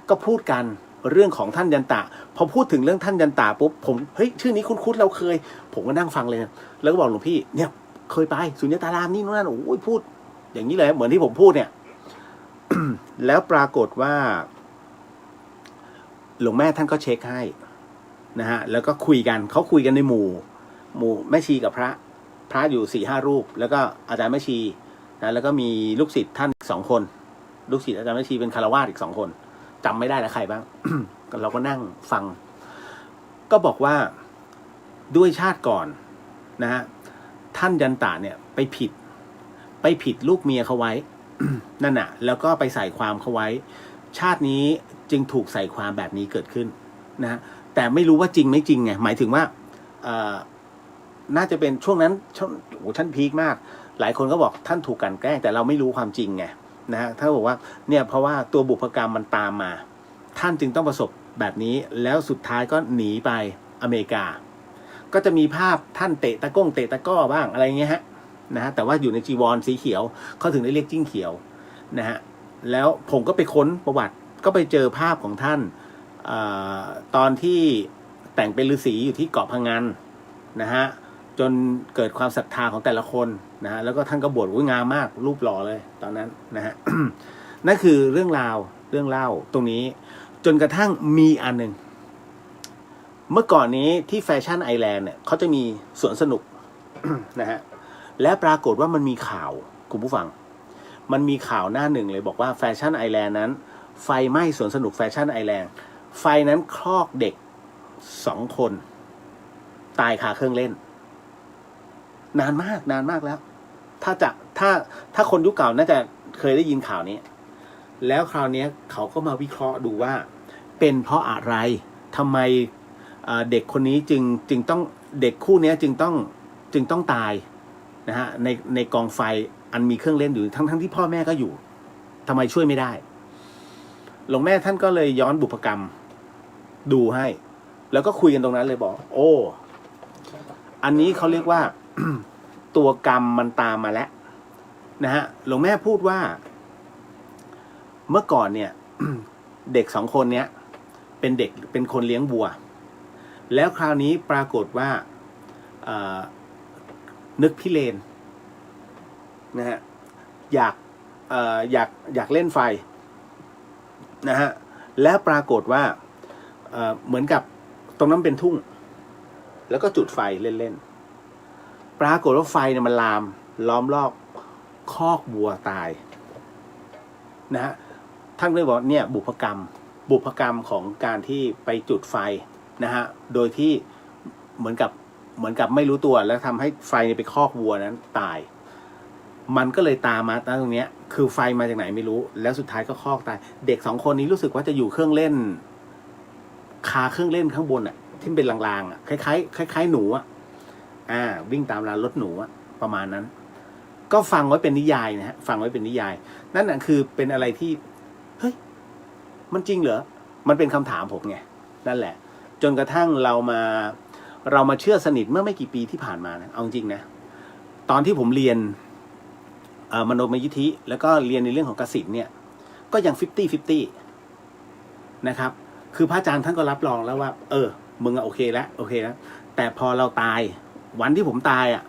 ก็พูดกันเรื่องของท่านยันตะพอพูดถึงเรื่องท่านยันตะปุ๊บผมเฮ้ยชื่อนี้คุ้นๆเราเคยผมก็นั่งฟังเลยแล้วก็บอกหลวงพี่เนี่ยเคยไปสุญญตารามนี่นั่นโอ้ยพูดอย่างนี้เลยเหมือนที่ผมพูดเนี่ย แล้วปรากฏว่าหลวงแม่ท่านก็เช็คให้นะฮะแล้วก็คุยกันเขาคุยกันในหมู่แม่ชีกับพระอยู่4-5 รูปแล้วก็อาจารย์แม่ชีนะแล้วก็มีลูกศิษย์ท่าน2 คนลูกศิษย์อาจารย์แม่ชีเป็นคฤหัสถ์อีก2 คนจำไม่ได้แล้วใครบ้าง เราก็นั่งฟังก็บอกว่าด้วยชาติก่อนนะฮะท่านยันตะเนี่ยไปผิดลูกเมียเขาไว้ นั่นน่ะแล้วก็ไปใส่ความเขาไว้ชาตินี้จึงถูกใส่ความแบบนี้เกิดขึ้นนะแต่ไม่รู้ว่าจริงไม่จริงไงหมายถึงว่าน่าจะเป็นช่วงนั้นท่านพีคมากหลายคนก็บอกท่านถูกกลั่นแกล้งแต่เราไม่รู้ความจริงไงนะฮะท่านบอกว่าเนี่ยเพราะว่าตัวบุพกรรมมันตามมาท่านจึงต้องประสบแบบนี้แล้วสุดท้ายก็หนีไปอเมริกาก็จะมีภาพท่านเตะตะก้อบ้างอะไรเงี้ยฮะนะฮะแต่ว่าอยู่ในจีวรสีเขียวเขาถึงได้เรียกจิ้งเขียวนะฮะแล้วผมก็ไปค้นประวัติก็ไปเจอภาพของท่านตอนที่แต่งเป็นฤาษีอยู่ที่เกาะพะงันนะฮะจนเกิดความศรัทธาของแต่ละคนนะฮะแล้วก็ท่านก็บวชงามมากรูปหล่อเลยตอนนั้นนะฮะ นั่นคือเรื่องเล่าตรงนี้จนกระทั่งมีอันหนึ่งเมื่อก่อนนี้ที่แฟชั่นไอแลนด์เนี่ยเขาจะมีสวนสนุก นะฮะและปรากฏว่ามันมีข่าวคุณผู้ฟังมันมีข่าวหน้าหนึ่งเลยบอกว่าแฟชั่นไอแลนด์นั้นไฟไหม้สวนสนุกแฟชั่นไอแลนด์ไฟนั้นคลอกเด็ก2 คนตายคาเครื่องเล่นนานมากแล้วถ้าคนยุคเก่าน่าจะเคยได้ยินข่าวนี้แล้วคราวนี้เขาก็มาวิเคราะห์ดูว่าเป็นเพราะอะไรทำไมเด็กคนนี้จึงต้องเด็กคู่นี้จึงต้องตายนะฮะในกองไฟอันมีเครื่องเล่นอยู่ทั้งที่พ่อแม่ก็อยู่ทำไมช่วยไม่ได้หลวงแม่ท่านก็เลยย้อนบุพกรรมดูให้แล้วก็คุยกันตรงนั้นเลยบอกโอ้อันนี้เขาเรียกว่า ตัวกรรมมันตามมาแล้วนะฮะหลวงแม่พูดว่าเมื่อก่อนเนี่ย เด็ก2 คนเนี้ยเป็นคนเลี้ยงวัวแล้วคราวนี้ปรากฏว่านึกพิเรนนะฮะอยากเล่นไฟนะฮะแล้วปรากฏว่าเหมือนกับตรงนั้นเป็นทุ่งแล้วก็จุดไฟเล่นๆปรากฏว่าไฟเนี่ยมันล้อมรอบคอกวัวตายนะฮะท่านเลยบอกเนี่ยบุพกรรมของการที่ไปจุดไฟนะฮะโดยที่เหมือนกับไม่รู้ตัวแล้วทำให้ไฟไปคอกวัวนั้นตายมันก็เลยตามมาตรงเนี้ยคือไฟมาจากไหนไม่รู้แล้วสุดท้ายก็คอกตายเด็ก2 คนนี้รู้สึกว่าจะอยู่เครื่องเล่นคาเครื่องเล่นข้างบนอ่ะที่เป็นรางๆอ่ะคล้ายหนูอ่ะวิ่งตามรางรถหนูอ่ะประมาณนั้นก็ฟังไว้เป็นนิยายนะฮะฟังไว้เป็นนิยายนั่นน่ะคือเป็นอะไรที่เฮ้ยมันจริงเหรอมันเป็นคำถามผมไงนั่นแหละจนกระทั่งเรามาเชื่อสนิทเมื่อไม่กี่ปีที่ผ่านมานะเอาจริงนะตอนที่ผมเรียนมโนมยิทธิแล้วก็เรียนในเรื่องของกสิณเนี่ยก็ยัง50-50นะครับคือพระอาจารย์ท่านก็รับรองแล้วว่ามึงโอเคแล้วแต่พอเราตายวันที่ผมตายอ่ะ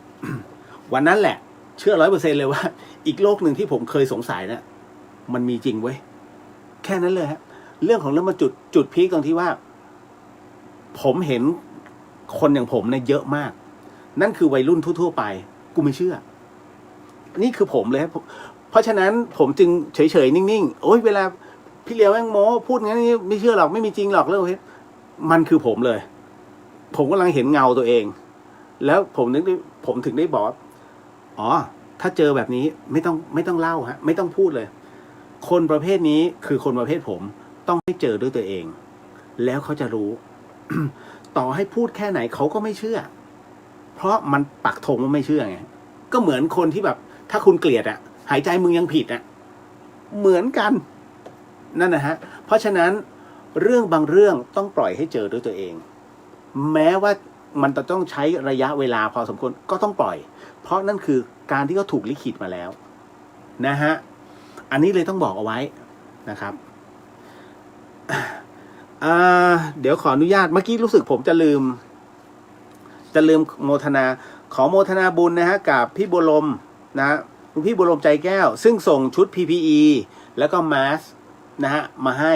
วันนั้นแหละเชื่อ100%เลยว่าอีกโลกหนึ่งที่ผมเคยสงสัยนะมันมีจริงเว้ยแค่นั้นเลยฮะเรื่องของเรื่องมาจุดพีคตรงที่ว่าผมเห็นคนอย่างผมเนี่ยเยอะมากนั่นคือวัยรุ่นทั่วๆไปกูไม่เชื่อนี่คือผมเลยเพราะฉะนั้นผมจึงเฉยๆนิ่งๆโอ้ยเวลาพี่เลี้ยวแม่งโม้พูดงั้นนี่ไม่เชื่อหรอกไม่มีจริงหรอกเรื่องนี้มันคือผมเลยผมกำลังเห็นเงาตัวเองแล้วผมถึงได้บอกอ๋อถ้าเจอแบบนี้ไม่ต้องเล่าฮะไม่ต้องพูดเลยคนประเภทนี้คือคนประเภทผมต้องให้เจอด้วยตัวเองแล้วเขาจะรู้ ต่อให้พูดแค่ไหนเขาก็ไม่เชื่อ เพราะมันปักธงว่าไม่เชื่อไงก็เหมือนคนที่แบบถ้าคุณเกลียดอะหายใจมึงยังผิดอะเหมือนกันนั่นนะฮะเพราะฉะนั้นเรื่องบางเรื่องต้องปล่อยให้เจอด้วยตัวเองแม้ว่ามันจะต้องใช้ระยะเวลาพอสมควรก็ต้องปล่อย เพราะนั่นคือการที่เขาถูกลิขิตมาแล้วนะฮะอันนี้เลยต้องบอกเอาไว้นะครับเดี๋ยวขออนุญาตเมื่อกี้รู้สึกผมจะลืมโมทนาขอโมทนาบุญนะฮะกับพี่บัวลมนะคุณพี่บัวลมใจแก้วซึ่งส่งชุด PPE แล้วก็มาสนะฮะมาให้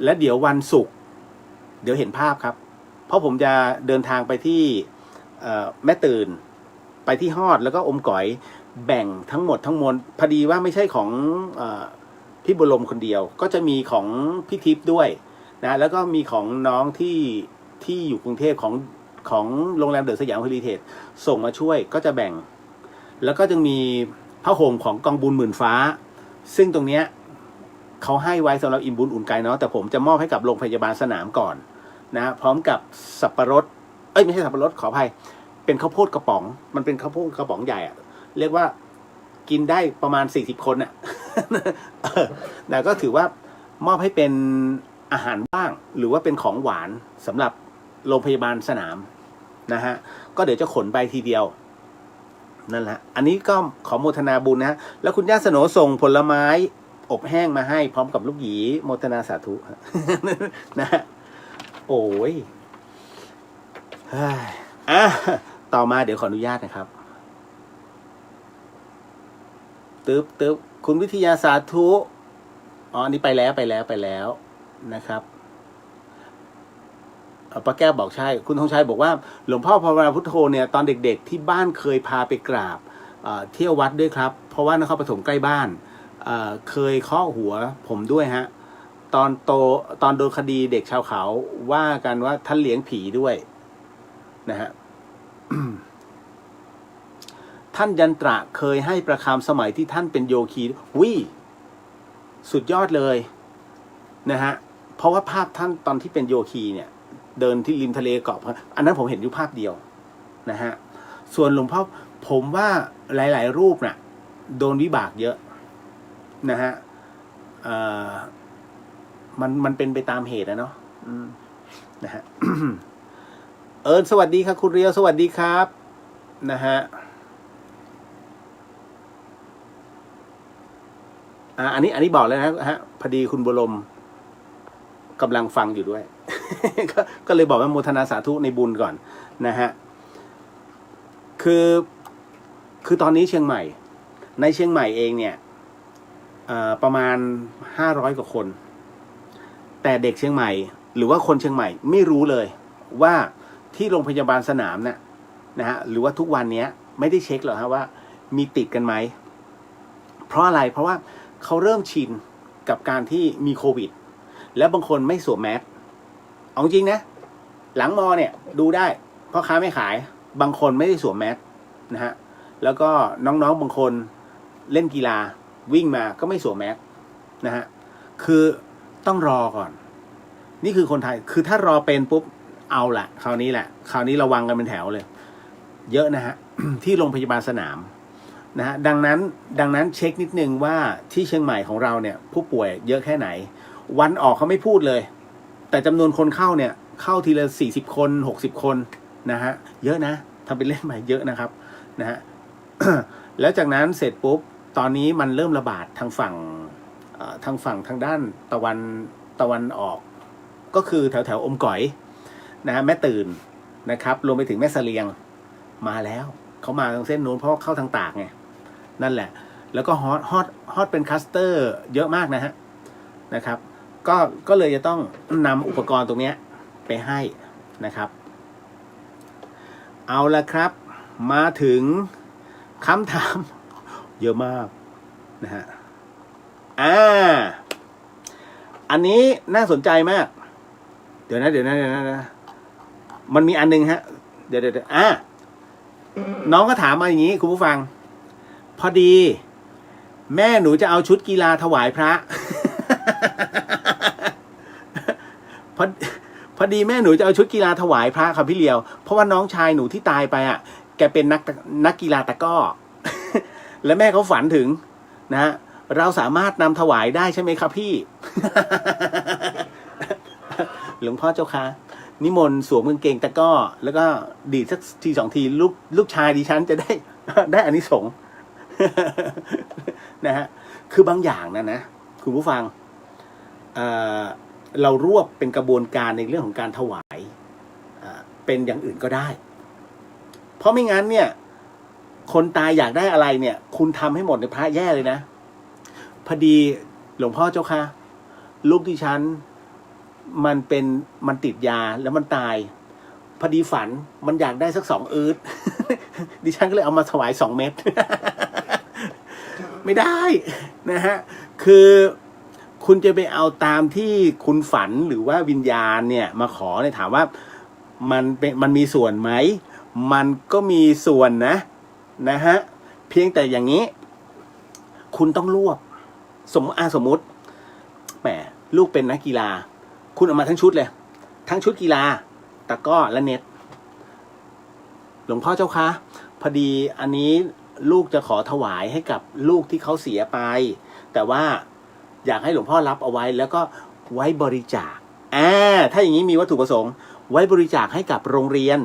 และเดี๋ยววันศุกร์เดี๋ยวเห็นภาพครับเพราะผมจะเดินทางไปที่แม่ตื่นไปที่ฮอดแล้วก็อมก๋อยแบ่งทั้งหมดทั้งมวลพอดีว่าไม่ใช่ของพี่บุญลมคนเดียวก็จะมีของพี่ทิพย์ด้วยนะแล้วก็มีของน้องที่อยู่กรุงเทพของโรงแรมเดอะสยามเฮริเทจส่งมาช่วยก็จะแบ่งแล้วก็จะมีผ้าห่มของกองบุญหมื่นฟ้าซึ่งตรงเนี้ยเขาให้ไว้สำหรับอิ่มบุญอุ่นกายเนาะแต่ผมจะมอบให้กับโรงพยาบาลสนามก่อนนะพร้อมกับสับปะรดไม่ใช่สับปะรดขออภัยเป็นข้าวโพดกระป๋องมันเป็นข้าวโพดกระป๋องใหญ่อะเรียกว่ากินได้ประมาณ40 คนอะแต่ก็ถือว่ามอบให้เป็นอาหารว่างหรือว่าเป็นของหวานสำหรับโรงพยาบาลสนามนะฮะก็เดี๋ยวจะขนไปทีเดียวนั่นแหละอันนี้ก็ขอโมทนาบุญนะฮะแล้วคุณย่าสโนส่งผลไม้อบแห้งมาให้พร้อมกับลูกหยีโมทนาสาธุนะฮะโอ้ยต่อมาเดี๋ยวขออนุญาตนะครับตึ๊บคุณวิทยาสาธุอันนี้ไปแล้วนะครับป้าแก้วบอกใช่คุณธงชัยบอกว่าหลวงพ่อภาวนาพุทโธเนี่ยตอนเด็กๆที่บ้านเคยพาไปกราบเที่ยววัดด้วยครับเพราะว่านครปฐมใกล้บ้านเคยเคาะหัวผมด้วยฮะตอนโดนคดีเด็กชาวเขาว่ากันว่าท่านเลี้ยงผีด้วยนะฮะ ท่านยันตระเคยให้ประคำสมัยที่ท่านเป็นโยคีสุดยอดเลยนะฮะเพราะว่าภาพท่านตอนที่เป็นโยคีเนี่ยเดินที่ริมทะเลเกาะอันนั้นผมเห็นอยู่ภาพเดียวนะฮะส่วนหลวงพ่อผมว่าหลายๆรูปน่ะโดนวิบากเยอะนะฮะมันเป็นไปตามเหตุนะเนาะนะฮะ สวัสดีครับคุณเรียวสวัสดีครับนะฮะอันนี้บอกแล้วนะฮะพอดีคุณบุญลมกำลังฟังอยู่ด้วย ก็เลยบอกว่าโมทนาสาธุในบุญก่อนนะฮะคือตอนนี้เชียงใหม่ในเชียงใหม่เองเนี่ยประมาณ500 กว่าคนแต่เด็กเชียงใหม่หรือว่าคนเชียงใหม่ไม่รู้เลยว่าที่โรงพยาบาลสนามเนี่ยนะฮะหรือว่าทุกวันนี้ไม่ได้เช็คหรอกฮะว่ามีติดกันไหมเพราะอะไรเพราะว่าเขาเริ่มชินกับการที่มีโควิดแล้วบางคนไม่สวมแมสเอาจริงนะหลังมอเนี่ยดูได้พ่อค้าไม่ขายบางคนไม่ได้สวมแมสนะฮะแล้วก็น้องๆบางคนเล่นกีฬาวิ่งมาก็ไม่สวมแมสนะฮะคือต้องรอก่อนนี่คือคนไทยคือถ้ารอเป็นปุ๊บเอาละคราวนี้ระวังกันเป็นแถวเลยเยอะนะฮะ ที่โรงพยาบาลสนามนะฮะดังนั้นเช็คนิดนึงว่าที่เชียงใหม่ของเราเนี่ยผู้ป่วยเยอะแค่ไหนวันออกเขาไม่พูดเลยแต่จำนวนคนเข้าเนี่ยเข้าทีละ40 คน60 คนนะฮะเยอะนะทำเป็นเล่นใหม่เยอะนะครับนะฮะ แล้วจากนั้นเสร็จปุ๊บตอนนี้มันเริ่มระบาดทางฝั่งทางด้านตะวันออกก็คือแถวอมก๋อยนะฮะแม่ตื่นนะครับรวมไปถึงแม่เสลียงมาแล้วเขามาทางเส้นนู้นเพราะเข้าทางตากไงนั่นแหละแล้วก็ฮอตเป็นคัสเตอร์เยอะมากนะครับก็เลยจะต้องนำอุปกรณ์ตรงนี้ไปให้นะครับเอาละครับมาถึงคำถามเยอะมากนะฮะอันนี้น่าสนใจมากเดี๋ยวนะมันมีอันนึงฮะเดี๋ยวน้องก็ถามมาอย่างนี้คุณผู้ฟังพอดีแม่หนูจะเอาชุดกีฬาถวายพระ พอ อดีแม่หนูจะเอาชุดกีฬาถวายพระครับพี่เลียวเพราะว่าน้องชายหนูที่ตายไปอ่ะแกเป็นนักกีฬาตะกร้อ และแม่เขาฝันถึงนะเราสามารถนำถวายได้ใช่ไหมครับพี่ หลวงพ่อเจ้าค่ะนิมนต์สวมกางเกงตะกร้อแล้วก็ดีดสักทีสองทีลูกชายดิฉันจะได้ ได้อานิสงส์ นะฮะคือบางอย่างนะคุณผู้ฟังเรารวบเป็นกระบวนการในเรื่องของการถวายเป็นอย่างอื่นก็ได้เพราะไม่งั้นเนี่ยคนตายอยากได้อะไรเนี่ยคุณทำให้หมดในพระแย่เลยนะพอดีหลวงพ่อเจ้าค่ะลูกดิฉันมันติดยาแล้วมันตายพอดีฝันมันอยากได้สัก2 อืด ดิฉันก็เลยเอามาถวาย2 เม็ด ไม่ได้นะฮะคือคุณจะไปเอาตามที่คุณฝันหรือว่าวิญญาณเนี่ยมาขอเนี่ยถามว่ามันมีส่วนไหมมันก็มีส่วนนะฮะเพียงแต่อย่างนี้คุณต้องรวบสมมุติแหมลูกเป็นนักกีฬาคุณเอามาทั้งชุดเลยทั้งชุดกีฬาตะกร้อและเน็ตหลวงพ่อเจ้าคะพอดีอันนี้ลูกจะขอถวายให้กับลูกที่เขาเสียไปแต่ว่าอยากให้หลวงพ่อรับเอาไว้แล้วก็ไว้บริจาคถ้าอย่างนี้มีวัตถุประสงค์ไว้บริจาคให้กับโรงเรียน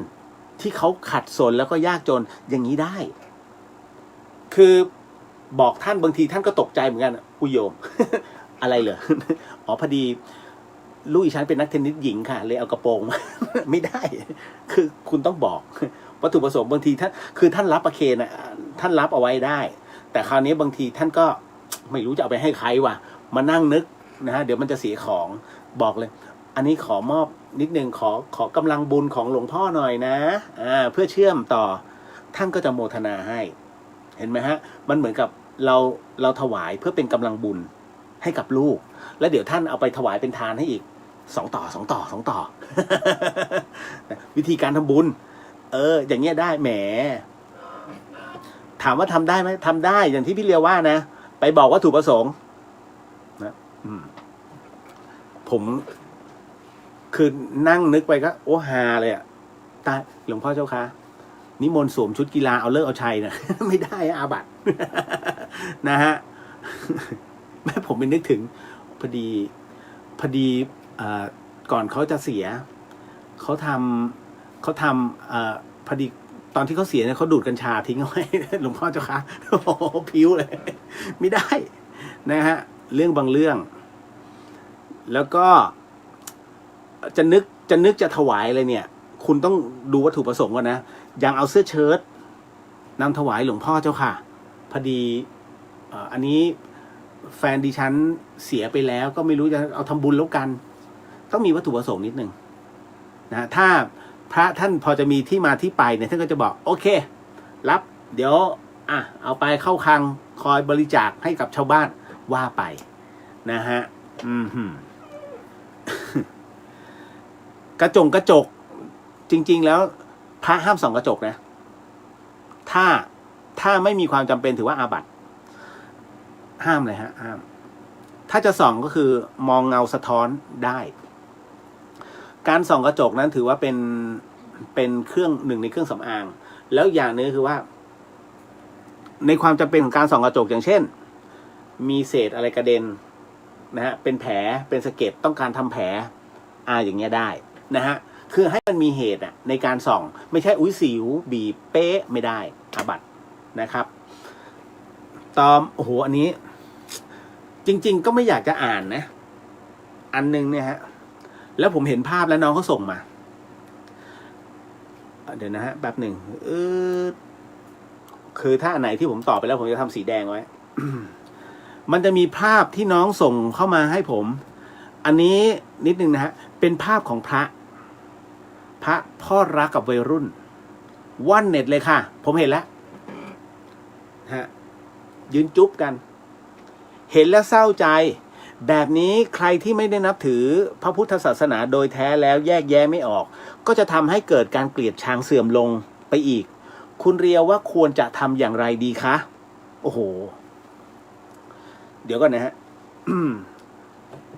ที่เขาขัดสนแล้วก็ยากจนอย่างนี้ได้คือบอกท่านบางทีท่านก็ตกใจเหมือนกันอุยโยม อะไรเหรอ อ๋อพอดีลูกอีฉันเป็นนักเทนนิสหญิงค่ะเลยเอากระโปรงมา ไม่ได้คือคุณต้องบอกวัตถุประสงค์บางทีท่านรับประเคนท่านรับเอาไว้ได้แต่คราวนี้บางทีท่านก็ไม่รู้จะเอาไปให้ใครวะมานั่งนึกนะฮะเดี๋ยวมันจะเสียของบอกเลยอันนี้ขอมอบนิดนึงขอกำลังบุญของหลวงพ่อหน่อยนะเพื่อเชื่อมต่อท่านก็จะโมทนาให้เห็นไหมฮะมันเหมือนกับเราถวายเพื่อเป็นกำลังบุญให้กับลูกแล้วเดี๋ยวท่านเอาไปถวายเป็นทานให้อีก2 ต่อ วิธีการทำบุญอย่างเงี้ยได้แหมถามว่าทำได้ไหมทำได้อย่างที่พี่เลียวว่านะไปบอกวัตถุประสงค์นะผมคือนั่งนึกไปก็โอ้ฮาเลยอ่ะตายหลวงพ่อเจ้าคะนิมนต์สวมชุดกีฬาเอาเลิกเอาชัยนะ ไม่ได้อาบัติ นะฮะ แม่ผมไปนึกถึงพอดีก่อนเขาจะเสียเขาทำพอดีตอนที่เขาเสียเนี่ยเขาดูดกัญชาทิ้งเอาไว้ หลวงพ่อเจ้าค่ะโอ้โหผิวเลย ไม่ได้นะฮะเรื่องบางเรื่องแล้วก็จะนึกจะถวายอะไรเนี่ยคุณต้องดูวัตถุประสงค์ก่อนนะอย่างเอาเสื้อเชิ้ตนำถวายหลวงพ่อเจ้าค่ะพอดีอันนี้แฟนดิฉันเสียไปแล้วก็ไม่รู้จะเอาทำบุญแล้วกันต้องมีวัตถุประสงค์นิดนึงนะถ้าพระท่านพอจะมีที่มาที่ไปเนี่ยท่านก็จะบอกโอเครับเดี๋ยวเอาไปเข้าคลังคอยบริจาคให้กับชาวบ้านว่าไปนะฮะกระจกจริงๆแล้วพระห้ามส่องกระจกนะถ้าไม่มีความจำเป็นถือว่าอาบัติห้ามเลยฮะห้ามถ้าจะส่องก็คือมองเงาสะท้อนได้การส่องกระจกนั้นถือว่าเป็นเครื่องหนึ่งในเครื่องสำอางแล้วอย่างนึงคือว่าในความจำเป็นของการส่องกระจกอย่างเช่นมีเศษอะไรกระเด็นนะฮะเป็นแผลเป็นสะเก็ดต้องการทำแผลอย่างเงี้ยได้นะฮะคือให้มันมีเหตุในการส่องไม่ใช่อุ้ยสิวบีบเป๊ะไม่ได้อาบัตินะครับตอมโอ้โหอันนี้จริงๆก็ไม่อยากจะอ่านนะอันนึงเนี่ยฮะแล้วผมเห็นภาพแล้วน้องเขาส่งมาเดี๋ยวนะฮะแป๊บหนึ่งคือถ้าอันไหนที่ผมตอบไปแล้วผมจะทำสีแดงไว้ มันจะมีภาพที่น้องส่งเข้ามาให้ผมอันนี้นิดนึงนะฮะเป็นภาพของพระพ่อรักกับวัยรุ่นว่อนเน็ตเลยค่ะผมเห็นแล้วฮะยืนจุ๊บกันเห็นแล้วเศร้าใจแบบนี้ใครที่ไม่ได้นับถือพระพุทธศาสนาโดยแท้แล้วแยกแยะไม่ออกก็จะทำให้เกิดการเกลียดชังเสื่อมลงไปอีกคุณเรียวว่าควรจะทำอย่างไรดีคะโอ้โหเดี๋ยวก่อนนะฮะ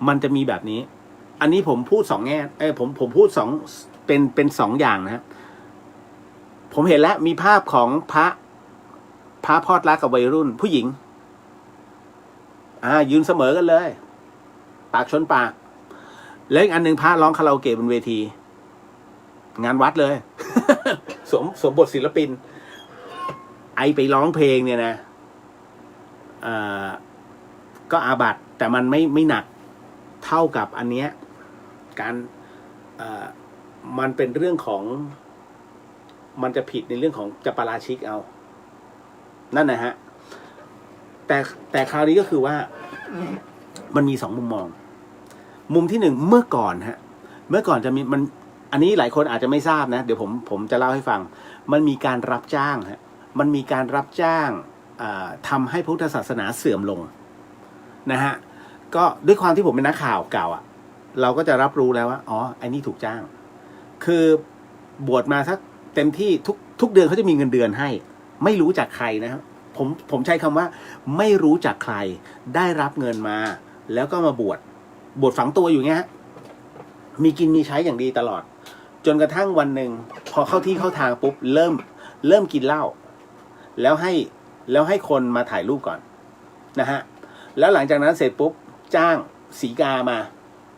มันจะมีแบบนี้ อันนี้ผมพูดสองแง่ผมพูดสองเป็นสองอย่างนะผมเห็นแล้วมีภาพของพระพอดรักกับวัยรุ่นผู้หญิงยืนเสมอกันเลยปากชนปากแล้วอีกอันหนึ่งพระร้องคาราโอเกะบนเวทีงานวัดเลย สวมบทศิลปินไปร้องเพลงเนี่ยนะก็อาบัติแต่มันไม่หนักเท่ากับอันเนี้ยการมันเป็นเรื่องของมันจะผิดในเรื่องของจะปาราชิกเอานั่นนะฮะแต่คราวนี้ก็คือว่ามันมีสองมุมมองมุมที่หนึ่งเมื่อก่อนจะมีมันอันนี้หลายคนอาจจะไม่ทราบนะเดี๋ยวผมจะเล่าให้ฟังมันมีการรับจ้างมันมีการรับจ้างทำให้พุทธศาสนาเสื่อมลงนะฮะก็ด้วยความที่ผมเป็นนักข่าวเก่าเราก็จะรับรู้แล้วว่าอ๋อไอ้นี่ถูกจ้างคือบวชมาสักเต็มที่ทุกเดือนเขาจะมีเงินเดือนให้ไม่รู้จากใครนะครับผมใช้คำว่าไม่รู้จากใครได้รับเงินมาแล้วก็มาบวชฝังตัวอยู่เงี้ยมีกินมีใช้อย่างดีตลอดจนกระทั่งวันหนึ่งพอเข้าที่เข้าทางปุ๊บเริ่มกินเหล้าแล้วให้คนมาถ่ายรูปก่อนนะฮะแล้วหลังจากนั้นเสร็จปุ๊บจ้างสีกามา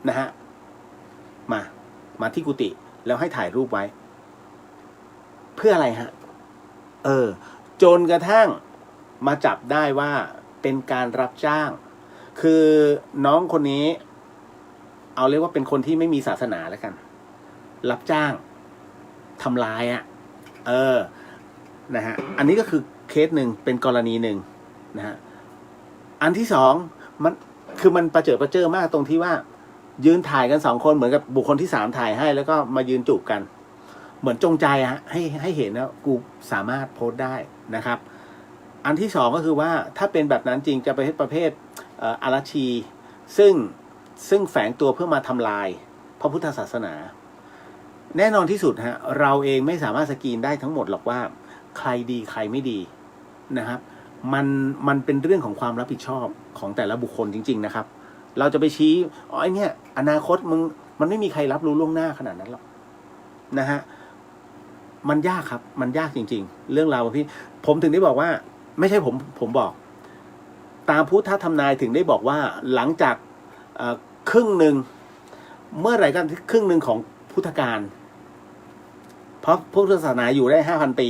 นะฮะมาที่กุฏิแล้วให้ถ่ายรูปไว้เพื่ออะไรฮะจนกระทั่งมาจับได้ว่าเป็นการรับจ้างคือน้องคนนี้เอาเรียกว่าเป็นคนที่ไม่มีศาสนาแล้วกันรับจ้างทำลายนะฮะอันนี้ก็คือเคสหนึ่งเป็นกรณีหนึ่งนะฮะอันที่สองมันประเจิดมากตรงที่ว่ายืนถ่ายกันสองคนเหมือนกับบุคคลที่สามถ่ายให้แล้วก็มายืนจูบกันเหมือนจงใจให้เห็นว่ากูสามารถโพสต์ได้นะครับอันที่สองก็คือว่าถ้าเป็นแบบนั้นจริงจะประเภทอารัชชีซึ่งแฝงตัวเพื่อมาทำลายพระพุทธศาสนาแน่นอนที่สุดเราเองไม่สามารถสกรีนได้ทั้งหมดหรอกว่าใครดีใครไม่ดีนะครับมันเป็นเรื่องของความรับผิดชอบของแต่ละบุคคลจริงๆนะครับเราจะไปชี้ไอ้เนี่ยอนาคตมันไม่มีใครรับรู้ล่วงหน้าขนาดนั้นหรอกนะฮะมันยากครับมันยากจริงๆเรื่องราวพี่ผมถึงได้บอกว่าไม่ใช่ผมบอกตามพุทธทำนายถึงได้บอกว่าหลังจากครึ่งหนึ่งเมื่อไหร่กันครึ่งหนึ่งของพุทธกาลเพราะพุทธศาสนาอยู่ได้ 5,000 ปี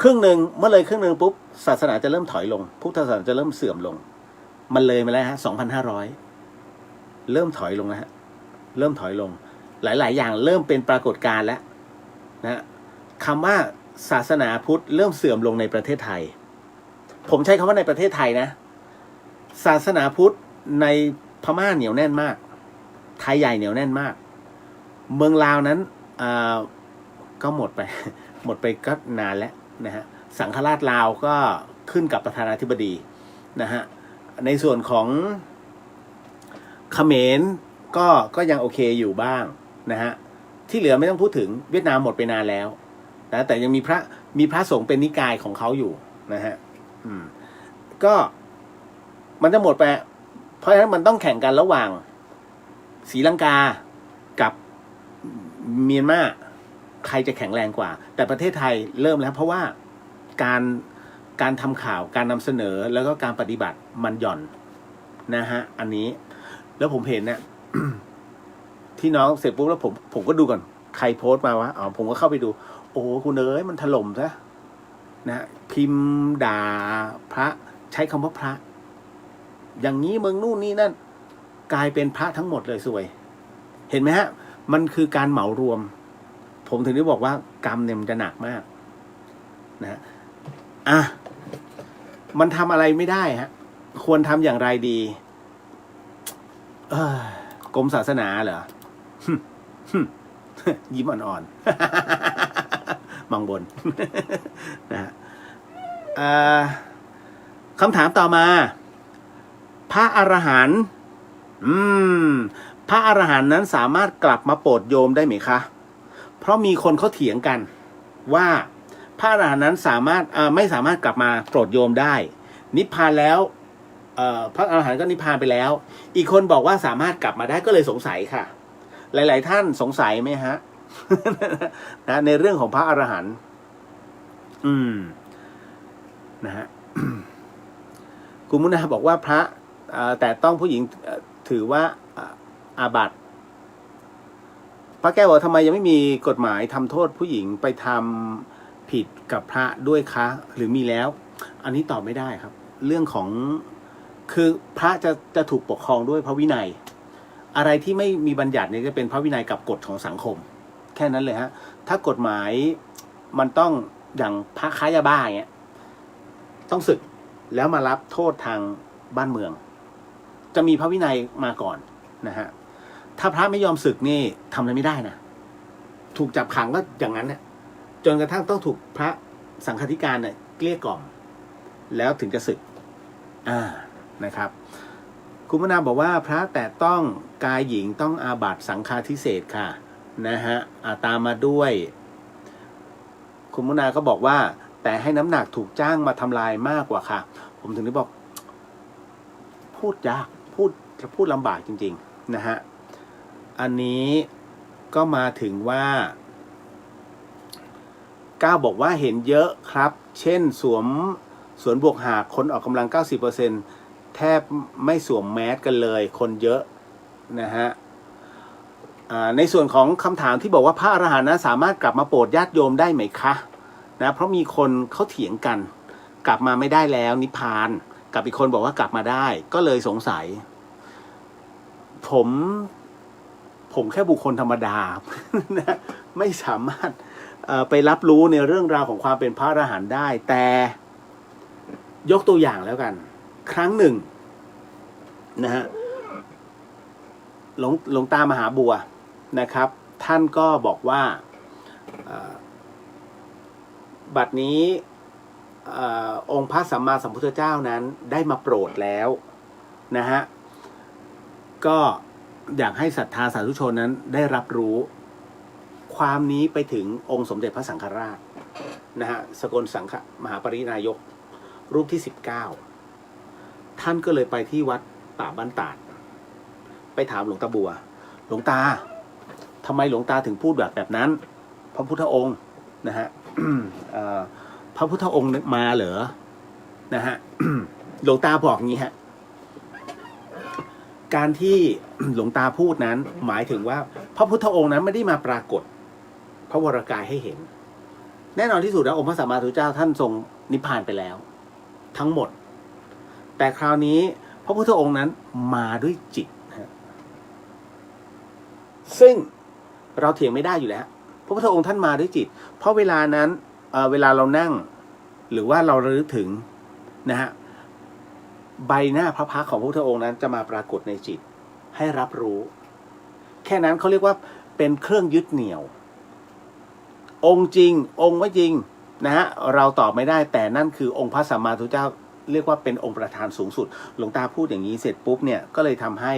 ครึ่งหนึ่งเมื่อเลยครึ่งหนึ่งปุ๊บศาสนาจะเริ่มถอยลงพุทธศาสนาจะเริ่มเสื่อมลงมันเลยมาแล้ว2,500เริ่มถอยลงนะฮะเริ่มถอยลงหลายๆอย่างเริ่มเป็นปรากฏการณ์แล้วนะคำว่าศาสนาพุทธเริ่มเสื่อมลงในประเทศไทยผมใช้คำว่าในประเทศไทยนะศาสนาพุทธในพม่าเหนียวแน่นมากไทยใหญ่เหนียวแน่นมากเมืองลาวนั้นก็หมดไปก็นานแล้วนะฮะสังฆราชลาวก็ขึ้นกับประธานาธิบดีนะฮะในส่วนของเขมรก็ยังโอเคอยู่บ้างนะฮะที่เหลือไม่ต้องพูดถึงเวียดนามหมดไปนานแล้วนะแต่ยังมีพระสงฆ์เป็นนิกายของเขาอยู่นะฮะก็มันจะหมดไปเพราะฉะนั้นมันต้องแข่งกันระหว่างศรีลังกากับเมียนมาใครจะแข็งแรงกว่าแต่ประเทศไทยเริ่มแล้วเพราะว่าการทำข่าวการนำเสนอแล้วก็การปฏิบัติมันหย่อนนะฮะอันนี้แล้วผมเห็นเนี่ย ที่น้องเสร็จปุ๊บแล้วผมก็ดูก่อนใครโพสต์มาวะผมก็เข้าไปดูโอ้คุณเอ๋ยมันถล่มซะนะพิมพ์ด่าพระใช้คำว่าพระอย่างนี้เมืองนู่นนี่นั่นกลายเป็นพระทั้งหมดเลยสวยเห็นไหมฮะมันคือการเหมารวมผมถึงได้บอกว่ากรรมเนี่ยมันจะหนักมากนะมันทำอะไรไม่ได้ฮะควรทำอย่างไรดีกรมศาสนาเหรอ ยิ้มอ่อนๆ มองบน นะฮะคำถามต่อมาพระอรหันต์พระอรหันต์นั้นสามารถกลับมาโปรดโยมได้ไหมคะเพราะมีคนเขาเถียงกันว่าพระอรหันต์นั้นไม่สามารถกลับมาโปรดโยมได้นิพพานแล้วพระอรหันต์ก็นิพพานไปแล้วอีกคนบอกว่าสามารถกลับมาได้ก็เลยสงสัยค่ะ หลาย ๆ ท่านสงสัยไหมฮะ นะในเรื่องของพระอรหันต์นะฮะ คุณมุนาบอกว่าพระแต่ต้องผู้หญิงถือว่าอาบัติพระแก้วบอกทำไมยังไม่มีกฎหมายทำโทษผู้หญิงไปทำผิดกับพระด้วยคะหรือมีแล้ว อันนี้ตอบไม่ได้ครับเรื่องของคือพระจะถูกปกครองด้วยพระวินัยอะไรที่ไม่มีบัญญัติเนี่ยจะเป็นพระวินัยกับกฎของสังคมแค่นั้นเลยฮะถ้ากฎหมายมันต้องอย่างพระค้ายาบ้าเงี้ยต้องสึกแล้วมารับโทษทางบ้านเมือง จะมีพระวินัยมาก่อนนะฮะถ้าพระไม่ยอมสึกนี่ทำอะไรไม่ได้นะถูกจับขังก็อย่างนั้นเนี่ยจนกระทั่งต้องถูกพระสังฆาธิการเนี่ยเกลี้ยกล่อมแล้วถึงจะสึกนะครับคุณมนาบอกว่าพระแต่ต้องกายหญิงต้องอาบัติสังฆาทิเศษค่ะนะฮะตามมาด้วยคุณมุนาก็บอกว่าแต่ให้น้ำหนักถูกจ้างมาทำลายมากกว่าค่ะผมถึงได้บอกพูดยากพูดลำบากจริงๆนะฮะอันนี้ก็มาถึงว่าก้าวบอกว่าเห็นเยอะครับเช่นสวนบวกหากคนออกกำลัง 90% แทบไม่สวมแมสกันเลยคนเยอะนะฮะในส่วนของคำถามที่บอกว่าพระอรหันต์นะสามารถกลับมาโปรดญาติโยมได้ไหมคะนะเพราะมีคนเขาเถียงกันกลับมาไม่ได้แล้วนิพพานกับอีกคนบอกว่ากลับมาได้ก็เลยสงสัยผมแค่บุคคลธรรมดา นะไม่สามารถไปรับรู้ในเรื่องราวของความเป็นพระอรหันต์ได้แต่ยกตัวอย่างแล้วกันครั้งหนึ่งนะฮะหลวงตามหาบัวนะครับท่านก็บอกว่าบัดนี้องค์พระสัมมาสัมพุทธเจ้านั้นได้มาโปรดแล้วนะฮะก็อยากให้ศรัทธาสาธุชนนั้นได้รับรู้ความนี้ไปถึงองค์สมเด็จพระสังฆราชนะฮะสกลสังฆมหาปรินายกรูปที่19ท่านก็เลยไปที่วัดป่าบ้านตาดไปถามหลวงตาบัวหลวงตาทำไมหลวงตาถึงพูดแบบนั้นพระพุทธองค์นะฮะ พระพุทธองค์มาเหรอนะฮะ หลวงตาบอกงี้ฮะการที่หลวงตาพูดนั้นหมายถึงว่าพระพุทธองค์นั้นไม่ได้มาปรากฏพระวรกายให้เห็นแน่นอนที่สุดแล้วองค์พระสัมมาสัมพุทธเจ้าท่านทรงนิพพานไปแล้วทั้งหมดแต่คราวนี้พระพุทธองค์นั้นมาด้วยจิตซึ่งเราเถียงไม่ได้อยู่แล้วพระพุทธองค์ท่านมาด้วยจิตเพราะเวลานั้นเวลาเรานั่งหรือว่าเราระลึกถึงนะฮะใบหน้าพระพักตร์ของพระพุทธองค์นั้นจะมาปรากฏในจิตให้รับรู้แค่นั้นเขาเรียกว่าเป็นเครื่องยึดเหนี่ยวองค์จริงองค์ไม่จริงนะฮะเราตอบไม่ได้แต่นั่นคือองค์พระสัมมาสัมพุทธเจ้าเรียกว่าเป็นองค์ประธานสูงสุดหลวงตาพูดอย่างนี้เสร็จปุ๊บเนี่ยก็เลยทำให้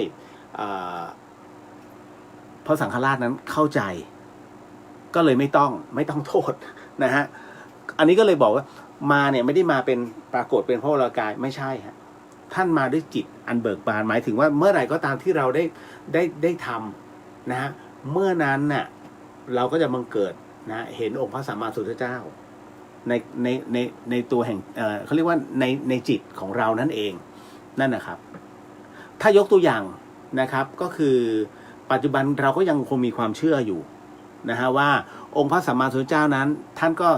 พระสังฆราชนั้นเข้าใจก็เลยไม่ต้องโทษนะฮะอันนี้ก็เลยบอกว่ามาเนี่ยไม่ได้มาเป็นปรากฏเป็นพระวรากายไม่ใช่ฮะท่านมาด้วยจิตอันเบิกบานหมายถึงว่าเมื่อไหร่ก็ตามที่เราได้ทำนะฮะเมื่อนั้นน่ะเราก็จะบังเกิดนะเห็นองค์พระสัมมาสัมพุทธเจ้าในตัวแห่งเขาเรียกว่าในจิตของเรานั่นเองนั่นนะครับถ้ายกตัวอย่างนะครับก็คือปัจจุบันเราก็ยังคงมีความเชื่ออยู่นะฮะว่าองค์พระสัมมาสัมพุทธเจ้านั้นท่านก็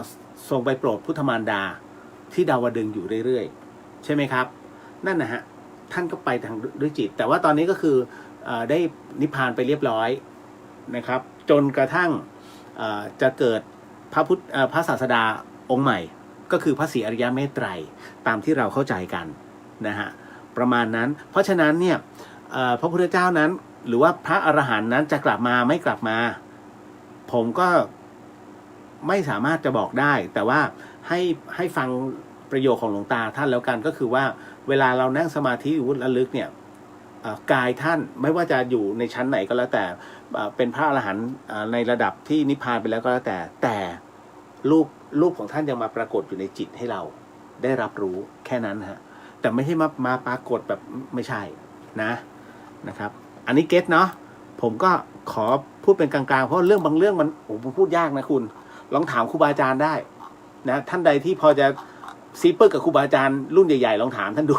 ทรงไปโปรดพุทธมารดาที่ดาวดึงส์อยู่เรื่อยๆใช่ไหมครับนั่นนะฮะท่านก็ไปทางด้วยจิตแต่ว่าตอนนี้ก็คือได้นิพพานไปเรียบร้อยนะครับจนกระทั่งจะเกิดพระศาสดาองค์ใหม่ก็คือพระศรีอริยเมตไตรตามที่เราเข้าใจกันนะฮะประมาณนั้นเพราะฉะนั้นเนี่ยพระพุทธเจ้านั้นหรือว่าพระอรหันต์นั้นจะกลับมาไม่กลับมาผมก็ไม่สามารถจะบอกได้แต่ว่าให้ฟังประโยคของหลวงตาท่านแล้วกันก็คือว่าเวลาเรานั่งสมาธิหรือระลึกเนี่ยกายท่านไม่ว่าจะอยู่ในชั้นไหนก็แล้วแต่เป็นพระอรหันต์ในระดับที่นิพพานไปแล้วก็แล้วแต่รูปของท่านยังมาปรากฏอยู่ในจิตให้เราได้รับรู้แค่นั้นฮะแต่ไม่ใช่มาปรากฏแบบไม่ใช่นะครับอันนี้เก็ตเนาะ ผมก็ขอพูดเป็นกลางๆเพราะเรื่องบางเรื่องมันผมพูดยากนะคุณลองถามครูบาอาจารย์ได้นะท่านใดที่พอจะซีเปอร์กับครูบาอาจารย์รุ่นใหญ่ๆลองถามท่านดู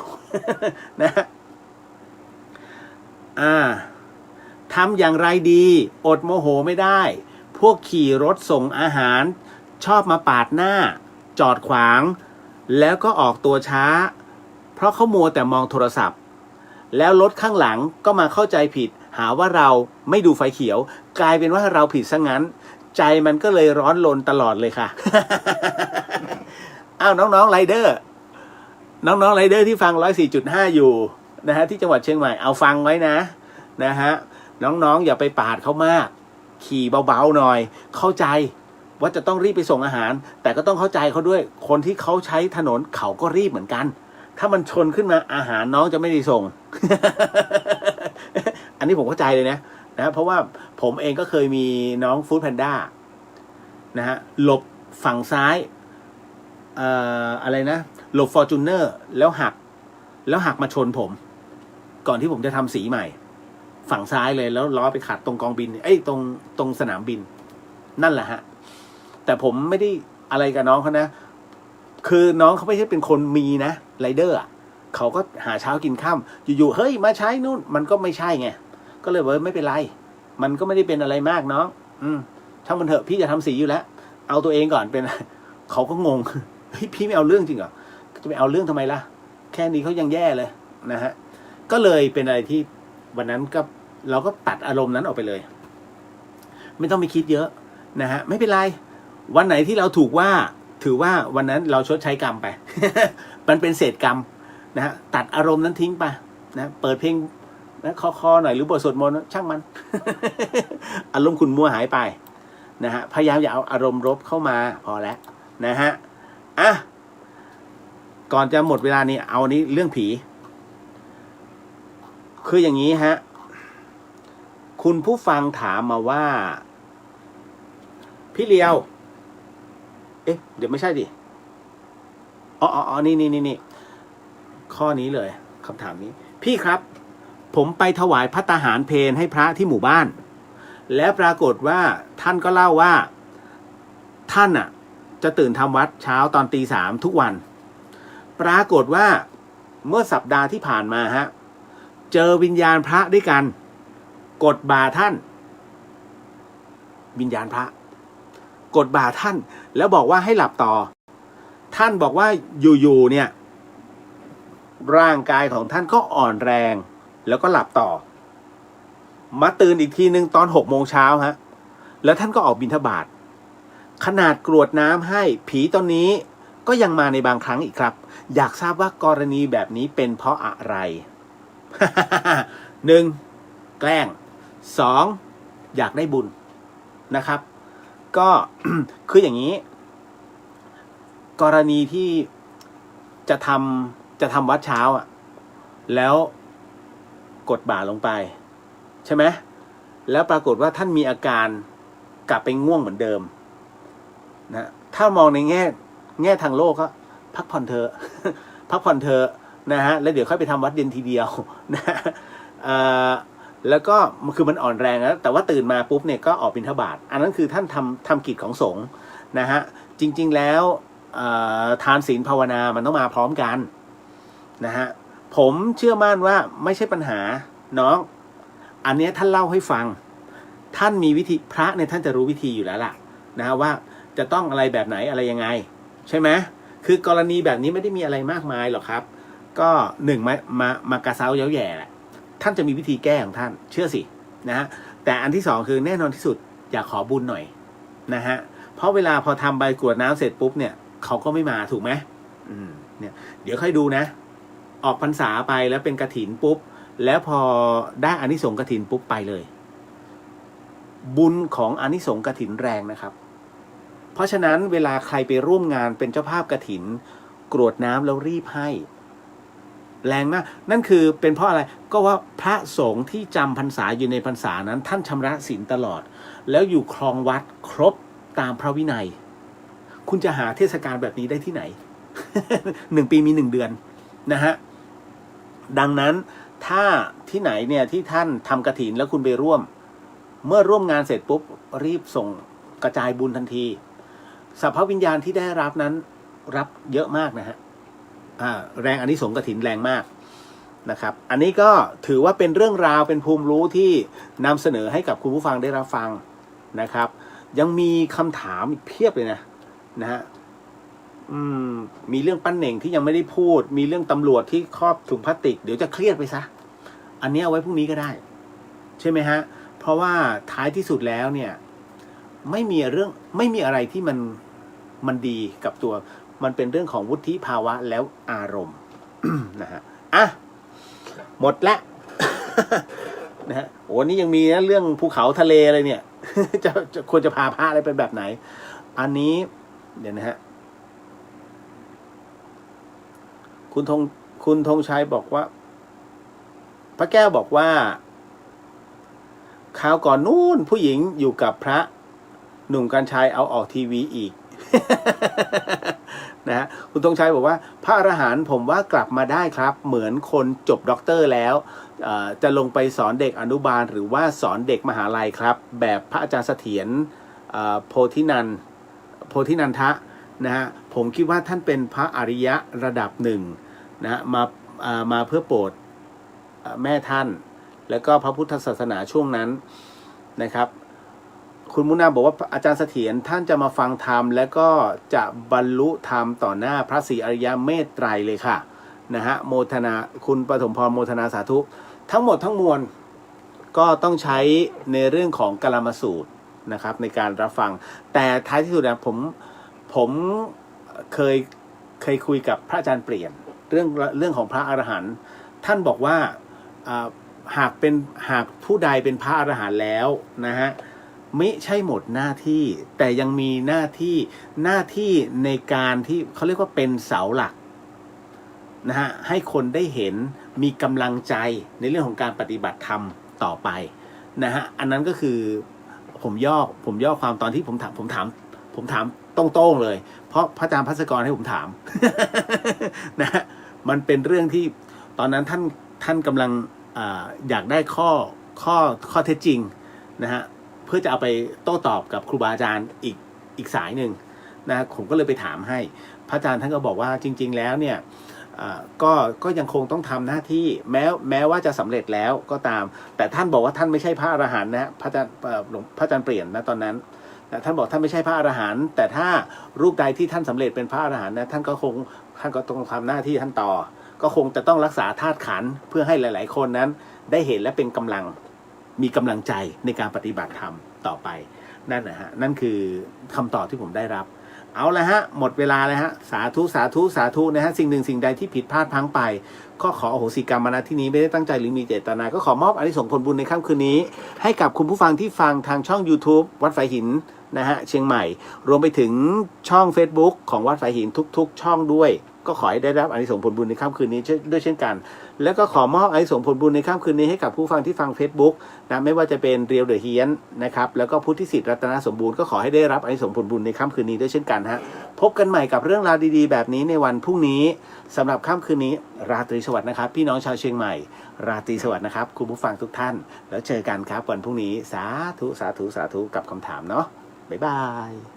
นะทำอย่างไรดีอดโมโหไม่ได้พวกขี่รถส่งอาหารชอบมาปาดหน้าจอดขวางแล้วก็ออกตัวช้าเพราะเขามัวแต่มองโทรศัพท์แล้วรถข้างหลังก็มาเข้าใจผิดหาว่าเราไม่ดูไฟเขียวกลายเป็นว่าเราผิดซะงั้นใจมันก็เลยร้อนรนตลอดเลยค่ะ อ้าวน้องๆไรเดอร์น้องๆไรเดอร์ที่ฟัง 104.5 อยู่นะฮะที่จังหวัดเชียงใหม่เอาฟังไว้นะฮะน้องๆอย่าไปปาดเขามากขี่เบาๆหน่อยเข้าใจว่าจะต้องรีบไปส่งอาหารแต่ก็ต้องเข้าใจเขาด้วยคนที่เขาใช้ถนนเขาก็รีบเหมือนกันถ้ามันชนขึ้นมาอาหารน้องจะไม่ได้ส่ง อันนี้ผมเข้าใจเลยนะเพราะว่าผมเองก็เคยมีน้องฟู้ดแพนด้านะฮะหลบฝั่งซ้ายอะไรนะหลบฟอร์จูเนอร์แล้วหักมาชนผมก่อนที่ผมจะทำสีใหม่ฝั่งซ้ายเลยแล้วล้อไปขัดตรงกองบินตรงสนามบินนั่นแหละฮะแต่ผมไม่ได้อะไรกับน้องเขานะคือน้องเขาไม่ใช่เป็นคนมีนะไรเดอร์เขาก็หาเช้ากินค่ำอยู่ๆเฮ้ยมาใช้นู่นมันก็ไม่ใช่ไงก็เลยบอกไม่เป็นไรมันก็ไม่ได้เป็นอะไรมากน้องช่างมันเถอะพี่จะทำสีอยู่แล้วเอาตัวเองก่อนเป็นเขาก็งงเฮ้ยพี่ไม่เอาเรื่องจริงเหรอจะไปเอาเรื่องทำไมล่ะแค่นี้เขายังแย่เลยนะฮะก็เลยเป็นอะไรที่วันนั้นก็เราก็ตัดอารมณ์นั้นออกไปเลยไม่ต้องไปคิดเยอะนะฮะไม่เป็นไรวันไหนที่เราถูกว่าถือว่าวันนั้นเราชดใช้กรรมไป มันเป็นเศษกรรมนะฮะตัดอารมณ์นั้นทิ้งไปนะเปิดเพลงนะคอหน่อยหรือบทสวดมนต์ช่างมัน อารมณ์ขุ่นมัวหายไปนะฮะพยายามอย่าเอาอารมณ์ลบเข้ามาพอแล้วนะฮะก่อนจะหมดเวลานี้เอานี้เรื่องผีคืออย่างนี้ฮะคุณผู้ฟังถามมาว่าพี่เลียวเดี๋ยวไม่ใช่ดิอ๋อนี่ข้อนี้เลยคำถามนี้พี่ครับผมไปถวายภัตตาหารเพลให้พระที่หมู่บ้านแล้วปรากฏว่าท่านก็เล่าว่าท่านจะตื่นทำวัดเช้าตอนตี 3ทุกวันปรากฏว่าเมื่อสัปดาห์ที่ผ่านมาฮะเจอวิญญาณพระด้วยกันกดบ่าท่านวิญญาณพระกดบ่าท่านแล้วบอกว่าให้หลับต่อท่านบอกว่าอยู่ๆเนี่ยร่างกายของท่านก็อ่อนแรงแล้วก็หลับต่อมาตื่นอีกทีนึงตอน6 โมงเช้าฮะแล้วท่านก็ออกบิณฑบาตขนาดกรวดน้ำให้ผีตอนนี้ก็ยังมาในบางครั้งอีกครับอยากทราบว่ากรณีแบบนี้เป็นเพราะอะไร 1. แกล้ง 2. อยากได้บุญนะครับก็ คืออย่างนี้กรณีที่จะทำวัดเช้าแล้วกดบ่าลงไปใช่ไหมแล้วปรากฏว่าท่านมีอาการกลับไปง่วงเหมือนเดิมนะถ้ามองในแง่ทางโลกก็พักผ่อนเถอะ พักผ่อนเถอะนะฮะแล้วเดี๋ยวค่อยไปทำวัดเย็นทีเดียวนะแล้วก็คือมันอ่อนแรงแล้วแต่ว่าตื่นมาปุ๊บเนี่ยก็ออกบิณฑบาตอันนั้นคือท่านทำกิจของสงฆ์นะฮะจริงๆแล้วทานศีลภาวนามันต้องมาพร้อมกันนะฮะผมเชื่อมั่นว่าไม่ใช่ปัญหาน้องอันนี้ท่านเล่าให้ฟังท่านมีวิธีพระเนี่ยท่านจะรู้วิธีอยู่แล้วล่ะนะฮะว่าจะต้องอะไรแบบไหนอะไรยังไงใช่ไหมคือกรณีแบบนี้ไม่ได้มีอะไรมากมายหรอกครับก็มากระเซ้าเย้าแย่แหละท่านจะมีวิธีแก้ของท่านเชื่อสินะฮะแต่อันที่2คือแน่นอนที่สุดอยากขอบุญหน่อยนะฮะเพราะเวลาพอทำใบกรวดน้ำเสร็จปุ๊บเนี่ยเขาก็ไม่มาถูกไหมเนี่ยเดี๋ยวค่อยดูนะออกพรรษาไปแล้วเป็นกฐินปุ๊บแล้วพอได้อานิสงส์กฐินปุ๊บไปเลยบุญของอานิสงส์กฐินแรงนะครับเพราะฉะนั้นเวลาใครไปร่วมงานเป็นเจ้าภาพกฐินกรวดน้ำแล้วรีบให้แรงมากนั่นคือเป็นเพราะอะไรก็ว่าพระสงฆ์ที่จำพรรษาอยู่ในพรรษานั้นท่านชำระศีลตลอดแล้วอยู่ครองวัดครบตามพระวินัยคุณจะหาเทศกาลแบบนี้ได้ที่ไหน 1 ปีมี1 เดือนนะฮะดังนั้นถ้าที่ไหนเนี่ยที่ท่านทำกฐินแล้วคุณไปร่วม เมื่อร่วมงานเสร็จปุ๊บรีบส่งกระจายบุญทันทีสัพพวิญญาณที่ได้รับนั้นรับเยอะมากนะฮะแรงอานิสงส์กฐินแรงมากนะครับอันนี้ก็ถือว่าเป็นเรื่องราวเป็นภูมิรู้ที่นำเสนอให้กับคุณผู้ฟังได้รับฟังนะครับยังมีคำถามอีกเพียบเลยนะฮะมีเรื่องปั้นเหน่งที่ยังไม่ได้พูดมีเรื่องตำรวจที่ครอบถุงพลาสติกเดี๋ยวจะเครียดไปซะอันนี้เอาไว้พรุ่งนี้ก็ได้ใช่ไหมฮะเพราะว่าท้ายที่สุดแล้วเนี่ยไม่มีอะไรที่มันดีกับตัวมันเป็นเรื่องของวุฒิภาวะแล้วอารมณ์ นะฮะหมดละ นะฮะโอ้นี่ยังมีนะเรื่องภูเขาทะเลอะไรเนี่ย จะควรจะพาพระอะไรไปแบบไหนอันนี้เดี๋ยวนะฮะคุณธงชัยบอกว่าพระแก้วบอกว่าคราวก่อนนู้นผู้หญิงอยู่กับพระหนุ่มกรรชัยเอาออกทีวีอีก นะฮะคุณธงชัยบอกว่าพระอรหันต์ผมว่ากลับมาได้ครับเหมือนคนจบด็อกเตอร์แล้วจะลงไปสอนเด็กอนุบาลหรือว่าสอนเด็กมหาลัยครับแบบพระอาจารย์เสถียรโพธินันทะนะฮะผมคิดว่าท่านเป็นพระอริยะระดับหนึ่งนะฮะมาเพื่อโปรดแม่ท่านแล้วก็พระพุทธศาสนาช่วงนั้นนะครับคุณมุนาบอกว่าอาจารย์เสถียรท่านจะมาฟังธรรมแล้วก็จะบรรลุธรรมต่อหน้าพระศรีอริยเมตไตรเลยค่ะนะฮะโมทนาคุณปฐมพรโมทนาสาธุทั้งหมดทั้งมวลก็ต้องใช้ในเรื่องของกลามสูตรนะครับในการรับฟังแต่ท้ายที่สุดนะผมเคยคุยกับพระอาจารย์เปลี่ยนเรื่องของพระอรหันต์ท่านบอกว่าหากผู้ใดเป็นพระอรหันต์แล้วนะฮะไม่ใช่หมดหน้าที่แต่ยังมีหน้าที่ในการที่เขาเรียกว่าเป็นเสาหลักนะฮะให้คนได้เห็นมีกำลังใจในเรื่องของการปฏิบัติธรรมต่อไปนะฮะอันนั้นก็คือผมย่อความตอนที่ผมถามตรงๆเลยเพราะพระอาจารย์ภัสกรให้ผมถาม นะฮะมันเป็นเรื่องที่ตอนนั้นท่านกำลังอยากได้ข้อเท็จจริงนะฮะเพื่อจะเอาไปโต้ตอบกับครูบาอาจารย์อีกสายหนึ่งนะผมก็เลยไปถามให้พระอาจารย์ท่านก็บอกว่าจริงๆแล้วเนี่ยก็ยังคงต้องทำหน้าที่แม้ว่าจะสำเร็จแล้วก็ตามแต่ท่านบอกว่าท่านไม่ใช่พระอรหันต์นะพระอาจารย์เปลี่ยนนะตอนนั้นท่านบอกท่านไม่ใช่พระอรหันต์แต่ถ้ารูปใดที่ท่านสำเร็จเป็นพระอรหันต์นะท่านก็ต้องทำหน้าที่ท่านต่อก็คงจะต้องรักษาธาตุขันธ์เพื่อให้หลายๆคนนั้นได้เห็นและเป็นมีกำลังใจในการปฏิบัติธรรมต่อไปนั่นนะฮะนั่นคือคำตอบที่ผมได้รับเอาละฮะหมดเวลาแล้วฮะสาธุนะฮะสิ่งหนึ่งสิ่งใดที่ผิดพลาดพลั้งไปก็ขออโหสิกรรมมาณที่นี้ไม่ได้ตั้งใจหรือมีเจตนาก็ขอมอบอานิสงส์ผลบุญในค่ำคืนนี้ให้กับคุณผู้ฟังที่ฟังทางช่อง YouTube วัดฝายหินนะฮะเชียงใหม่รวมไปถึงช่อง Facebook ของวัดฝายหินทุกๆช่องด้วยก็ขอให้ได้รับอานิสงส์ผลบุญในค่ำคืนนี้ด้วยเช่นกันแล้วก็ขอมอบอานิสงส์ผลบุญในค่ำคืนนี้ให้กับผู้ฟังที่ฟัง Facebook นะไม่ว่าจะเป็นเรียวเดอะเฮียนนะครับแล้วก็พุทธิสิทธิ์รัตนสมบูรณ์ก็ขอให้ได้รับอานิสงส์ผลบุญในค่ำคืนนี้ด้วยเช่นกันฮะพบกันใหม่กับเรื่องราวดีๆแบบนี้ในวันพรุ่งนี้สำหรับค่ำคืนนี้ราตรีสวัสดิ์นะครับพี่น้องชาวเชียงใหม่ราตรีสวัสดิ์นะครับคุณผู้ฟังทุกท่านแล้วเจอกันครับวันพรุ่งนี้สาธุกับคำถามเนาะบ๊ายบาย